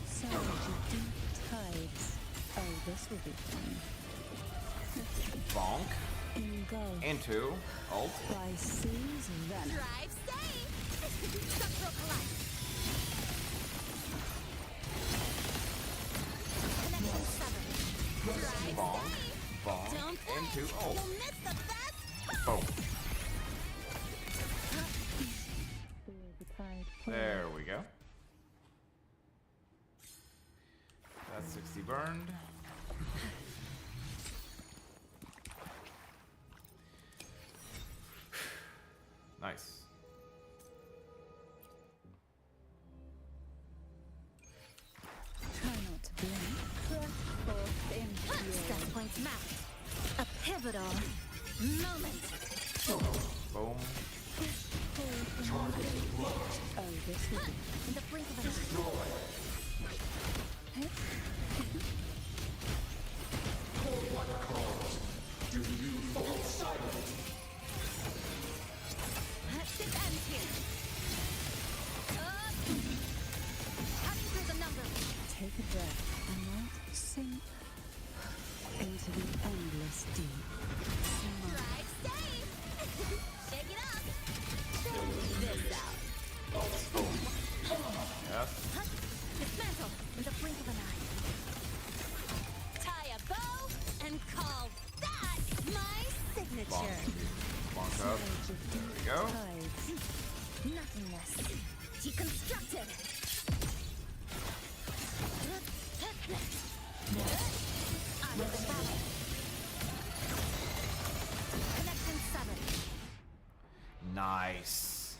Surge deep tides. Oh, this will be fun. Bonk. Engulf. Into. Ult. By seas venom. Drive safe. Structural collide. Connection 7. Drive Bonk. safe. Bonk. Don't blink. Into ult. You'll miss the best part. Boom. Feel the tide pull. There we go. That's 60 burned. Nice. Try not to blink. Thrust forth into Stress points mapped. A pivotal moment. Boom. Oh, this will be In the blink of an eye. Do you fall silent? This ends here. Cutting through the numbers. take a breath and let sink into the endless deep. Drive safe. Shake it up. This out. Yes. Dismantle in the blink of an eye. Tie a bow and call that my signature. Bonk up. There we go. Nothingness. Deconstructed. Eye of the battle. Connection 7. Nice.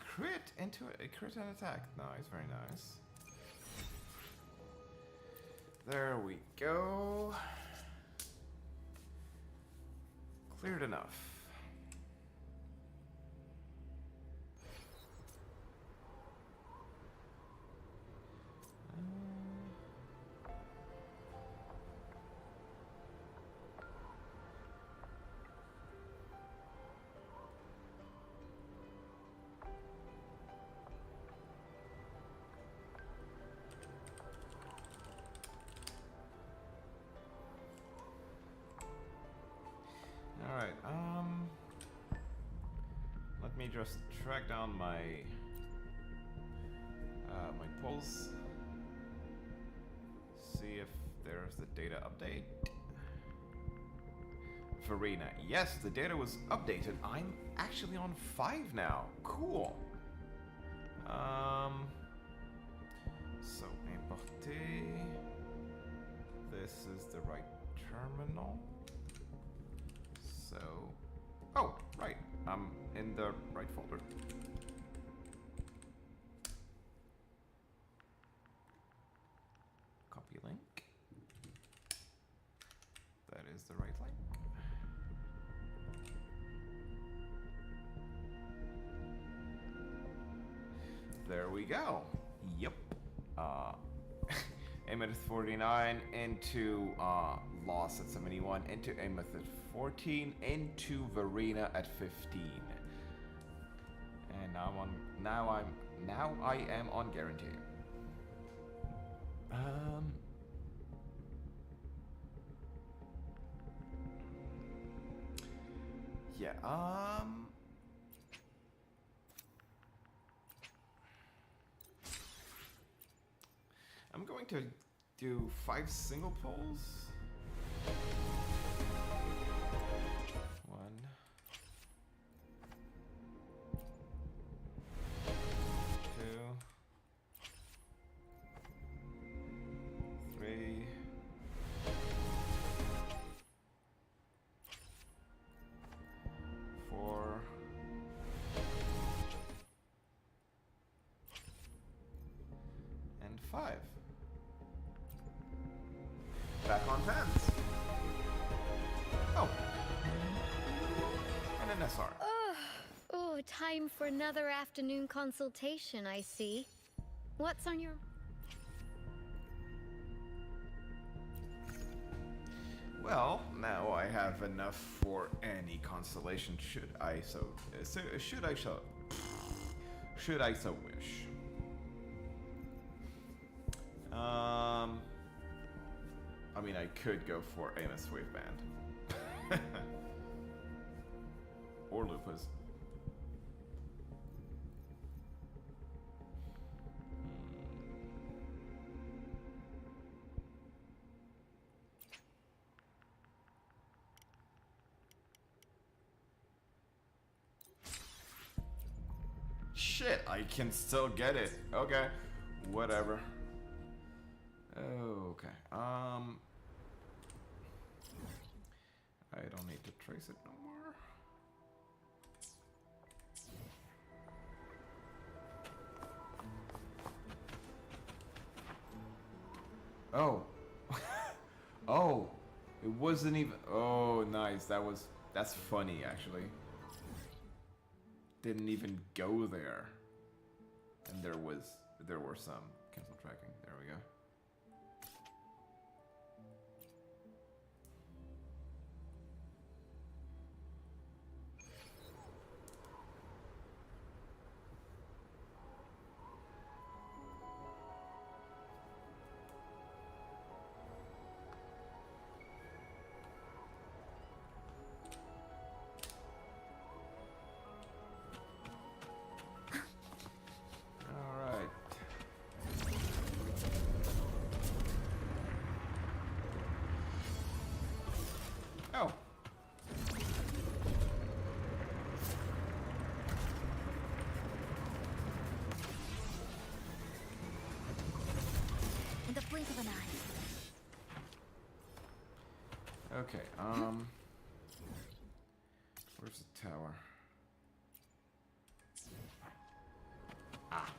Crit into a crit and attack. Nice, very nice. There we go. Cleared enough. Alright, let me just track down my my pulse. See if there's the data update. Farina, yes, the data was updated. I'm actually on 5 now. Cool. So importer. This is the right terminal. So, oh, right, I'm in the right folder. Copy link. That is the right link. There we go. Yep. Aemeath at 49 into Lost at 71 into Aemeath at 14 into Verena at 15. And now I am on guarantee. Yeah, I'm going to do 5 single polls. 1, 2, 3, 4, and 5. Back on fence. Oh. And an SR. Oh, time for another afternoon consultation, I see. What's on your... Well, now I have enough for any constellation should I so wish. I mean, I could go for Aemeath Waveband. Or Lupus. Shit, I can still get it. Okay, whatever. Okay, I don't need to trace it no more. Oh. Oh, it wasn't even, oh, nice. That's funny, actually. Didn't even go there. And there were some cancel tracking. There we go. In the blink of an eye. Okay, where's the tower? Ah.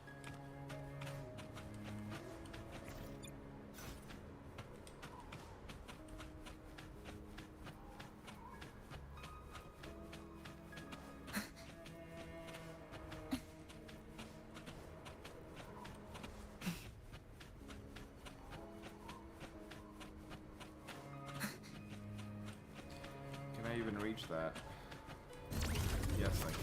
Can I even reach that? Yes, I can.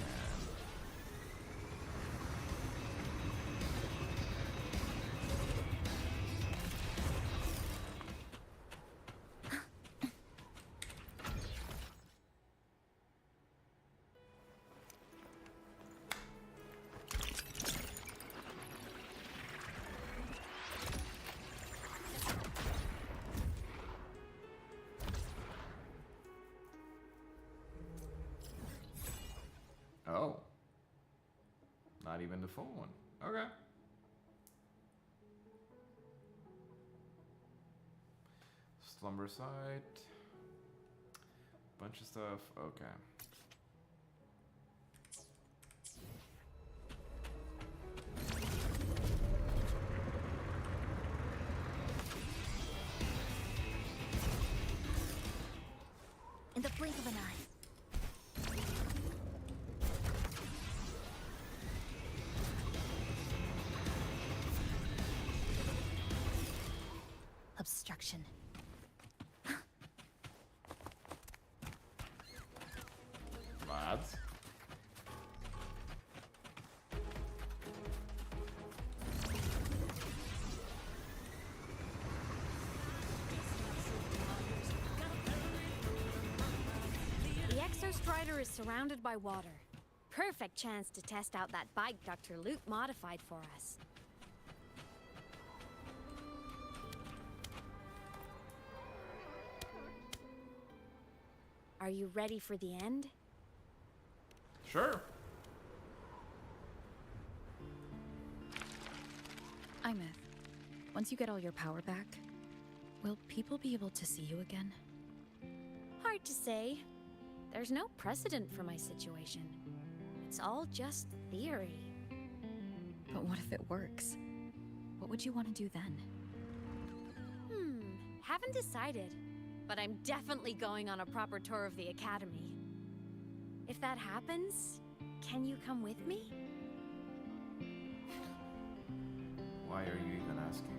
Oh. Not even the full one. Okay. Slumber site. Bunch of stuff. Okay. obstruction. Lads. The Exostrider is surrounded by water. Perfect chance to test out that bike Dr. Luke modified for us. Are you ready for the end? Sure. Aemeath, once you get all your power back, will people be able to see you again? Hard to say. There's no precedent for my situation. It's all just theory. But what if it works? What would you want to do then? Haven't decided. But I'm definitely going on a proper tour of the Academy. If that happens, can you come with me? Why are you even asking?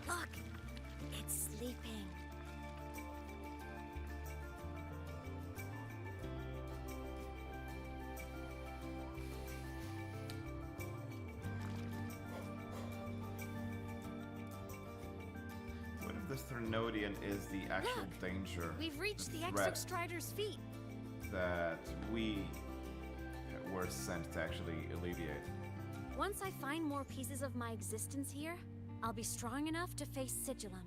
Look! It's sleeping. What if this Threnodian is the actual danger? We've reached the threat Exostrider's feet. that we were sent to actually alleviate? Once I find more pieces of my existence here, I'll be strong enough to face Sigillum.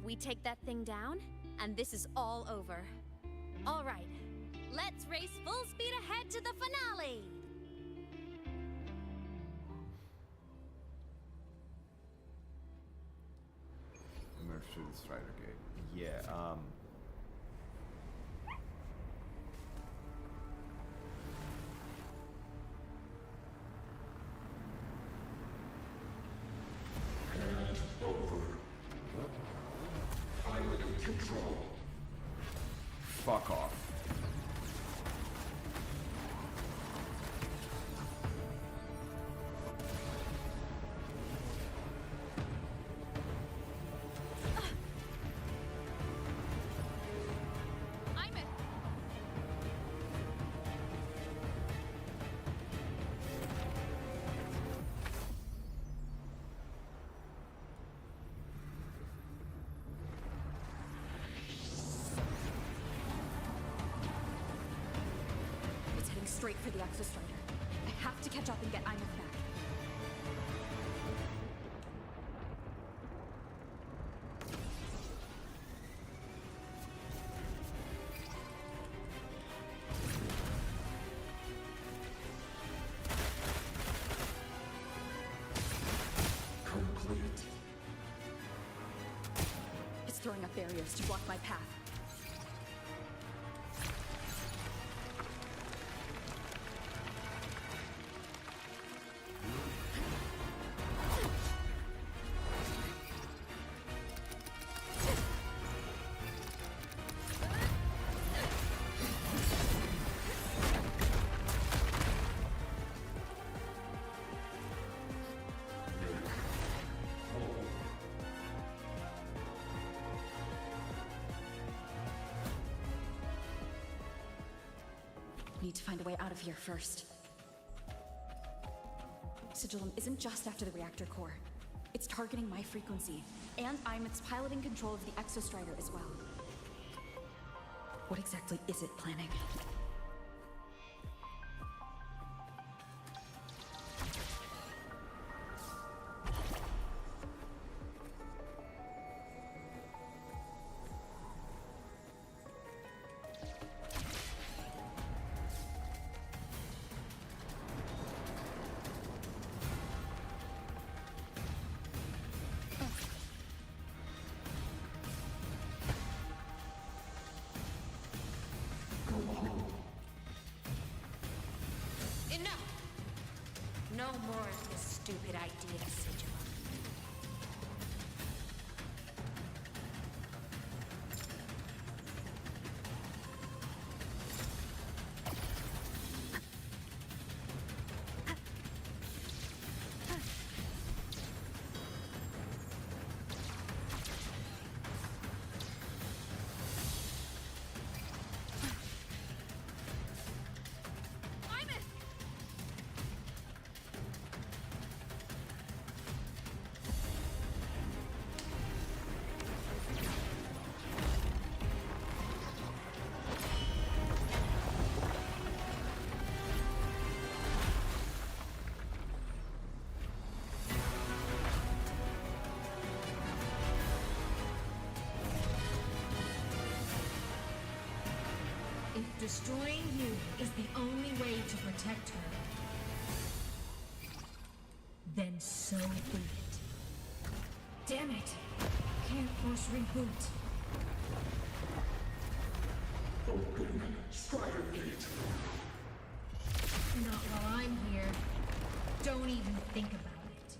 We take that thing down, and this is all over. All right, let's race full speed ahead to the finale! Emerge through the Strider Gate. Yeah, And over. Pilot control. fuck off. It's heading straight for the Exostrider. I have to catch up and get Aemeath back. Complete. It's throwing up barriers to block my path. Need to find a way out of here first. Sigillum isn't just after the reactor core. It's targeting my frequency, and Aemeath's piloting control of the Exostrider as well. What exactly is it planning? Enough! No more of this stupid idea, Sigillum. If destroying you is the only way to protect her, then so be it. Damn it! Can't force reboot. Open Strider Gate. Not while I'm here. Don't even think about it.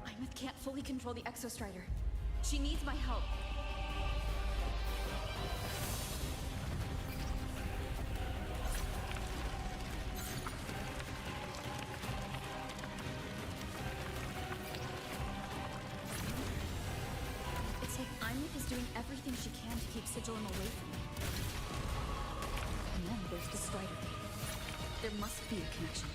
Aemeath can't fully control the Exostrider. She needs my help. It's like Aemeath is doing everything she can to keep Sigilum away from me. And then there's the Strider Gate. There must be a connection.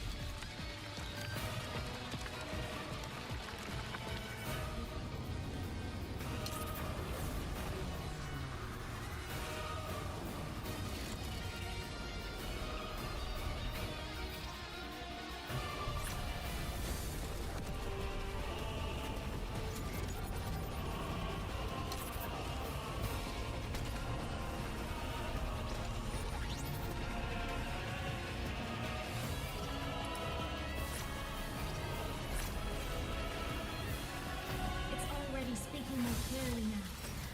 Speaking more clearly now.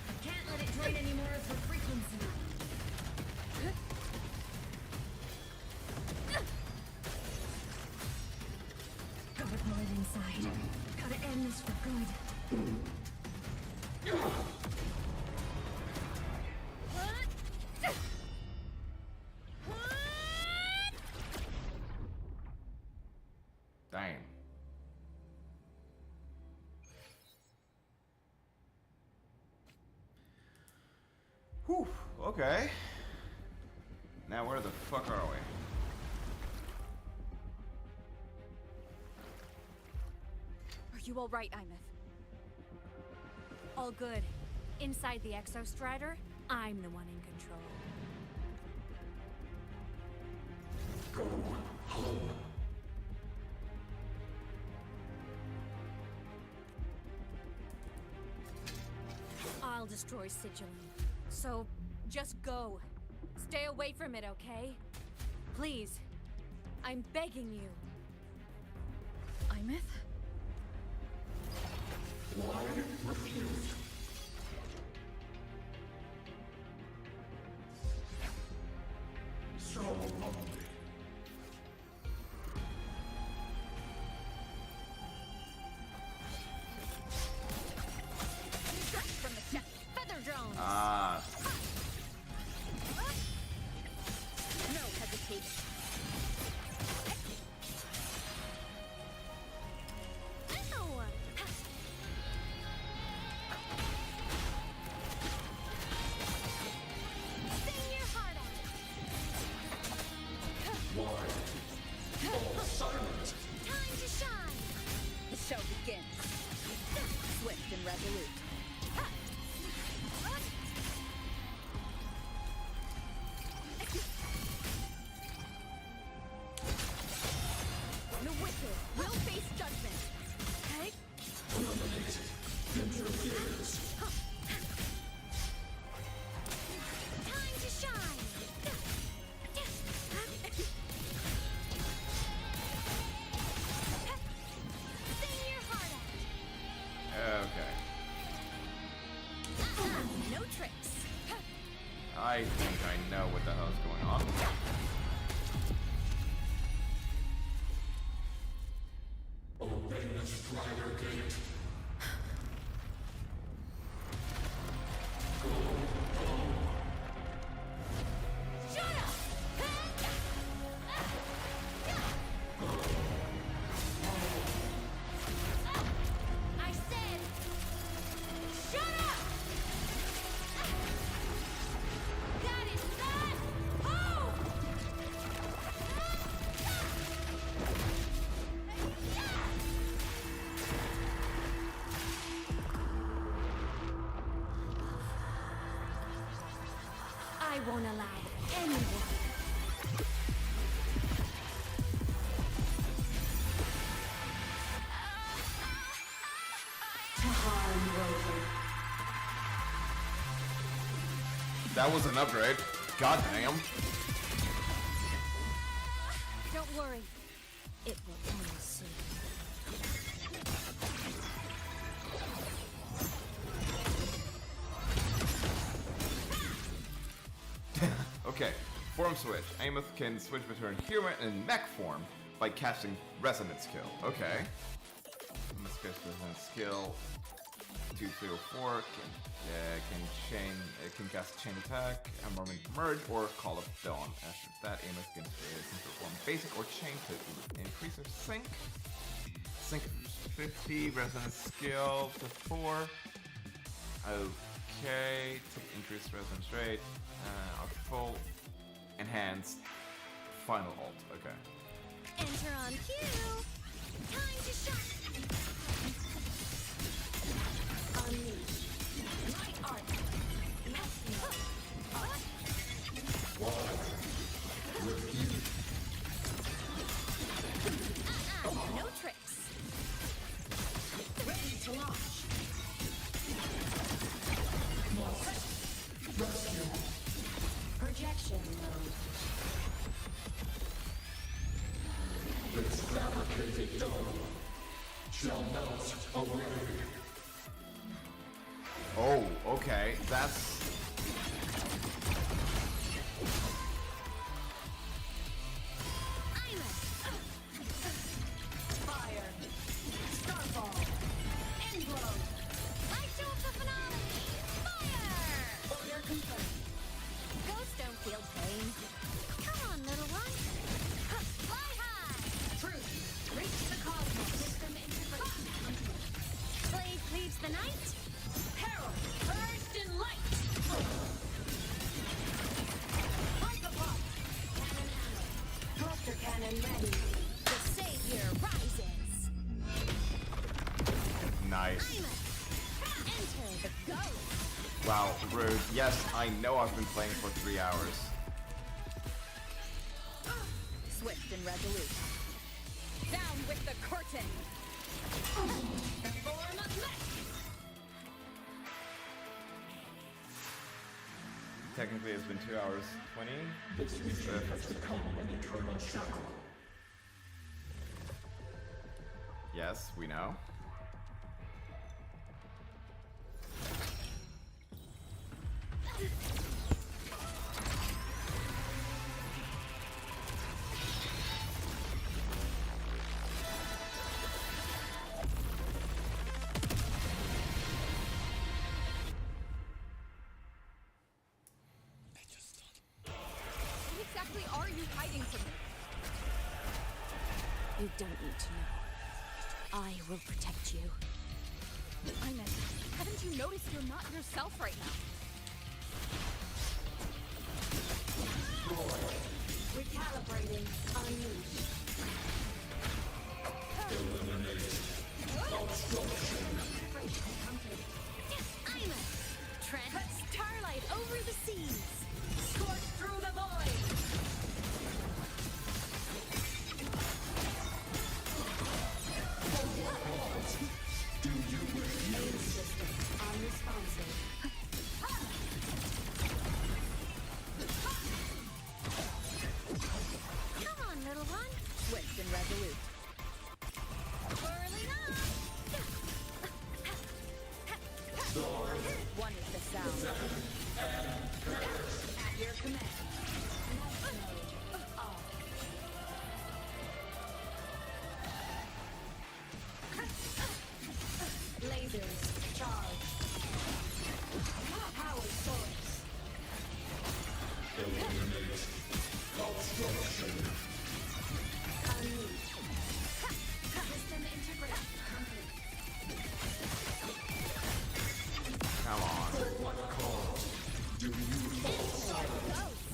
I can't let it drain any more of her frequency. Gotta pull it inside. Gotta end this for good. Damn. Whew, okay. Now where the fuck are we? Are you all right, Aemeath? All good. Inside the Exostrider, I'm the one in control. Go home. I'll destroy Sigilum. So, just go. Stay away from it, okay? Please. I'm begging you. Aemeath? Why refuse? So lonely. From the chest. Feather drones. Ah. No hesitation. Ow! Sing your heart out. Why? All silent. Time to shine. The show begins. Swift and resolute. The wicked will face judgment. Okay? Eliminated. Interference. Time to shine. Sing your heart out. Okay. No tricks. I think I know what the hell is going on. Open the Strider Gate. Go home. Shut up! I said, shut up! Got it, son! Oh! I won't allow anyone. To harm Rover. That was an upgrade. God damn. Don't worry. It will end soon. Okay, form switch. Aemeath can switch between human and mech form by casting resonance skill. Okay. Let's cast resonance skill. 2, 3, or 4 can cast chain attack, a moment merge, or call of dawn. After that, Aemeath can perform basic or chain to increase her sync. Sync 50, resonance skill to 4. Okay, to increase resonance rate. A full enhanced final ult. Okay. Enter on cue. Time to shine. Unleash. Light art. No tricks. Ready to launch. Rescue. Projection mode. This fabricated dome shall melt away. Oh, okay. That's... Fire. Starfall. Endblow. Light to the finale. Fire. Order confirmed. Ghosts don't feel pain. Come on, little one. Fly high. Truth. Reach the cosmos. System integration. Blade cleaves the night. Peril. Burst in light. Hyperpop. Cannon ammo. Cluster cannon ready. The savior rises. Nice. Enter the ghost. Wow, rude. Yes, I know I've been playing for 3 hours. Swift and resolute. Down with the curtain. The form of mech. Technically, it's been 2 hours 20. This mission has become an eternal shackle. Yes, we know. What exactly are you hiding from me? You don't need to know. I will protect you. Aemeath, haven't you noticed you're not yourself right now? Recalibrating. Unleash. Eliminate. Obstruction. Aemeath. Tread starlight over the seas. Scorch through the void. Do you refuse? System unresponsive. Come on, little one. Swift and resolute. Whirling up. One is the sound. At your command. Lasers charge. Power source. Eliminate. Obstruction. Unleash. System integration complete. Come on. For what cause do you fall silent? Ghost.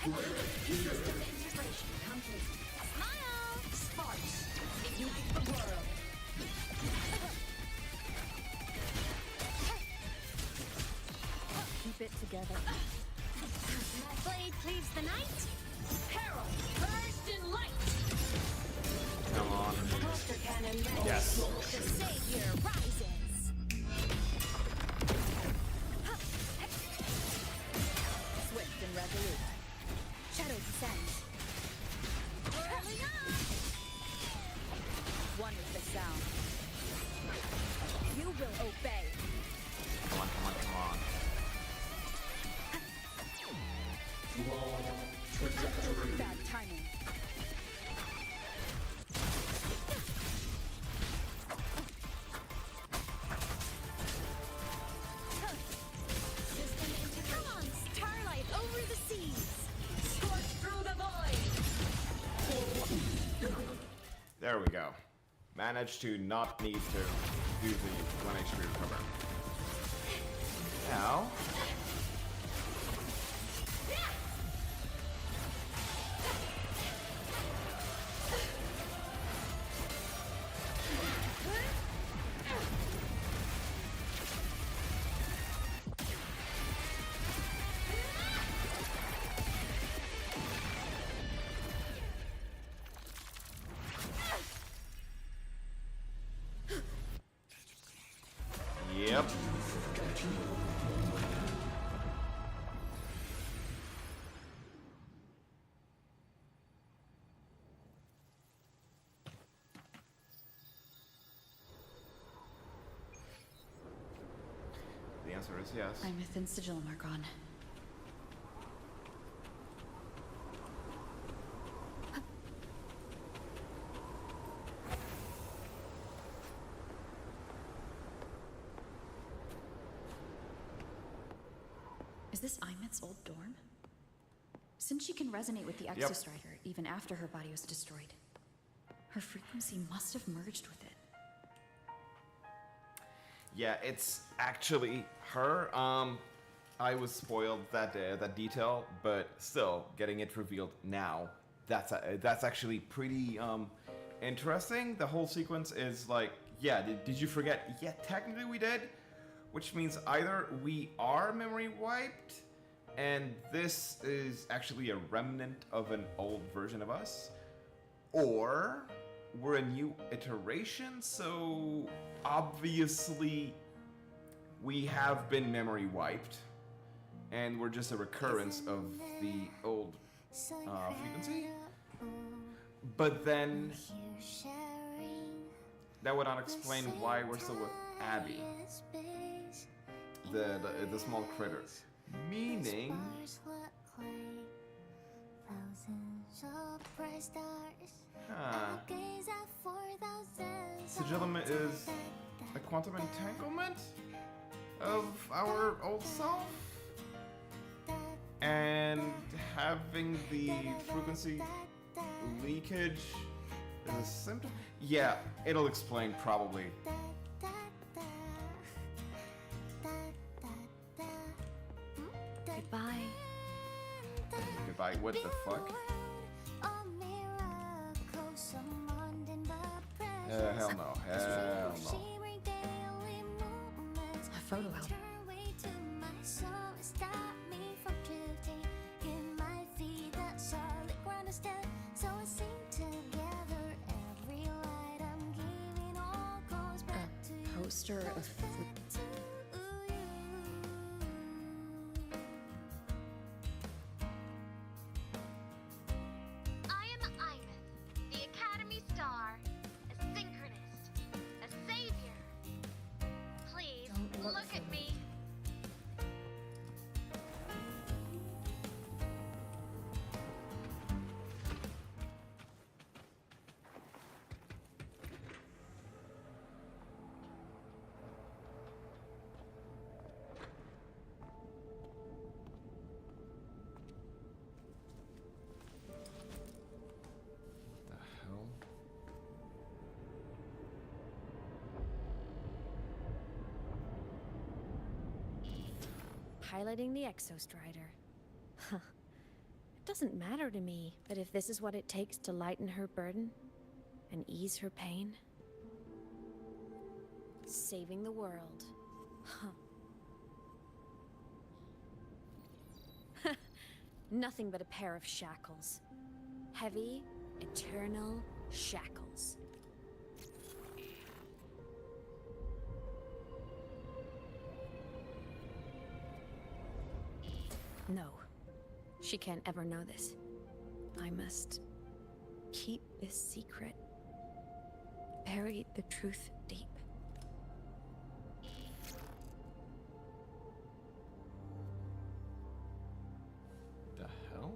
System integration complete. Smile! Sparks, igniting the world. Keep it together. My blade cleaves the night. Herald, burst in light. Come on. Cluster cannon ready. Yes. The savior rises. Swift and resolute. Shadow descends. Whirling up. One with the sound. You will obey. Come on, come on, come on. Wrong trajectory. Bad timing. Come on, starlight over the seas. Scorch through the void. There we go. Managed to not need to do the 1 HP recover. Now. Yep. The answer is yes. Aemeath and Sigil are gone. Is this Aemeath's old dorm? Since she can resonate with the Exostrider even after her body was destroyed, her frequency must have merged with it. Yeah, it's actually her. I was spoiled that detail, but still, getting it revealed now, that's actually pretty interesting. The whole sequence is like, yeah, did you forget? Yeah, technically we did, which means either we are memory wiped, and this is actually a remnant of an old version of us, or we're a new iteration, so obviously we have been memory wiped, and we're just a recurrence of the old frequency. But then that would not explain why we're still with Abby, the small critter. Meaning, Sigillum is a quantum entanglement of our old self, and having the frequency leakage is a symptom. Yeah, it'll explain probably. Goodbye. Goodbye. What the fuck? Hell no. Hell no. A photo album. A poster of I am Aemeath, the Academy Star, a synchronist, a savior. Please look at me. Piloting the Exostrider. Huh. doesn't matter to me. But if this is what it takes to lighten her burden and ease her pain, saving the world. Huh. Nothing but a pair of shackles. Heavy, eternal shackles. No. She can't ever know this. I must keep this secret. Bury the truth deep. The hell?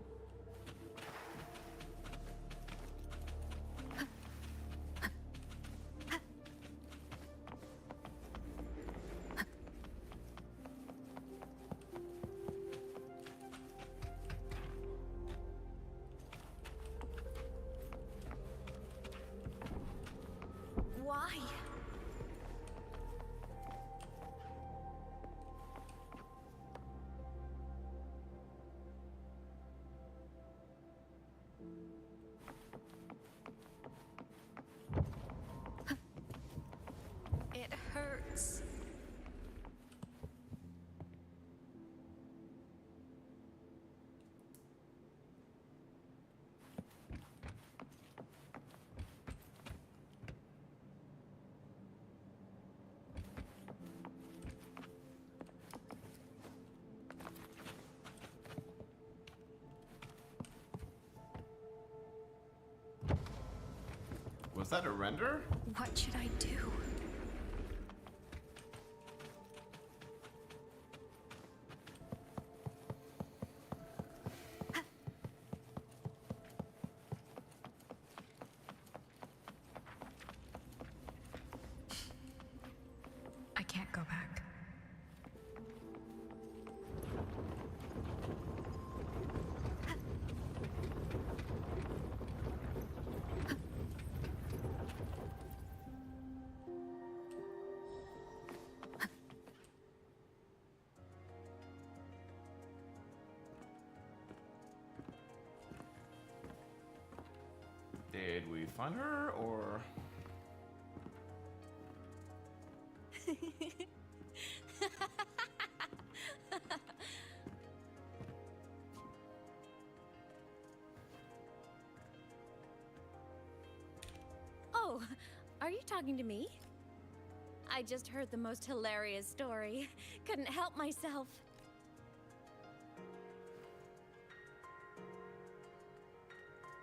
Why? It hurts. Was that a render? What should I do? I can't go back. Did we find her, or? Oh, are you talking to me? I just heard the most hilarious story. Couldn't help myself.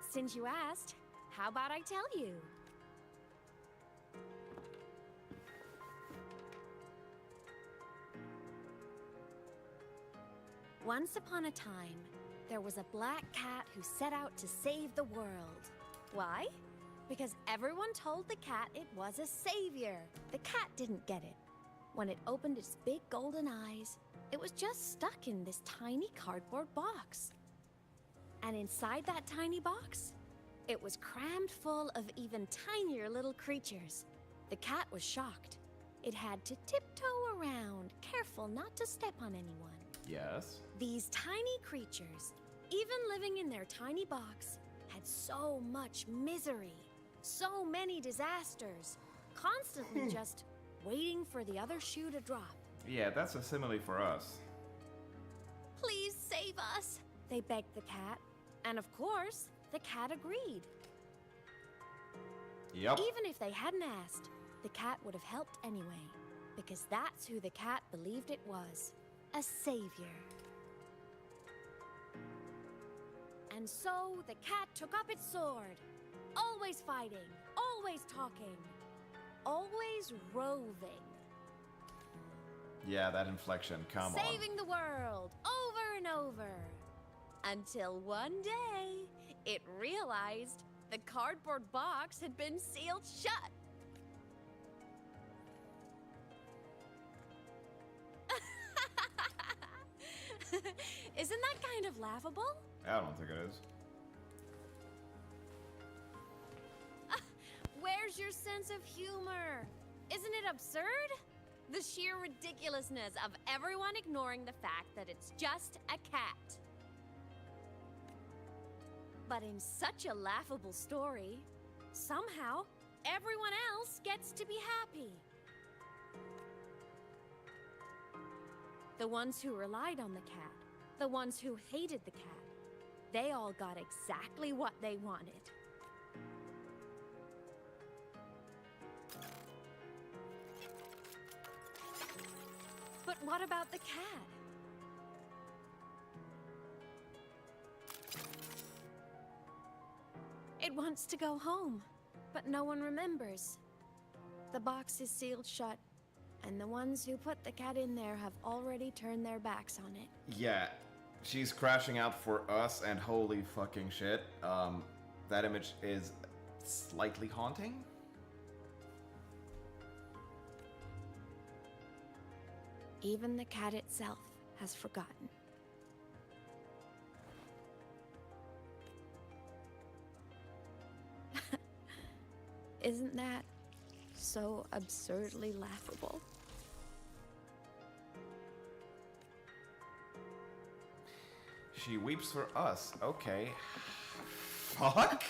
Since you asked, how about I tell you? Once upon a time, there was a black cat who set out to save the world. Why? Because everyone told the cat it was a savior. The cat didn't get it. When it opened its big golden eyes, it was just stuck in this tiny cardboard box. And inside that tiny box, it was crammed full of even tinier little creatures. The cat was shocked. It had to tiptoe around, careful not to step on anyone. Yes. These tiny creatures, even living in their tiny box, had so much misery, so many disasters, constantly just waiting for the other shoe to drop. Yeah, that's a simile for us. Please save us, they begged the cat. And of course, the cat agreed. Yep. Even if they hadn't asked, the cat would have helped anyway, because that's who the cat believed it was, a savior. And so the cat took up its sword, always fighting, always talking, always roving. Yeah, that inflection, come on. Saving the world, over and over. Until one day, it realized the cardboard box had been sealed shut. Isn't that kind of laughable? I don't think it is. Where's your sense of humor? Isn't it absurd? The sheer ridiculousness of everyone ignoring the fact that it's just a cat. But in such a laughable story, somehow, everyone else gets to be happy. The ones who relied on the cat, the ones who hated the cat, they all got exactly what they wanted. But what about the cat? It wants to go home, but no one remembers. The box is sealed shut, and the ones who put the cat in there have already turned their backs on it. Yeah, she's crashing out for us, and holy fucking shit. That image is slightly haunting. Even the cat itself has forgotten. Isn't that so absurdly laughable? She weeps for us. Okay. Fuck?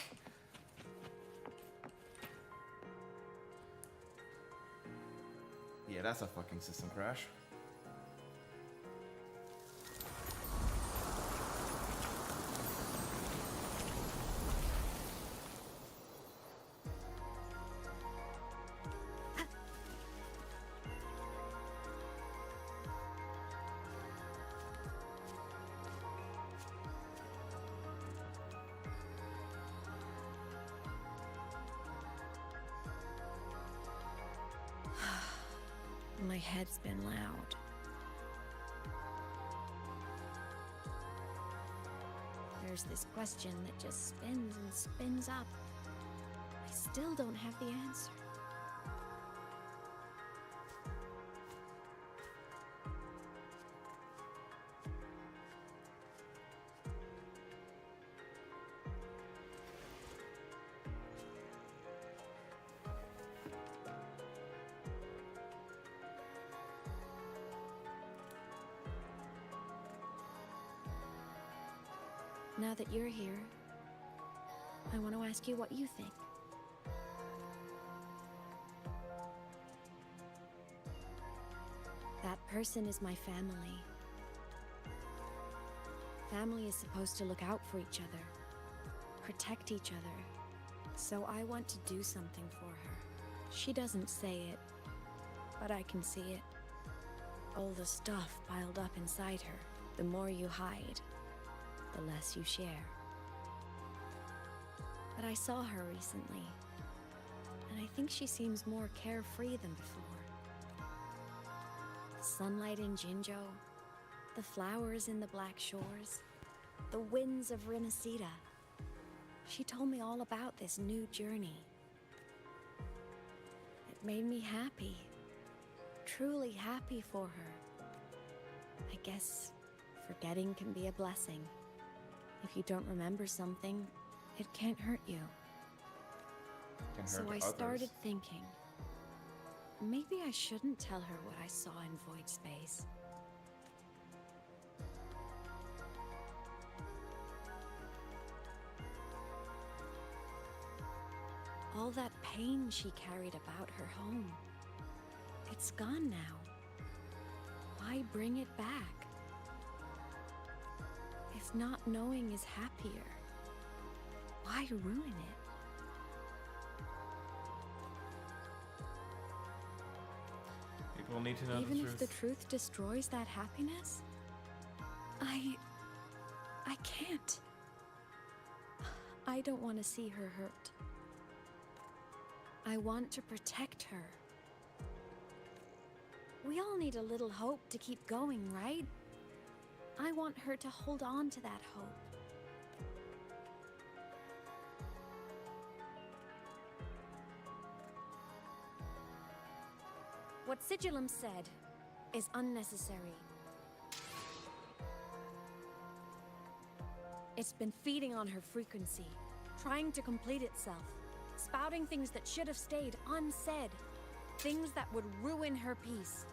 Yeah, that's a fucking system crash. My head's been loud. There's this question that just spins and spins up. I still don't have the answer. Now that you're here, I want to ask you what you think. That person is my family. Family is supposed to look out for each other, protect each other. So I want to do something for her. She doesn't say it, but I can see it. All the stuff piled up inside her. The more you hide, the less you share. But I saw her recently, and I think she seems more carefree than before. The sunlight in Jinzhou, the flowers in the Black Shores, the winds of Renacida. She told me all about this new journey. It made me happy, truly happy for her. I guess forgetting can be a blessing. If you don't remember something, it can't hurt you. So I started thinking, maybe I shouldn't tell her what I saw in Void Space. All that pain she carried about her home, it's gone now. Why bring it back? If not knowing is happier, why ruin it? People need to know Even the truth. if the truth destroys that happiness, I can't. I don't want to see her hurt. I want to protect her. We all need a little hope to keep going, right? I want her to hold on to that hope. What Sigillum said is unnecessary. It's been feeding on her frequency, trying to complete itself, spouting things that should have stayed unsaid, things that would ruin her peace.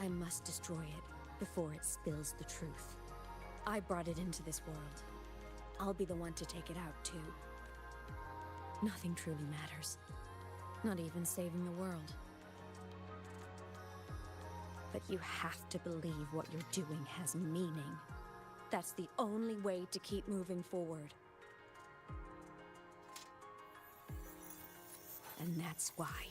I must destroy it. before it spills the truth. I brought it into this world. I'll be the one to take it out, too. Nothing truly matters. Not even saving the world. But you have to believe what you're doing has meaning. That's the only way to keep moving forward. And that's why.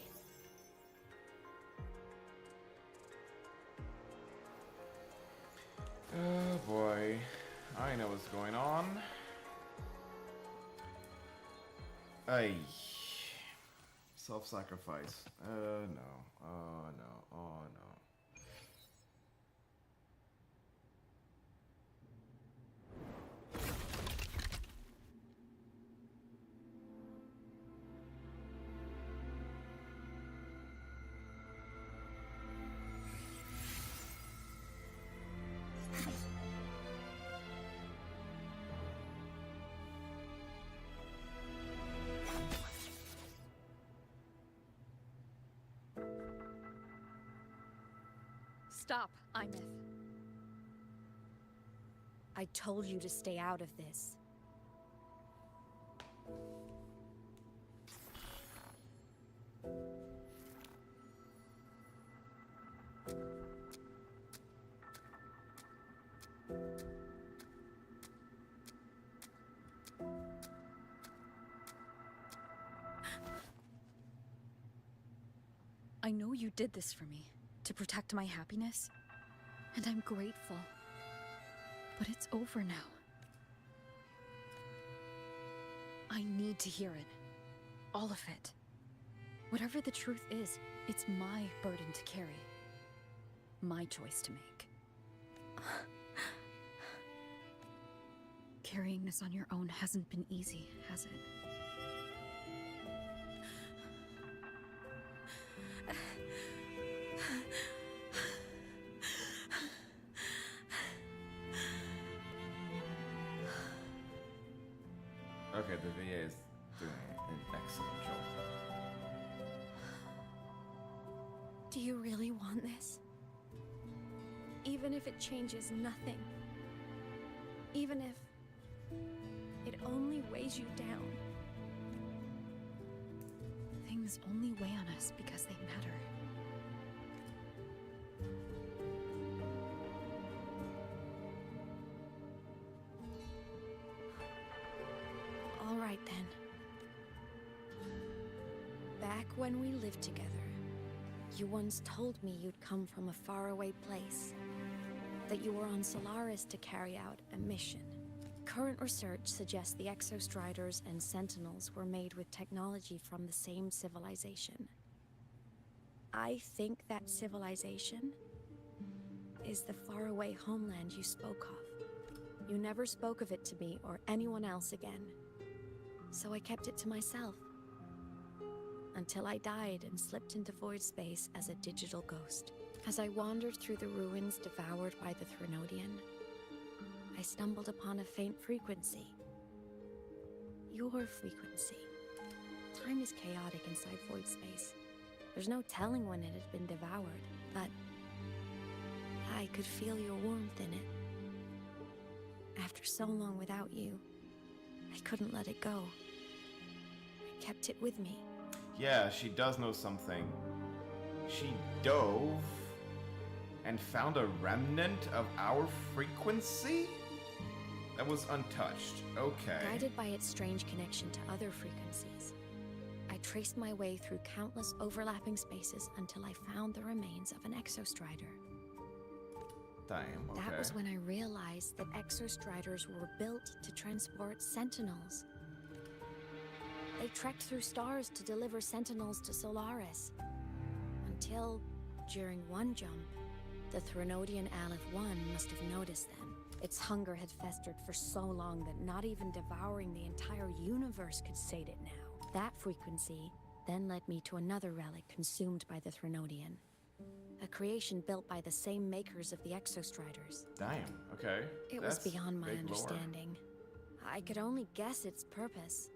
Oh boy, I know what's going on. Ay. Self-sacrifice. No. Oh no. Oh no. Stop, Aemeath. I told you to stay out of this. I know you did this for me, to protect my happiness, and I'm grateful. But it's over now. I need to hear it. All of it. Whatever the truth is, it's my burden to carry. My choice to make. Carrying this on your own hasn't been easy, has it? Okay, the VA is doing an excellent job. Do you really want this? Even if it changes nothing? Even if it only weighs you down? Things only weigh on us because they matter. All right then. Back when we lived together, you once told me you'd come from a faraway place. That you were on Solaris to carry out a mission. Current research suggests the Exostriders and Sentinels were made with technology from the same civilization. I think that civilization is the faraway homeland you spoke of. You never spoke of it to me or anyone else again. So I kept it to myself. Until I died and slipped into void space as a digital ghost. As I wandered through the ruins devoured by the Threnodian, I stumbled upon a faint frequency. Your frequency. Time is chaotic inside void space. There's no telling when it had been devoured, but I could feel your warmth in it. After so long without you, I couldn't let it go. I kept it with me. Yeah, she does know something. She dove and found a remnant of our frequency that was untouched. Okay. Guided by its strange connection to other frequencies, I traced my way through countless overlapping spaces until I found the remains of an Exostrider. Damn, okay. That was when I realized that Exostriders were built to transport Sentinels. They trekked through stars to deliver Sentinels to Solaris. Until, during one jump, the Threnodian Aleph 1 must have noticed them. Its hunger had festered for so long that not even devouring the entire universe could sate it now. That frequency then led me to another relic consumed by the Threnodian. A creation built by the same makers of the Exostriders. Damn, okay. It was beyond my understanding. I could only guess its purpose.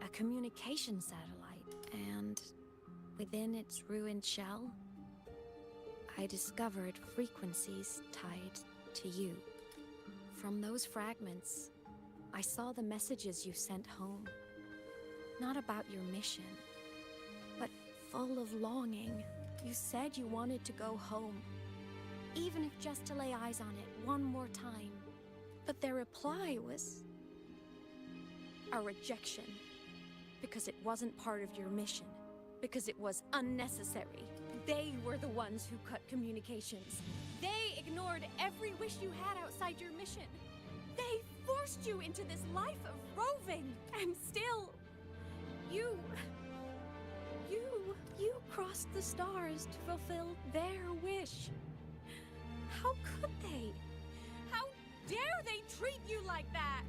A communication satellite, and within its ruined shell, I discovered frequencies tied to you. From those fragments, I saw the messages you sent home. Not about your mission, but full of longing. You said you wanted to go home, even if just to lay eyes on it one more time. But their reply was a rejection, because it wasn't part of your mission, because it was unnecessary. They were the ones who cut communications. They ignored every wish you had outside your mission. They forced you into this life of roving, and still, you crossed the stars to fulfill their wish. How could they? How dare they treat you like that?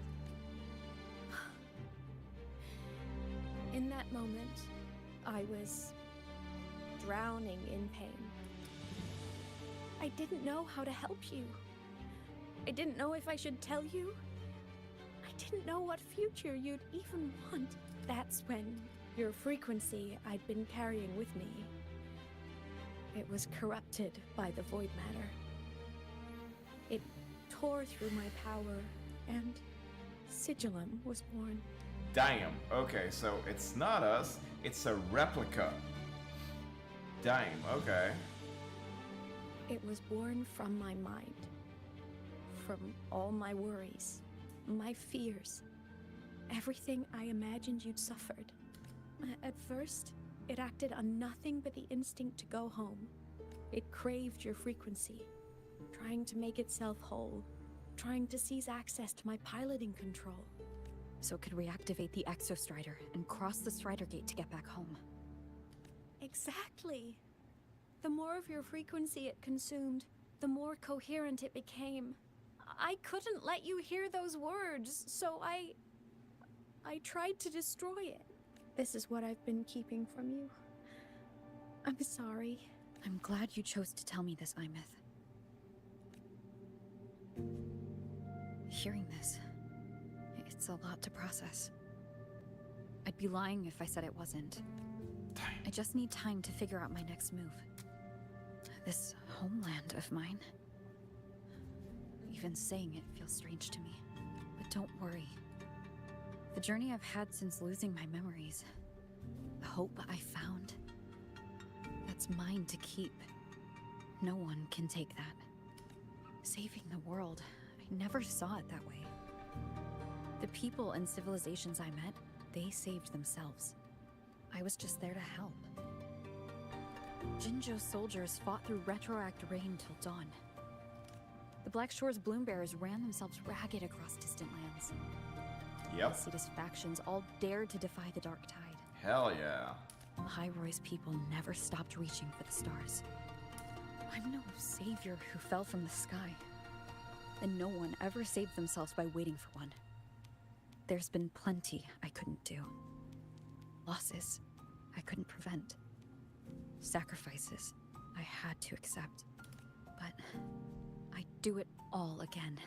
In that moment, I was drowning in pain. I didn't know how to help you. I didn't know if I should tell you. I didn't know what future you'd even want. That's when your frequency I'd been carrying with me, it was corrupted by the void matter. It tore through my power, and Sigillum was born. Damn. Okay, so it's not us, it's a replica. Damn, okay. It was born from my mind. From all my worries, my fears, everything I imagined you'd suffered. At first, it acted on nothing but the instinct to go home. It craved your frequency, trying to make itself whole, trying to seize access to my piloting control. So it could reactivate the Exostrider and cross the Strider Gate to get back home. Exactly. The more of your frequency it consumed, the more coherent it became. I couldn't let you hear those words, so I tried to destroy it. This is what I've been keeping from you. I'm sorry. I'm glad you chose to tell me this, Aemeath. Hearing this, it's a lot to process. I'd be lying if I said it wasn't. I just need time to figure out my next move. This homeland of mine. Even saying it feels strange to me. But don't worry. The journey I've had since losing my memories, the hope I found, that's mine to keep. No one can take that. Saving the world, I never saw it that way. The people and civilizations I met, they saved themselves. I was just there to help. Jinzhou soldiers fought through retroact rain till dawn. The Black Shore's Bloombearers ran themselves ragged across distant lands. Yep. Cedus factions all dared to defy the Dark Tide. Hell yeah. High Roy's people never stopped reaching for the stars. I'm no savior who fell from the sky. And no one ever saved themselves by waiting for one. There's been plenty I couldn't do. Losses I couldn't prevent. Sacrifices I had to accept. But I'd do it all again.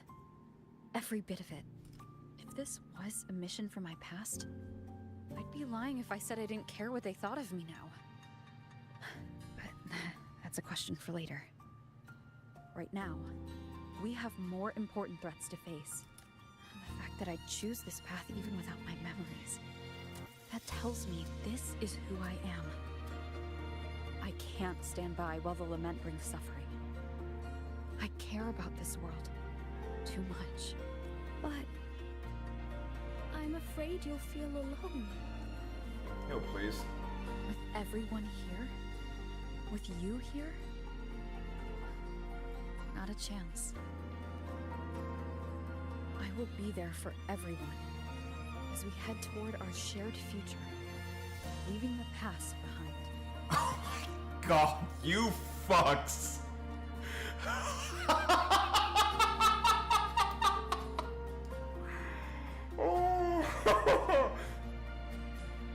Every bit of it. If this was a mission from my past, I'd be lying if I said I didn't care what they thought of me now. But that's a question for later. Right now, we have more important threats to face. And the fact that I choose this path even without my memories, that tells me this is who I am. I can't stand by while the lament brings suffering. I care about this world too much. But I'm afraid you'll feel alone. Yo, please. With everyone here? With you here? Not a chance. I will be there for everyone as we head toward our shared future, leaving the past behind. Oh my god, you fucks!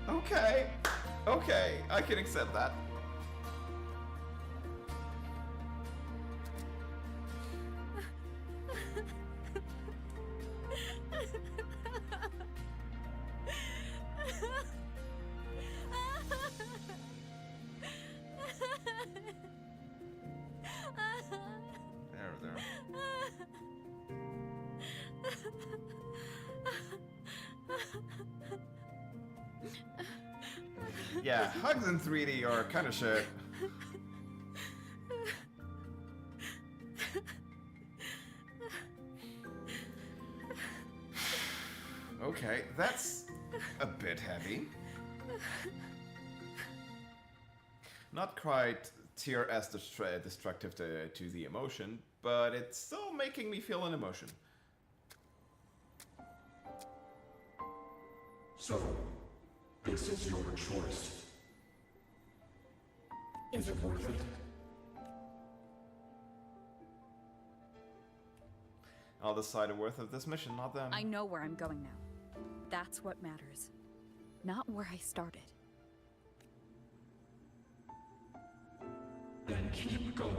Okay, okay, I can accept that. Yeah, hugs in 3D are kind of shit. Okay, that's a bit heavy. Not quite tier S destructive to the emotion, but it's still making me feel an emotion. So, this is your choice. Is it worth it? I'll decide the worth of this mission, not them. I know where I'm going now. That's what matters. Not where I started. Then keep going.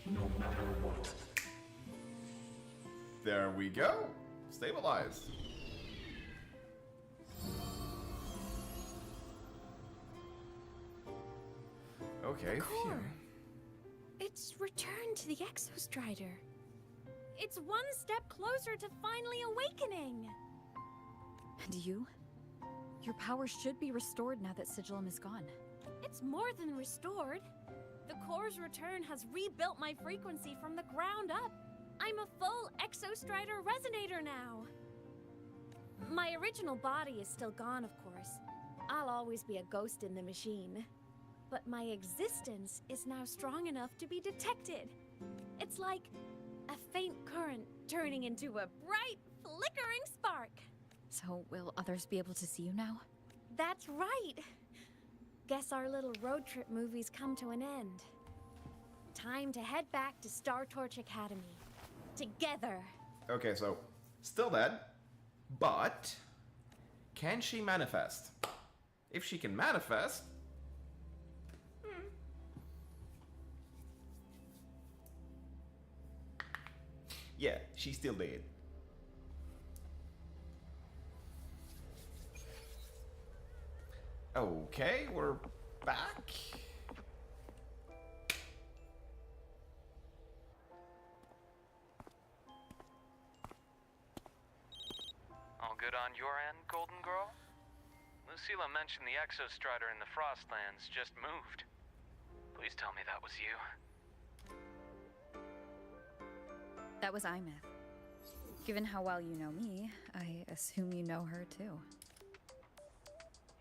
No matter what. There we go. Stabilize. Okay, phew. It's returned to the Exostrider. It's one step closer to finally awakening. And you? Your power should be restored now that Sigillum is gone. It's more than restored. The core's return has rebuilt my frequency from the ground up. I'm a full Exostrider resonator now. My original body is still gone, of course. I'll always be a ghost in the machine. But my existence is now strong enough to be detected. It's like a faint current turning into a bright, flickering spark. So, will others be able to see you now? That's right. Guess our little road trip movie's come to an end. Time to head back to Star Torch Academy. Together. Okay, so still dead, but can she manifest? If she can manifest, yeah, she's still dead. Okay, we're back. All good on your end, Golden Girl? Lucilla mentioned the Exostrider in the Frostlands just moved. Please tell me that was you. That was Aemeath. Given how well you know me, I assume you know her too.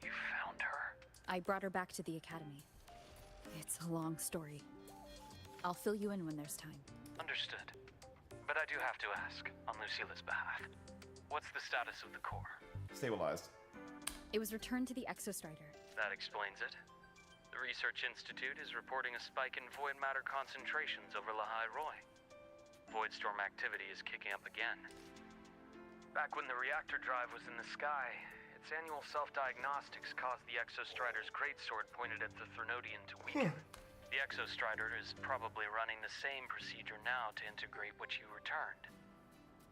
You found her? I brought her back to the Academy. It's a long story. I'll fill you in when there's time. Understood. But I do have to ask, on Lucilla's behalf. What's the status of the core? Stabilized. It was returned to the Exostrider. That explains it. The Research Institute is reporting a spike in void matter concentrations over Lahai Roy. Voidstorm activity is kicking up again. Back when the reactor drive was in the sky, its annual self-diagnostics caused the Exostrider's greatsword pointed at the Threnodian to weaken. The Exostrider is probably running the same procedure now to integrate what you returned.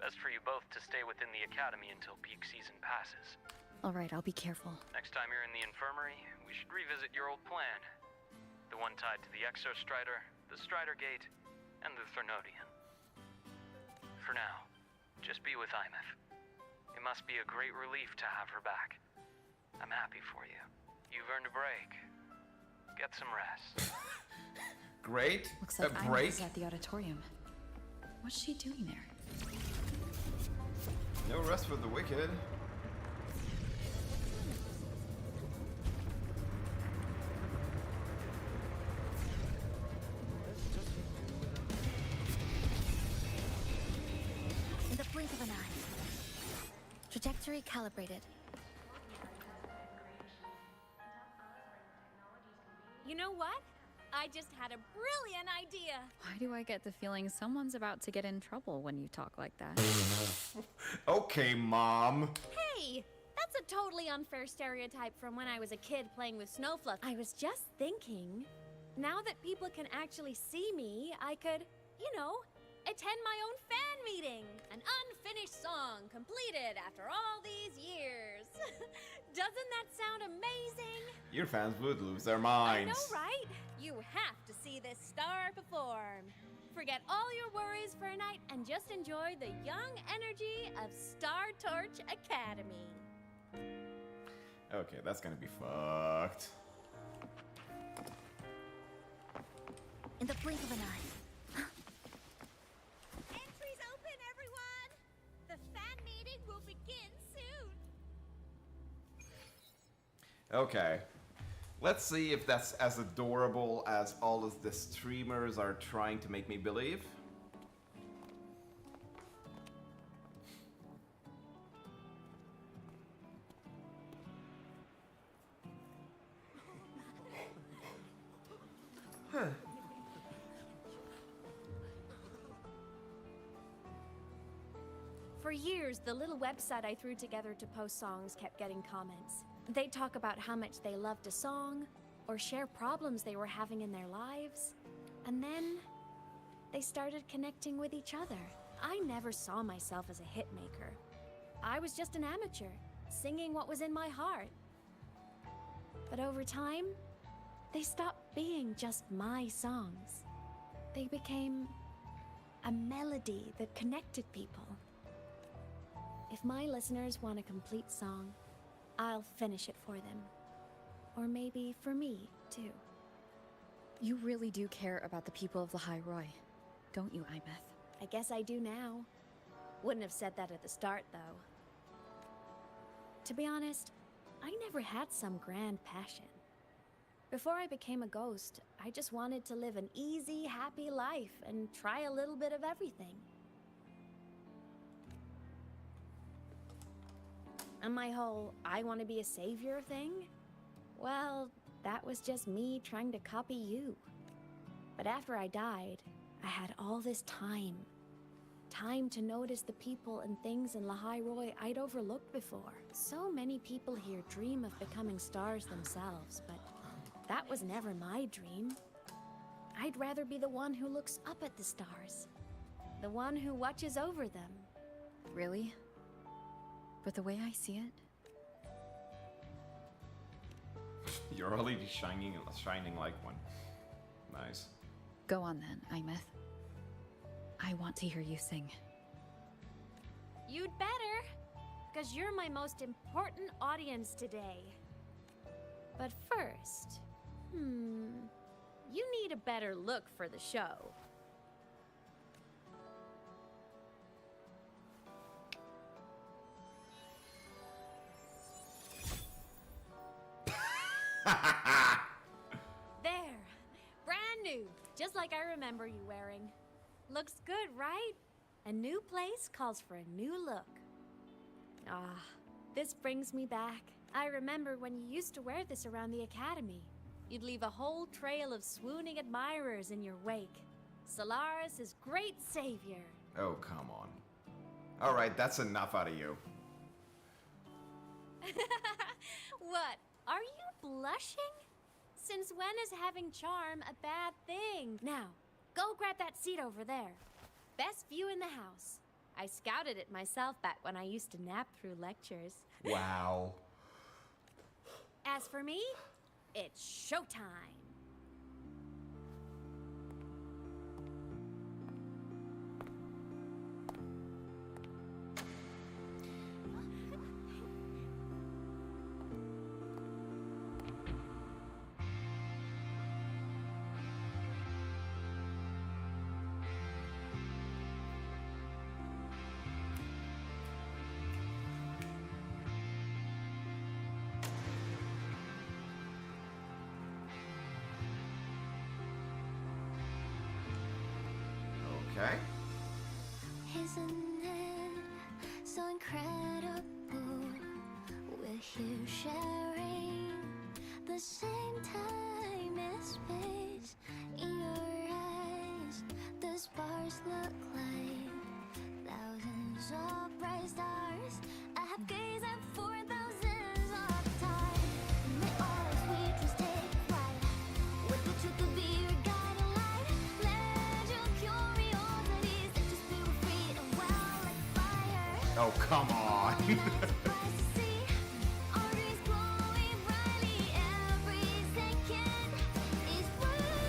Best for you both to stay within the Academy until peak season passes. Alright, I'll be careful. Next time you're in the infirmary, we should revisit your old plan. The one tied to the Exostrider, the Strider Gate, and the Threnodian. For now, just be with Aemeath. It must be a great relief to have her back. I'm happy for you. You've earned a break. Get some rest. Great. Looks like a break. Aemeath is at the auditorium. What's she doing there? No rest for the wicked. In the blink of an eye. Trajectory calibrated. You know what? I just had a brilliant idea. Why do I get the feeling someone's about to get in trouble when you talk like that? Okay, Mom. Hey, that's a totally unfair stereotype from when I was a kid playing with Snowfluff. I was just thinking, now that people can actually see me, I could, you know, attend my own fan meeting. An unfinished song completed after all these years. Doesn't that sound amazing? Your fans would lose their minds. I know, right? You have to see this star perform. Forget all your worries for a night and just enjoy the young energy of Star Torch Academy. Okay, that's gonna be fucked. In the blink of an eye. Entries open, everyone! The fan meeting will begin soon. Okay. Let's see if that's as adorable as all of the streamers are trying to make me believe. For years, the little website I threw together to post songs kept getting comments. They'd talk about how much they loved a song, or share problems they were having in their lives. And then, they started connecting with each other. I never saw myself as a hit maker. I was just an amateur, singing what was in my heart. But over time, they stopped being just my songs. They became a melody that connected people. If my listeners want a complete song, I'll finish it for them. Or maybe for me, too. You really do care about the people of Lahai Roi, don't you, Aemeath? I guess I do now. Wouldn't have said that at the start, though. To be honest, I never had some grand passion. Before I became a ghost, I just wanted to live an easy, happy life and try a little bit of everything. And my whole I want to be a savior thing? Well, that was just me trying to copy you. But after I died, I had all this time. Time to notice the people and things in Lahai Roi I'd overlooked before. So many people here dream of becoming stars themselves, but that was never my dream. I'd rather be the one who looks up at the stars. The one who watches over them. Really? But the way I see it... You're already shining like one. Nice. Go on then, Aemeath. I want to hear you sing. You'd better, because you're my most important audience today. But first, you need a better look for the show. There, brand new, just like I remember you wearing. Looks good, right? A new place calls for a new look. Ah, this brings me back. I remember when you used to wear this around the academy. You'd leave a whole trail of swooning admirers in your wake. Solaris' great savior. Oh, come on. Alright, that's enough out of you. What? Are you blushing? Since when is having charm a bad thing? Now, go grab that seat over there. Best view in the house. I scouted it myself back when I used to nap through lectures. Wow. As for me, it's showtime. Okay. Isn't it so incredible? We're here sharing the same time and space. In your eyes, the sparks look like thousands of bright stars. I have gazed at for thousands of time. May all sweet dreams take flight. With the truth to be your guiding light. Let your curiosity set your spirit free and well like fire. Oh, come on. Our dreams glowing brightly every second is worth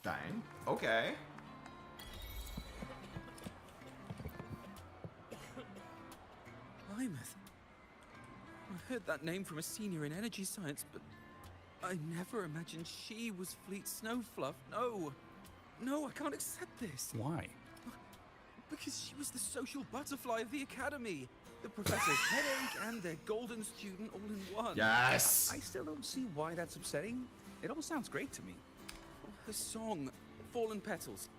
Dang. Okay. Aemeath. I heard that name from a senior in energy science, but I never imagined she was Fleet Snowfluff. No. No, I can't accept this. Why? Because she was the social butterfly of the academy. The professor's headache and their golden student all in one. Yes! I still don't see why that's upsetting. It all sounds great to me. Her song, Fallen Petals.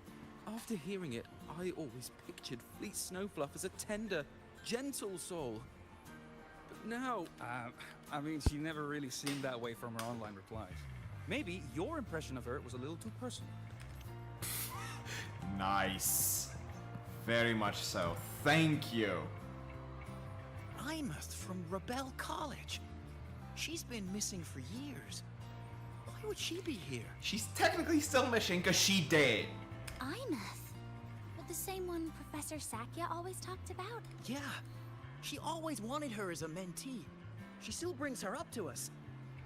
After hearing it, I always pictured Fleet Snowfluff as a tender, gentle soul. But now... I mean, she never really seemed that way from her online replies. Maybe your impression of her was a little too personal. Nice. Very much so. Thank you. Aemeath from Rebel College. She's been missing for years. Why would she be here? She's technically still missing because she did. Aemeath? But the same one Professor Sakya always talked about? Yeah. She always wanted her as a mentee. She still brings her up to us.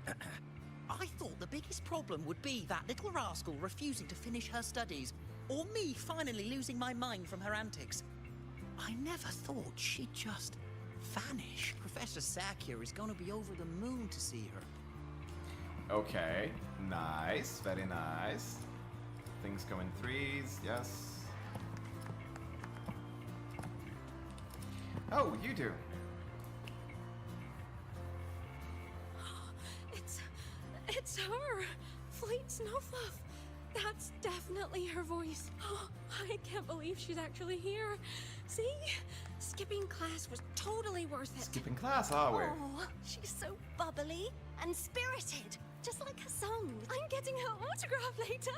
I thought the biggest problem would be that little rascal refusing to finish her studies, or me finally losing my mind from her antics. I never thought she'd just vanish. Professor Sakya is gonna be over the moon to see her. Okay. Nice. Very nice. Things go in threes. Yes. Oh, you do. It's her! Fleet Snowfluff! That's definitely her voice. Oh, I can't believe she's actually here. See? Skipping class was totally worth it. Skipping class, are we? Oh, she's so bubbly and spirited, just like her song. I'm getting her autograph later.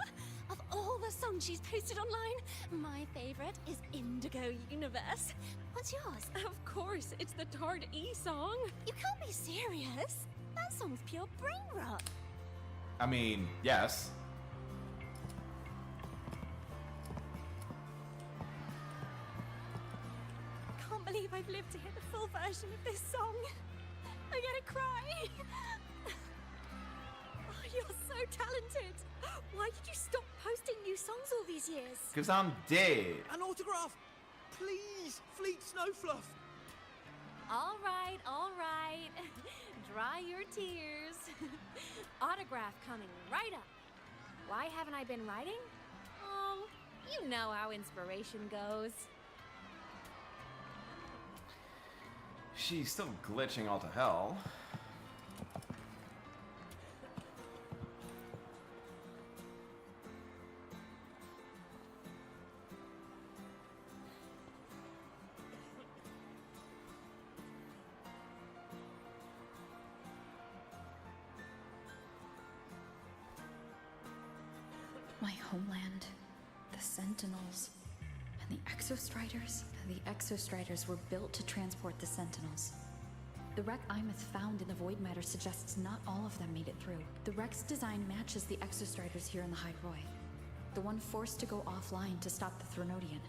Of all the songs she's posted online, my favorite is Indigo Universe. What's yours? Of course, it's the Tard E song. You can't be serious. That song's pure brain rot. I mean, yes. Can't believe I've lived to hear the full version of this song. I'm gonna cry. Oh, you're so talented. Why did you stop posting new songs all these years? Because I'm dead. An autograph! Please, Fleet Snowfluff! All right, all right. Dry your tears. Autograph coming right up. Why haven't I been writing? Oh, you know how inspiration goes. She's still glitching all to hell. My homeland, the Sentinels, and the Exostriders. The Exostriders were built to transport the Sentinels. The wreck Aemeath found in the Void Matter suggests not all of them made it through. The wreck's design matches the Exostriders here in the High Roy, the one forced to go offline to stop the Threnodian.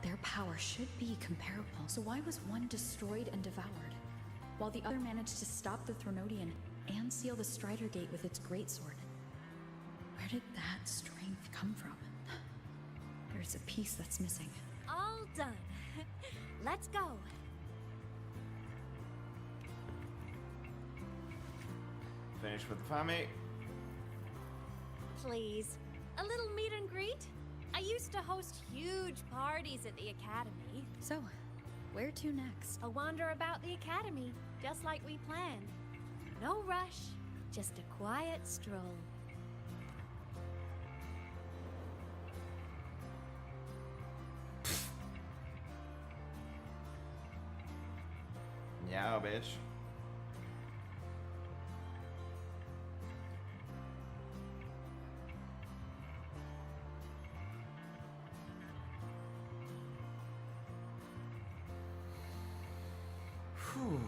Their power should be comparable, so why was one destroyed and devoured, while the other managed to stop the Threnodian and seal the Strider Gate with its greatsword? Where did that strength come from? There's a piece that's missing. All done. Let's go. Finish with the family. Please, a little meet and greet? I used to host huge parties at the Academy. So, where to next? A wander about the Academy, just like we planned. No rush, just a quiet stroll. Yeah, bitch. Whew.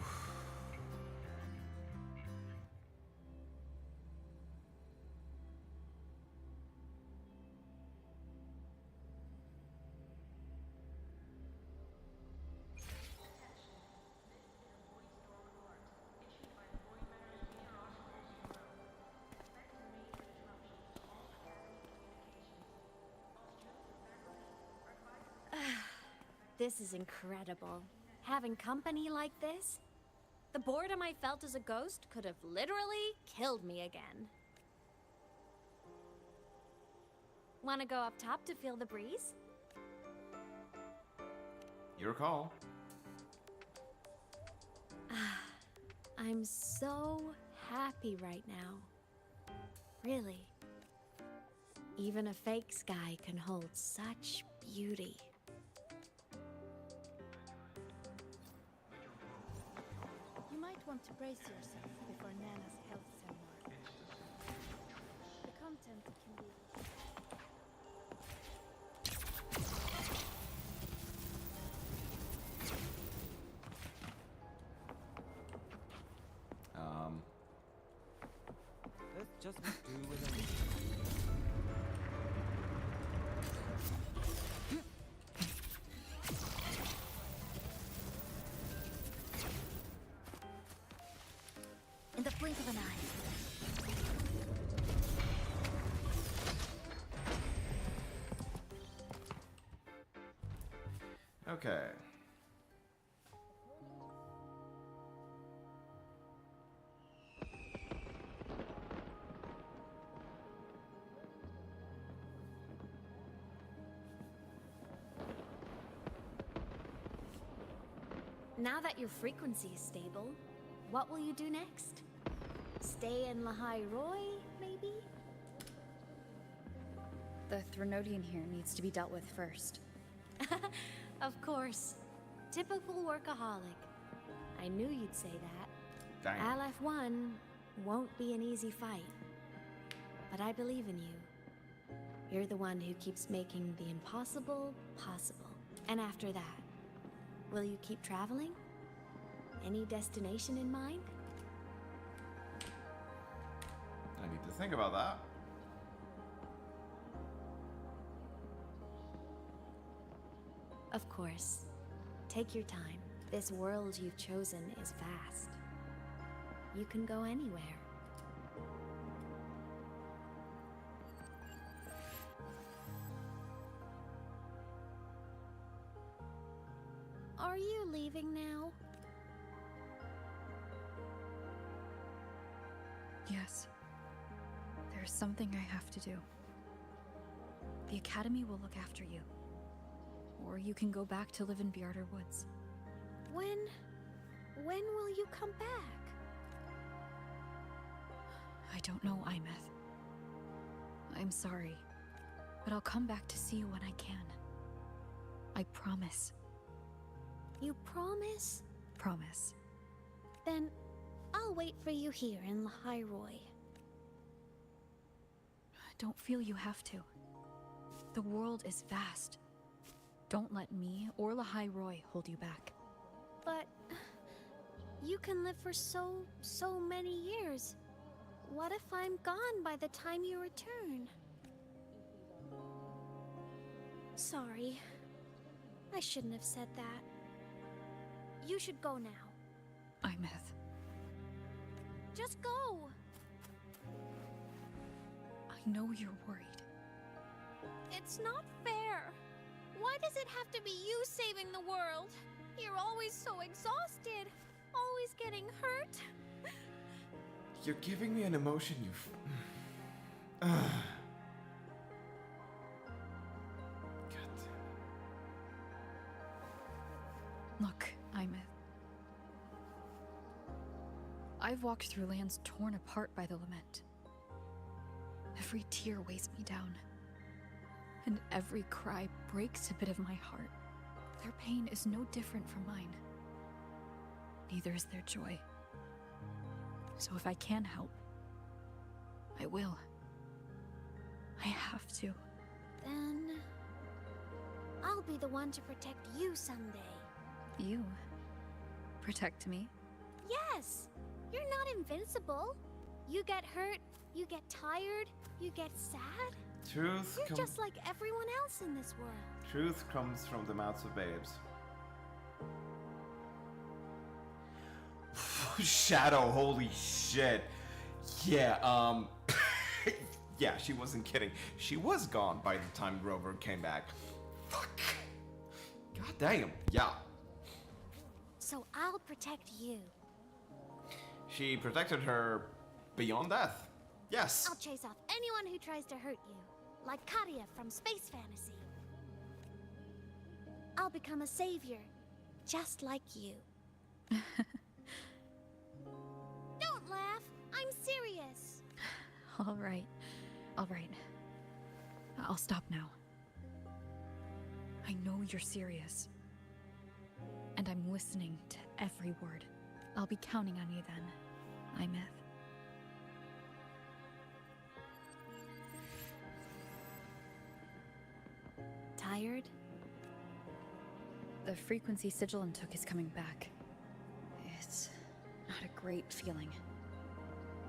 This is incredible. Having company like this? The boredom I felt as a ghost could have literally killed me again. Wanna go up top to feel the breeze? Your call. I'm so happy right now. Really. Even a fake sky can hold such beauty. You might want to brace yourself before Nana's health seminar. The content can be... Let's just do with it. In the blink of an eye. Okay. Now that your frequency is stable, what will you do next? Stay in Lahai Roy, maybe? The Threnodian here needs to be dealt with first. Of course. Typical workaholic. I knew you'd say that. Dang. LF1 won't be an easy fight. But I believe in you. You're the one who keeps making the impossible possible. And after that, will you keep traveling? Any destination in mind? I need to think about that. Of course. Take your time. This world you've chosen is vast. You can go anywhere. Are you leaving now? Yes. There's something I have to do. The Academy will look after you. Or you can go back to live in Bjarder Woods. When will you come back? I don't know, Aemeath. I'm sorry, but I'll come back to see you when I can. I promise. You promise? Promise. Then I'll wait for you here in Lahai Roy. Don't feel you have to. The world is vast. Don't let me or Lahai Roy hold you back. But you can live for so many years. What if I'm gone by the time you return? Sorry. I shouldn't have said that. You should go now. Aemeath. Just go! I know you're worried. It's not fair. Why does it have to be you saving the world? You're always so exhausted. Always getting hurt. You're giving me an emotion you've... God damn. Look, Aemeath. I've walked through lands torn apart by the lament. Every tear weighs me down. And every cry breaks a bit of my heart. Their pain is no different from mine. Neither is their joy. So if I can help, I will. I have to. Then I'll be the one to protect you someday. You? Protect me? Yes! You're not invincible. You get hurt, you get tired, you get sad. Truth You're just like everyone else in this world. Truth comes from the mouths of babes. Shadow, holy shit. Yeah, yeah, she wasn't kidding. She was gone by the time Grover came back. Fuck. God Damn, yeah. So I'll protect you. She protected her beyond death. Yes. I'll chase off anyone who tries to hurt you, like Katia from Space Fantasy. I'll become a savior, just like you. Don't laugh. I'm serious. All right. All right. I'll stop now. I know you're serious. And I'm listening to every word. I'll be counting on you then, Aemeath. Tired? The frequency Sigilum took is coming back. It's not a great feeling.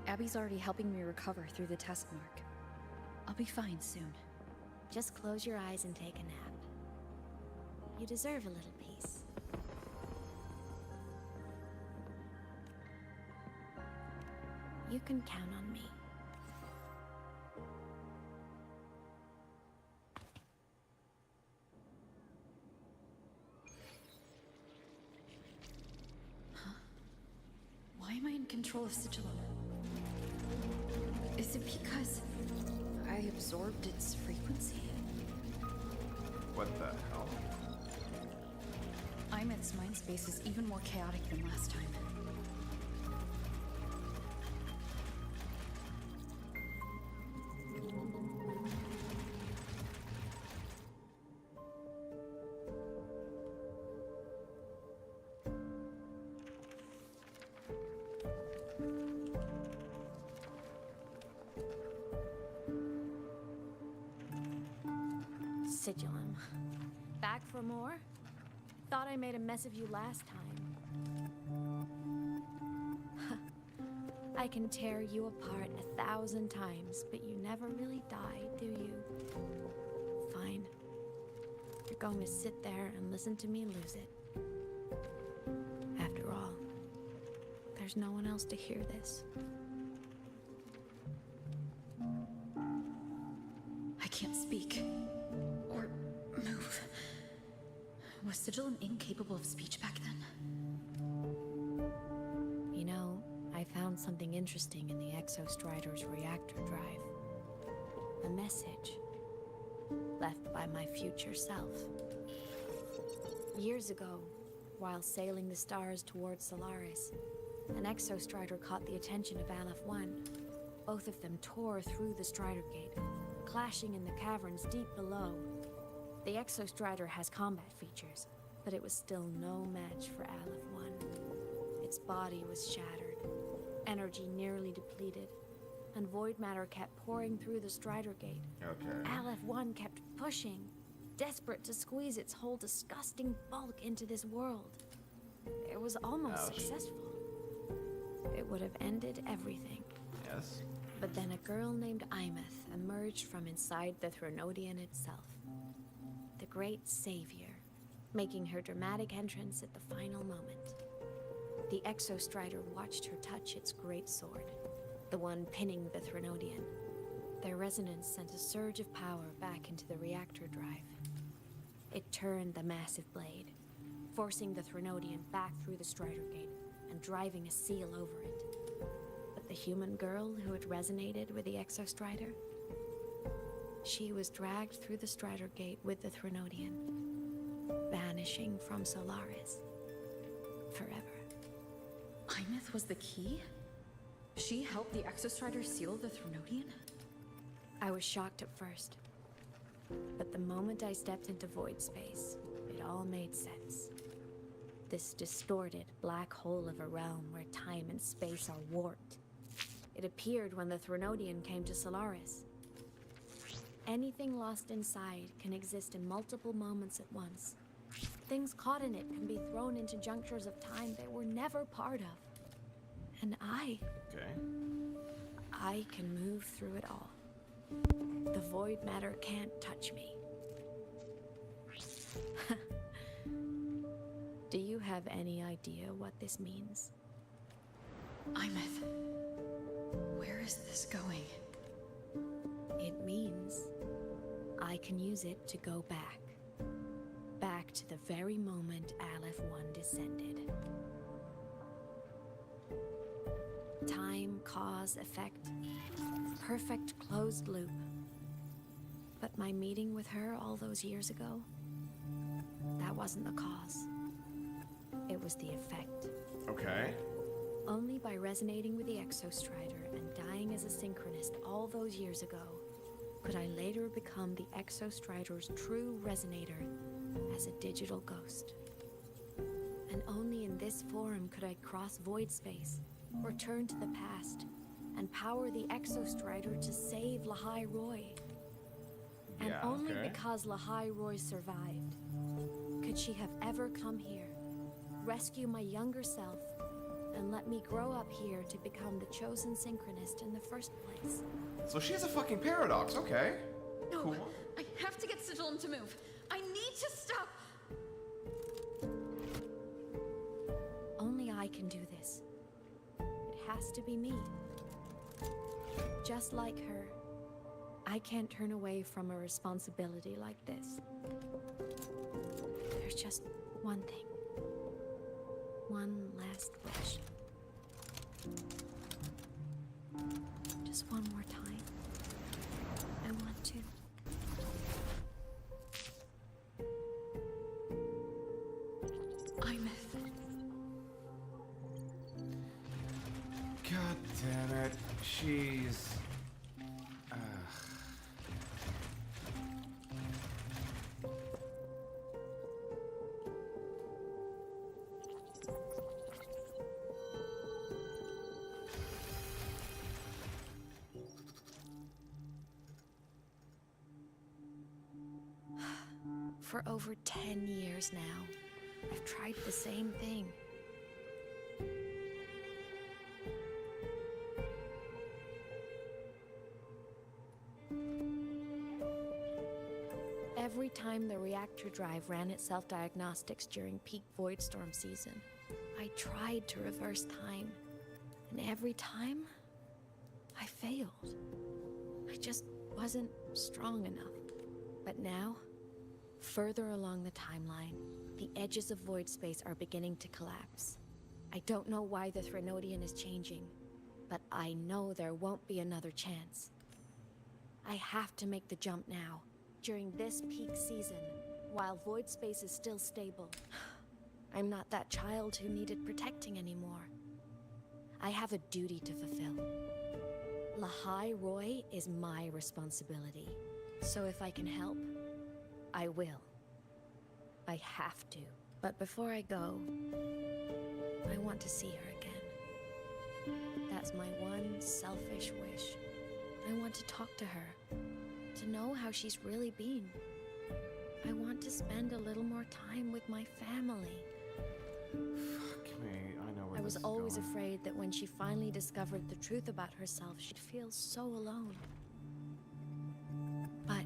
Abby's already helping me recover through the test mark. I'll be fine soon. Just close your eyes and take a nap. You deserve a little peace. You can count on me. Why am I in control of Sigilum? Is it because I absorbed its frequency? What the hell? Aemeath's mind space is even more chaotic than last time. Sigilum. Back for more? Thought I made a mess of you last time. I can tear you apart 1,000 times, but you never really die, do you? Fine. You're going to sit there and listen to me lose it. After all, there's no one else to hear this. I can't speak. Or move. Was Sigilum incapable of speech back then? You know, I found something interesting in the Exostrider's reactor drive. A message left by my future self. Years ago, while sailing the stars towards Solaris, an Exostrider caught the attention of Aleph 1. Both of them tore through the Strider Gate, clashing in the caverns deep below. The Exostrider has combat features, but it was still no match for Aleph 1. Its body was shattered, energy nearly depleted, and void matter kept pouring through the Strider Gate. Okay. Aleph 1 kept pushing, desperate to squeeze its whole disgusting bulk into this world. It was almost successful. It would have ended everything. Yes. But then a girl named Aemeath emerged from inside the Threnodian itself. The great savior, making her dramatic entrance at the final moment. The Exostrider watched her touch its great sword, the one pinning the Threnodian. Their resonance sent a surge of power back into the reactor drive. It turned the massive blade, forcing the Threnodian back through the Strider Gate and driving a seal over it. But the human girl who had resonated with the Exostrider, she was dragged through the Strider Gate with the Threnodian, vanishing from Solaris forever. Aemeath was the key? She helped the Exostrider seal the Threnodian? I was shocked at first, but the moment I stepped into void space, it all made sense. This distorted black hole of a realm where time and space are warped. It appeared when the Threnodian came to Solaris. Anything lost inside can exist in multiple moments at once. Things caught in it can be thrown into junctures of time they were never part of. And I can move through it all. The void matter can't touch me. Do you have any idea what this means? Aemeath, where is this going? It means I can use it to go back. Back back to the very moment Aleph 1 descended. Time, cause, effect. Perfect closed loop. But my meeting with her all those years ago, that wasn't the cause. It was the effect. Okay. Only by resonating with the Exostrider and dying as a synchronist all those years ago could I later become the Exostrider's true resonator as a digital ghost. And only in this form could I cross void space, return to the past, and power the Exostrider to save Lahai Roy. And only because Lahai Roy survived could she have ever come here, rescue my younger self, and let me grow up here to become the chosen synchronist in the first place. So she's a fucking paradox, okay. No, cool. I have to get Sigillum to move. I need to stop. Only I can do this. It has to be me. Just like her, I can't turn away from a responsibility like this. There's just one thing. One last wish. Just one more time. I want to. Aemeath. God damn it. She's... For over 10 years now, I've tried the same thing. Every time the reactor drive ran its self-diagnostics during peak Voidstorm season, I tried to reverse time. And every time, I failed. I just wasn't strong enough. But now, further along the timeline, the edges of void space are beginning to collapse. I don't know why the Threnodian is changing, but I know there won't be another chance. I have to make the jump now, during this peak season, while void space is still stable. I'm not that child who needed protecting anymore. I have a duty to fulfill. Lahai Roy is my responsibility, so if I can help, I will. I have to. But before I go, I want to see her again. That's my one selfish wish. I want to talk to her, to know how she's really been. I want to spend a little more time with my family. Fuck me, I know where I was this is always going. afraid that when she finally discovered the truth about herself, she'd feel so alone. But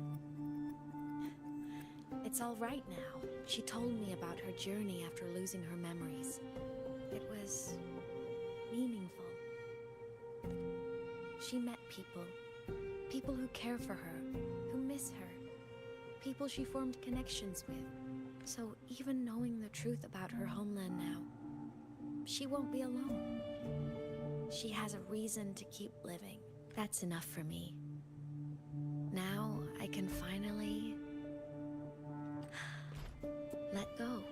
it's all right now. She told me about her journey after losing her memories. It was meaningful. She met people. People who care for her, who miss her. People she formed connections with. So even knowing the truth about her homeland now, she won't be alone. She has a reason to keep living. That's enough for me. Now I can finally let go.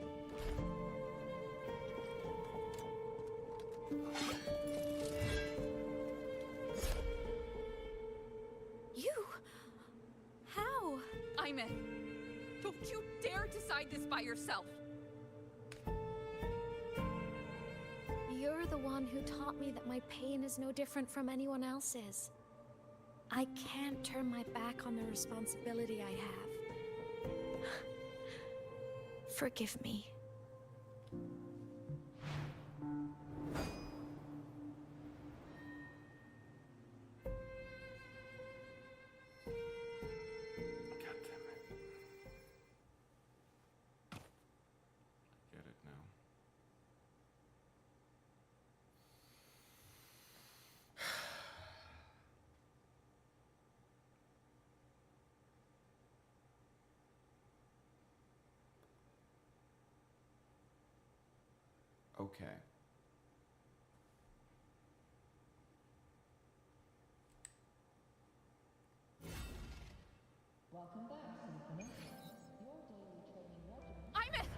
You? How? Aemeath, don't you dare decide this by yourself. You're the one who taught me that my pain is no different from anyone else's. I can't turn my back on the responsibility I have. Forgive me. God damn it. I get it now. Okay. Welcome back, Aemeath. Your daily training regimen. Aemeath!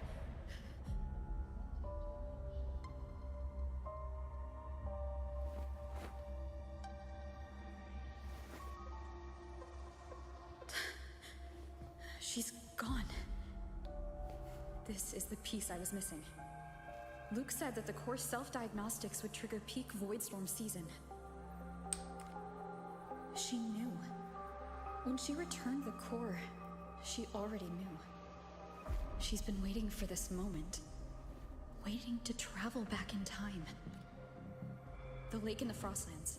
She's gone. This is the piece I was missing. Luke said that the core self-diagnostics would trigger peak Voidstorm season. She knew. When she returned the core, she already knew. She's been waiting for this moment. Waiting to travel back in time. The lake in the Frostlands.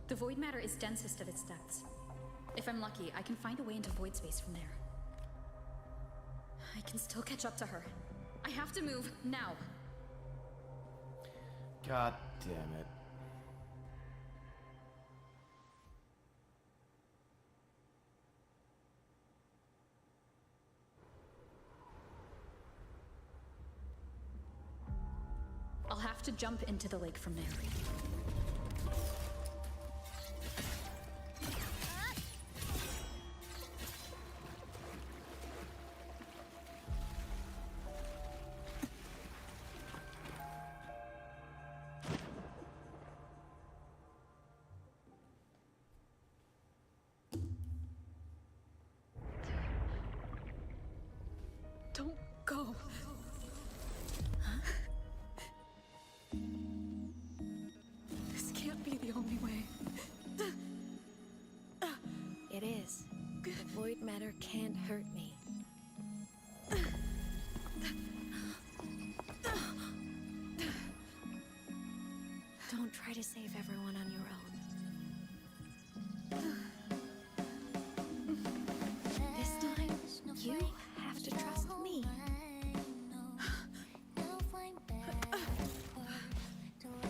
The void matter is densest at its depths. If I'm lucky, I can find a way into void space from there. I can still catch up to her. I have to move now. God damn it. I'll have to jump into the lake from there. Don't go. This can't be the only way. It is. The void matter can't hurt me. Don't try to save everyone on your own. This time, you have to trust me.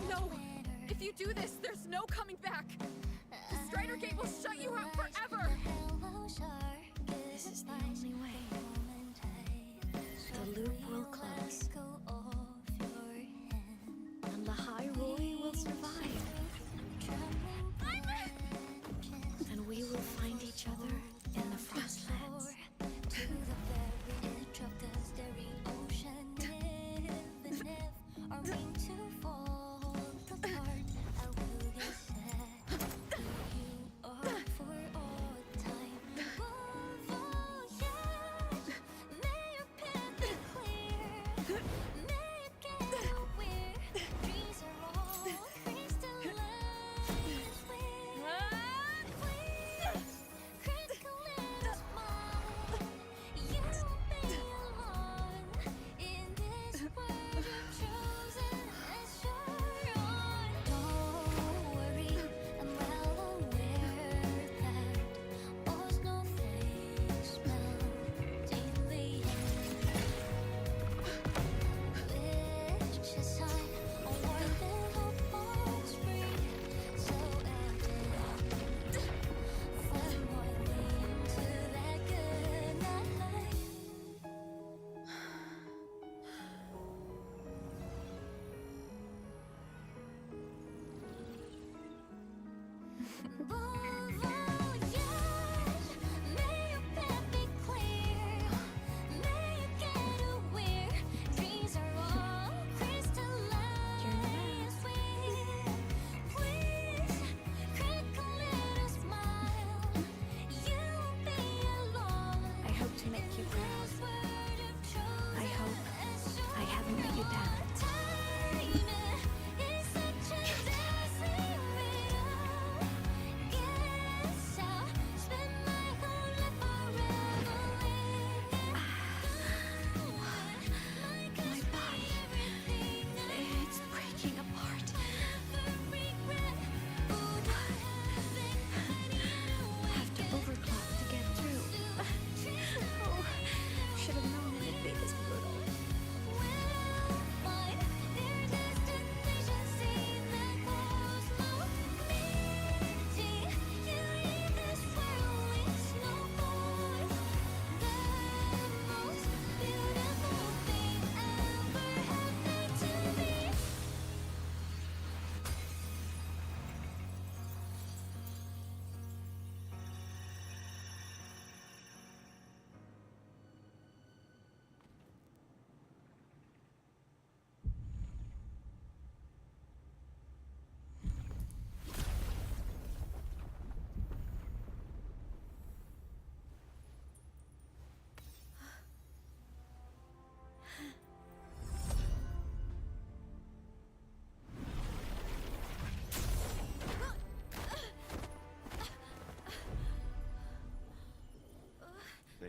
No! If you do this, there's no coming back! The Strider Gate will shut you out forever! This is the only way. The loop will close. And the High Roy will survive. And we will find each other in the Frostlands.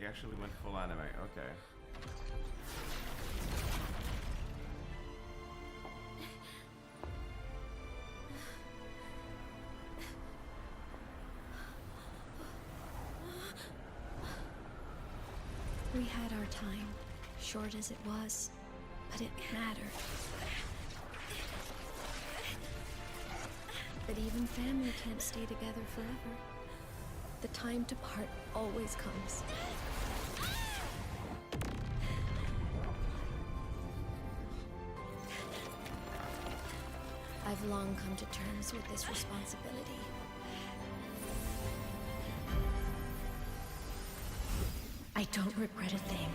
actually went full anime. Okay. We had our time, short as it was, but it mattered. But even family can't stay together forever. The time to part always comes. I've long come to terms with this responsibility. I don't regret a thing.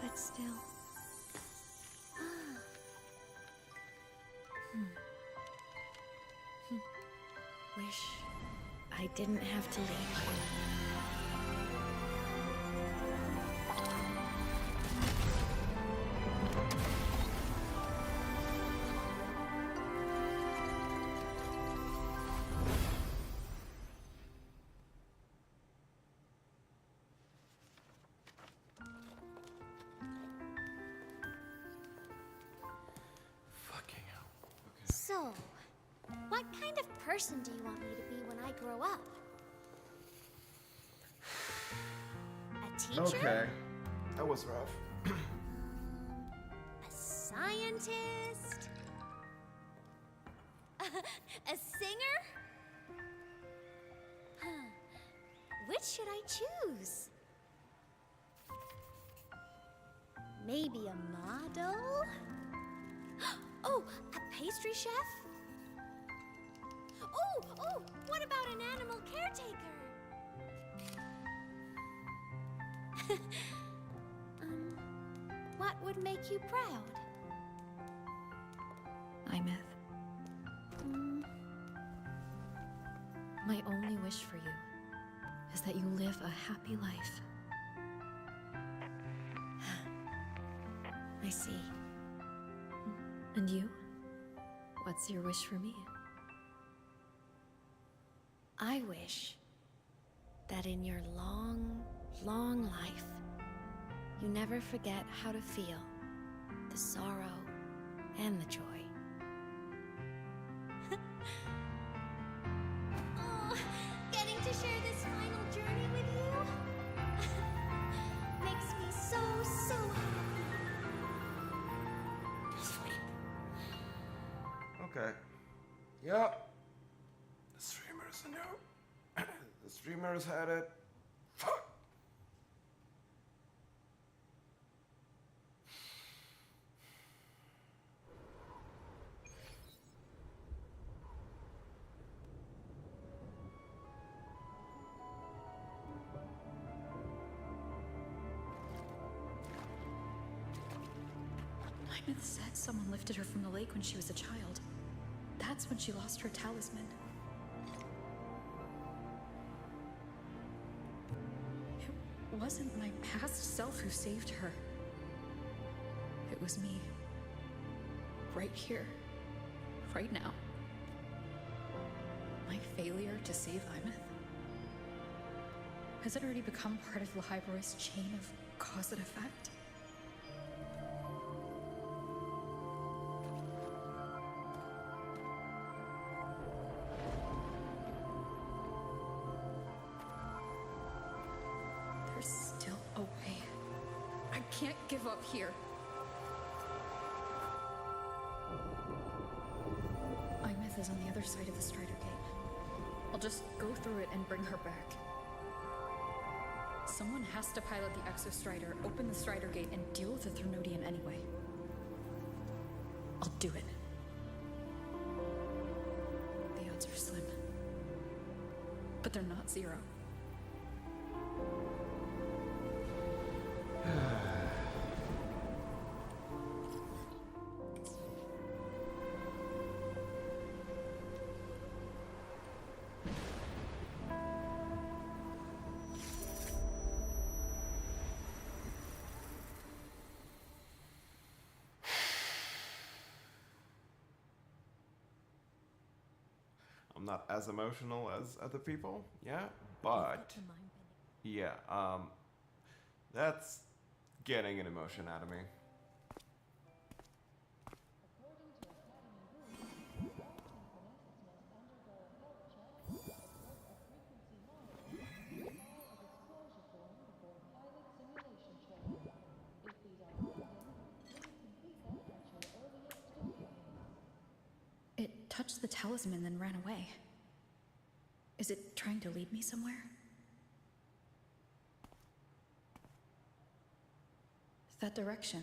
But still. Wish I didn't have to leave. Fucking hell. Okay. So, what kind of person do you want me to be when I grow up? A teacher? Okay. That was rough. A scientist? A singer? Huh. Which should I choose? Maybe a model? Oh, a pastry chef? Oh, what about an animal caretaker? What would make you proud? Aemeath. My only wish for you is that you live a happy life. I see. And you? What's your wish for me? I wish that in your long, long life, you never forget how to feel the sorrow and the joy. Oh, getting to share this final journey with you makes me so happy. Okay. Yep. The streamers knew. The streamers had it. Fuck. Aemeath said someone lifted her from the lake when she was a child. That's when she lost her talisman. It wasn't my past self who saved her. It was me. Right here. Right now. My failure to save Aemeath? Has it already become part of Lahai Roy's chain of cause and effect? There's still a way. I can't give up here. Aemeath is on the other side of the Strider Gate. I'll just go through it and bring her back. Someone has to pilot the Exostrider, open the Strider Gate, and deal with the Threnodian anyway. I'll do it. The odds are slim. But they're not zero. I'm not as emotional as other people, yeah, but yeah, that's getting an emotion out of me. It touched the talisman, then ran away. Is it trying to lead me somewhere? That direction.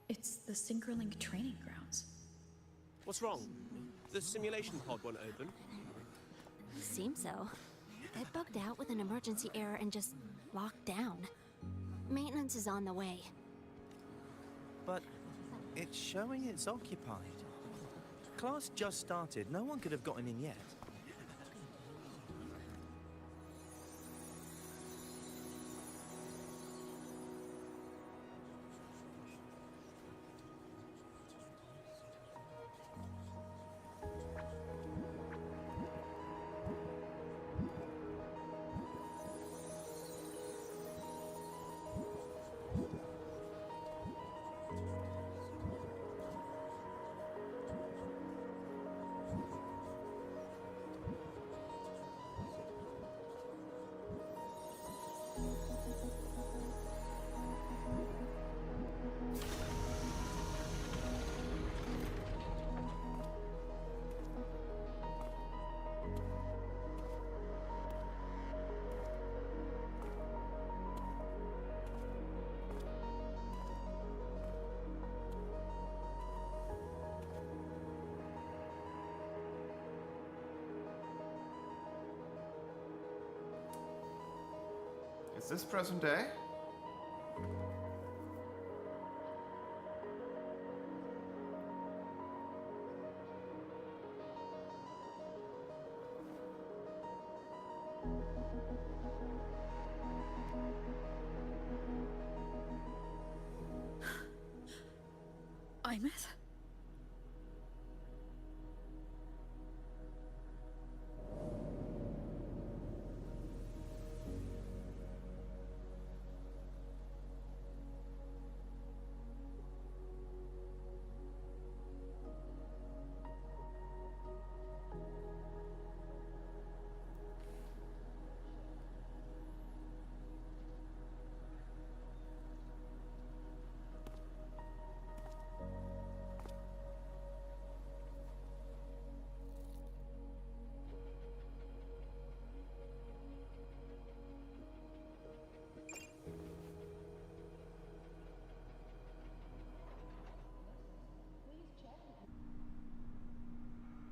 It's the Synchronlink training grounds. What's wrong? The simulation pod won't open? Seems so. It bugged out with an emergency error and just locked down. Maintenance is on the way. But it's showing it's occupied. Class just started. No one could have gotten in yet. Is this present day? Aemeath?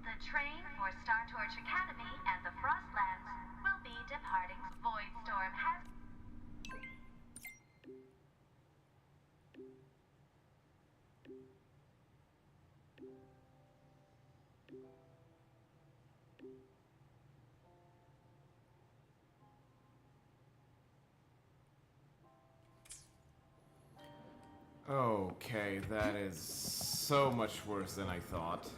The train for Star Torch Academy and the Frostlands will be departing. Voidstorm has... Okay, that is so much worse than I thought.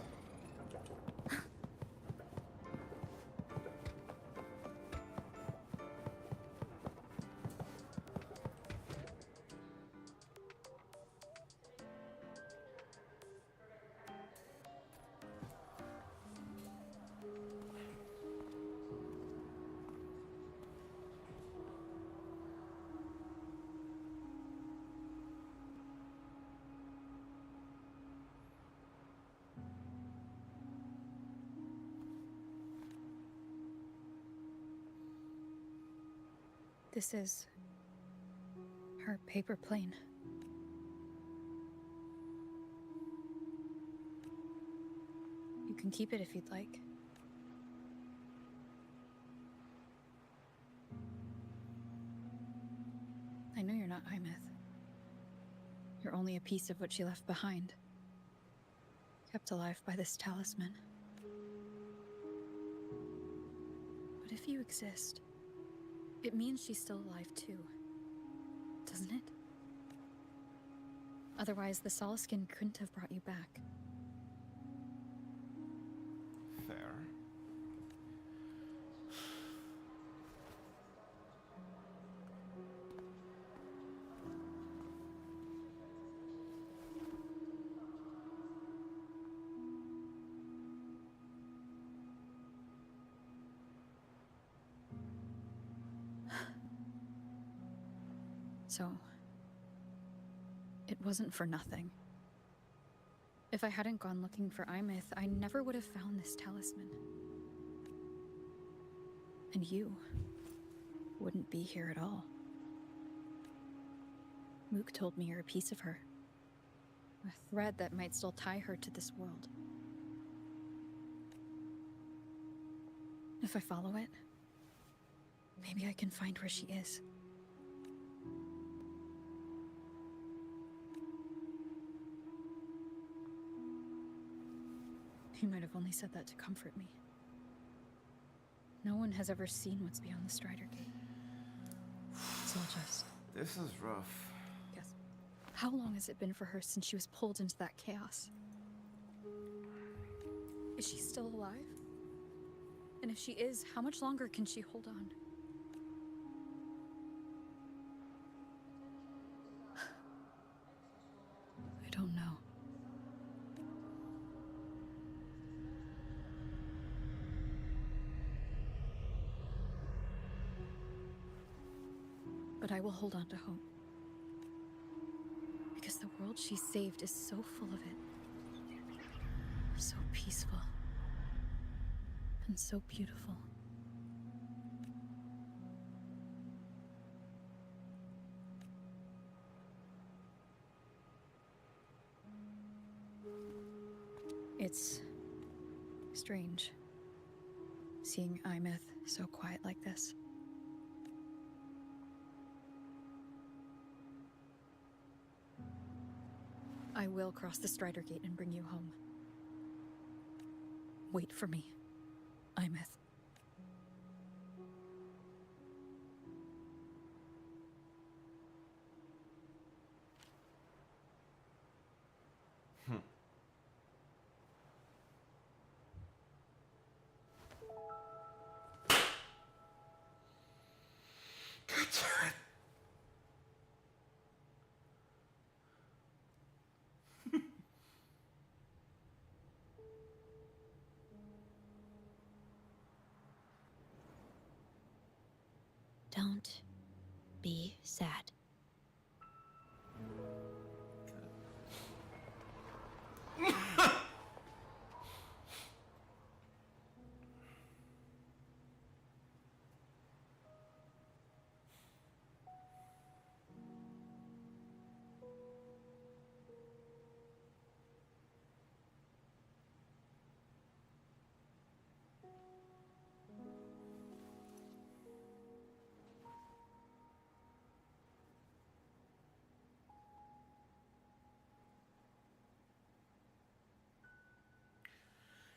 This is her paper plane. You can keep it if you'd like. I know you're not Aemeath. You're only a piece of what she left behind, kept alive by this talisman. But if you exist, it means she's still alive too, doesn't it? Otherwise, the Solaskin couldn't have brought you back. Fair. So, it wasn't for nothing. If I hadn't gone looking for Aemeath, I never would have found this talisman. And you wouldn't be here at all. Mook told me you're a piece of her. A thread that might still tie her to this world. If I follow it, maybe I can find where she is. He might have only said that to comfort me. No one has ever seen what's beyond the Strider Gate. It's all just... This is rough. Yes. How long has it been for her since she was pulled into that chaos? Is she still alive? And if she is, how much longer can she hold on? I don't know. But I will hold on to hope. Because the world she saved is so full of it. So peaceful. And so beautiful. It's strange seeing Aemeath so quiet like this. I will cross the Strider Gate and bring you home. Wait for me, Aemeath. Don't be sad.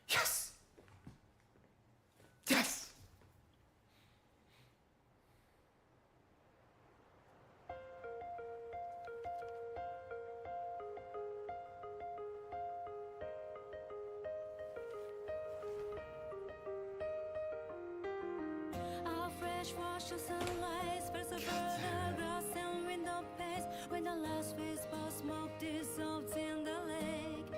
Yes! Yes! Our fresh wash of sunlight spreads over the grass and window panes. When the last whisper of smoke dissolves in the lake,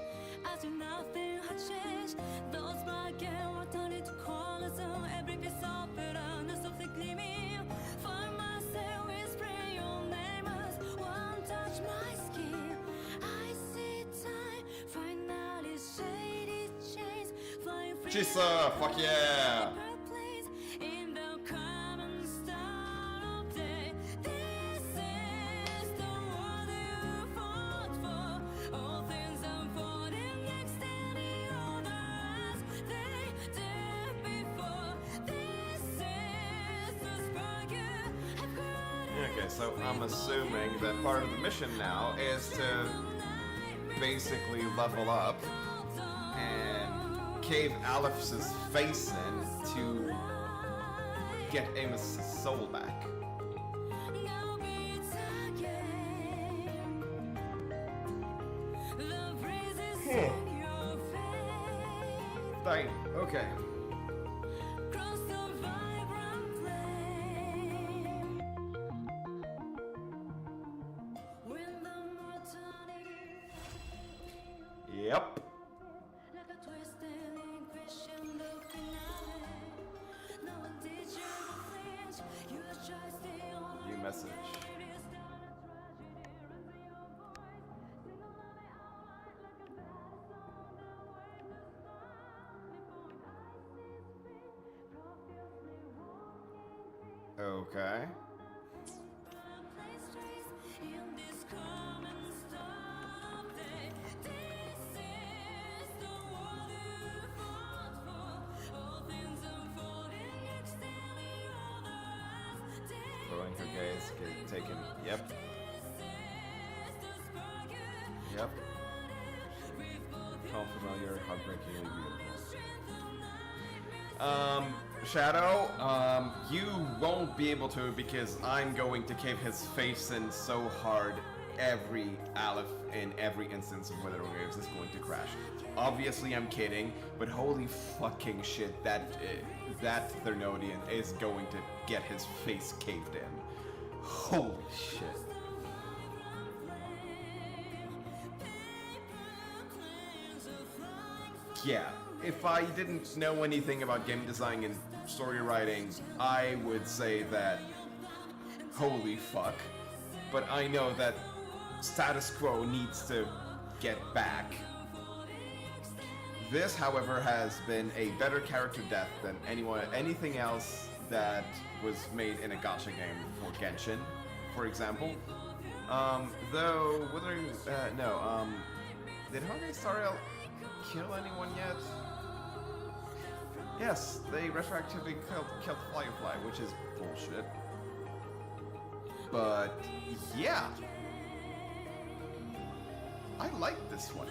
as if nothing had changed, those black and were turned into colors of every piece of bitterness of the gleaming. Find myself whispering your name as one touch my skin. I see time finally shaded chains flying free. Chisa, fuck yeah! In the common style of day, this is the world you fought for. All things unfolding next any order as they did before. This is the spark you have created. Okay, so I'm assuming that part of the mission now is to basically level up and cave Aleph's face in to get Aemeath's soul back. Dang, okay. Yep. New message. Okay. Throwing her gaze, taken. Yep. Yep. All familiar, heartbreakingly beautiful. Shadow, you won't be able to because I'm going to cave his face in so hard every Aleph in every instance of Wuthering Waves is going to crash. Obviously I'm kidding, but holy fucking shit, that Thernodian is going to get his face caved in. Holy shit. Yeah, if I didn't know anything about game design and story writing, I would say that holy fuck. But I know that status quo needs to get back. This, however, has been a better character death than anything else that was made in a gacha game for Genshin, for example. Though, Wuthering, did Honkai Star Rail kill anyone yet? Yes, they retroactively killed Firefly, which is bullshit. But, yeah. I like this one.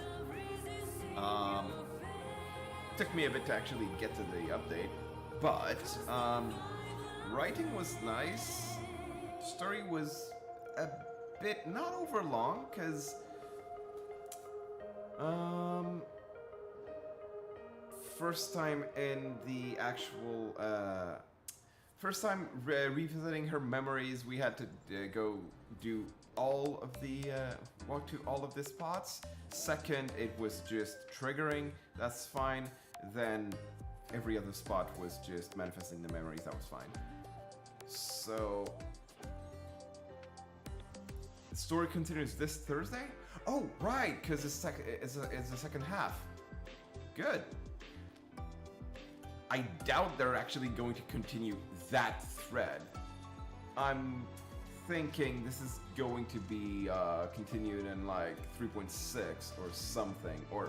Took me a bit to actually get to the update, but writing was nice. Story was a bit not over long, because first time in the actual first time revisiting her memories, we had to go do all of the walk to all of the spots. Second, it was just triggering. That's fine. Then every other spot was just manifesting the memories. That was fine. So the story continues this Thursday. Oh, right, because it's the second half. Good. I doubt they're actually going to continue that thread. I'm thinking this is going to be continued in like 3.6 or something, or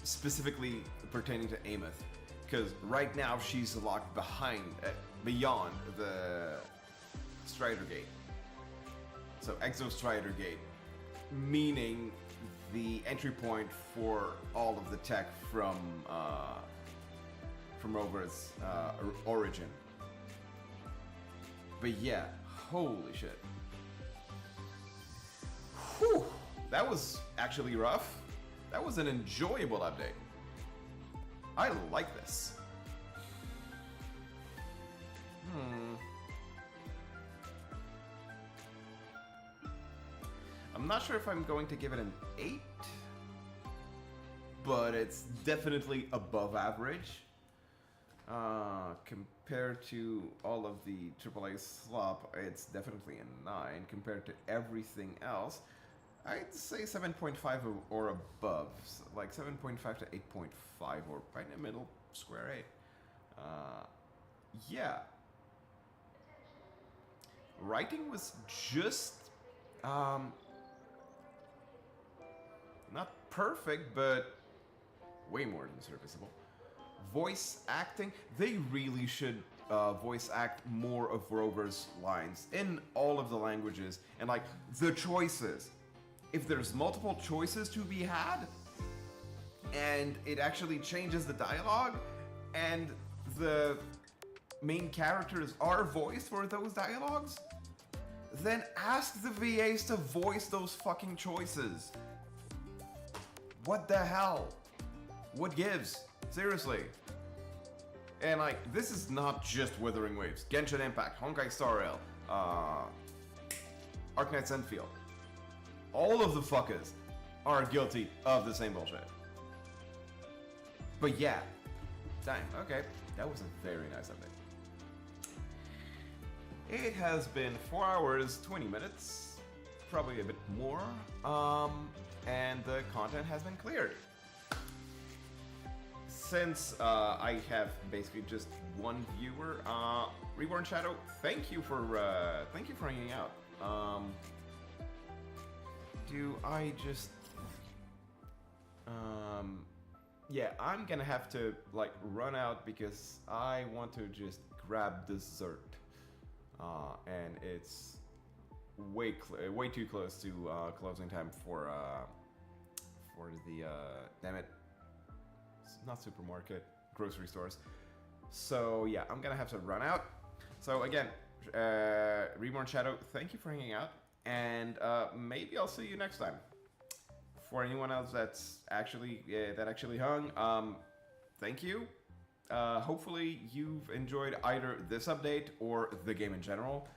specifically pertaining to Aemeath, because right now she's locked beyond the Strider Gate. So Exo Strider Gate, meaning the entry point for all of the tech from Rover's origin. But yeah, holy shit. Whew, that was actually rough. That was an enjoyable update. I like this. I'm not sure if I'm going to give it an 8, but it's definitely above average. Compared to all of the AAA slop, it's definitely a 9. Compared to everything else, I'd say 7.5 or above. Like 7.5 to 8.5, or right in the middle, square 8. Yeah. Writing was just not perfect, but way more than serviceable. Voice acting, they really should voice act more of Rover's lines in all of the languages, and like the choices. If there's multiple choices to be had, and it actually changes the dialogue, and the main characters are voiced for those dialogues, then ask the VAs to voice those fucking choices. What the hell? What gives? Seriously. And like, this is not just Wuthering Waves. Genshin Impact, Honkai Star Rail, Arknight's Endfield. All of the fuckers are guilty of the same bullshit. But yeah. Dang, okay. That was a very nice update. It has been 4 hours, 20 minutes. Probably a bit more. And the content has been cleared. since I have basically just one viewer, Reborn Shadow, thank you for hanging out. Do I just yeah, I'm gonna have to like run out because I want to just grab dessert, and it's way too close to closing time for the damn it, it's not supermarket, grocery stores. So yeah, I'm gonna have to run out. So again, Reborn Shadow, thank you for hanging out, and maybe I'll see you next time. For anyone else that's actually hung, thank you. Hopefully you've enjoyed either this update or the game in general.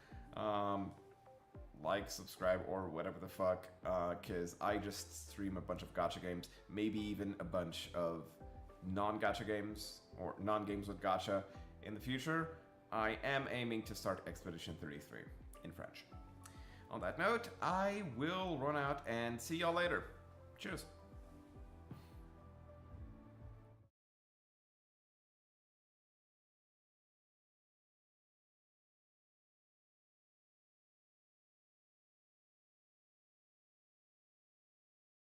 Like, subscribe, or whatever the fuck, cause I just stream a bunch of gacha games, maybe even a bunch of non-gacha games or non-games with gacha in the future. I am aiming to start Expedition 33 in French. On that note, I will run out and see y'all later. Cheers.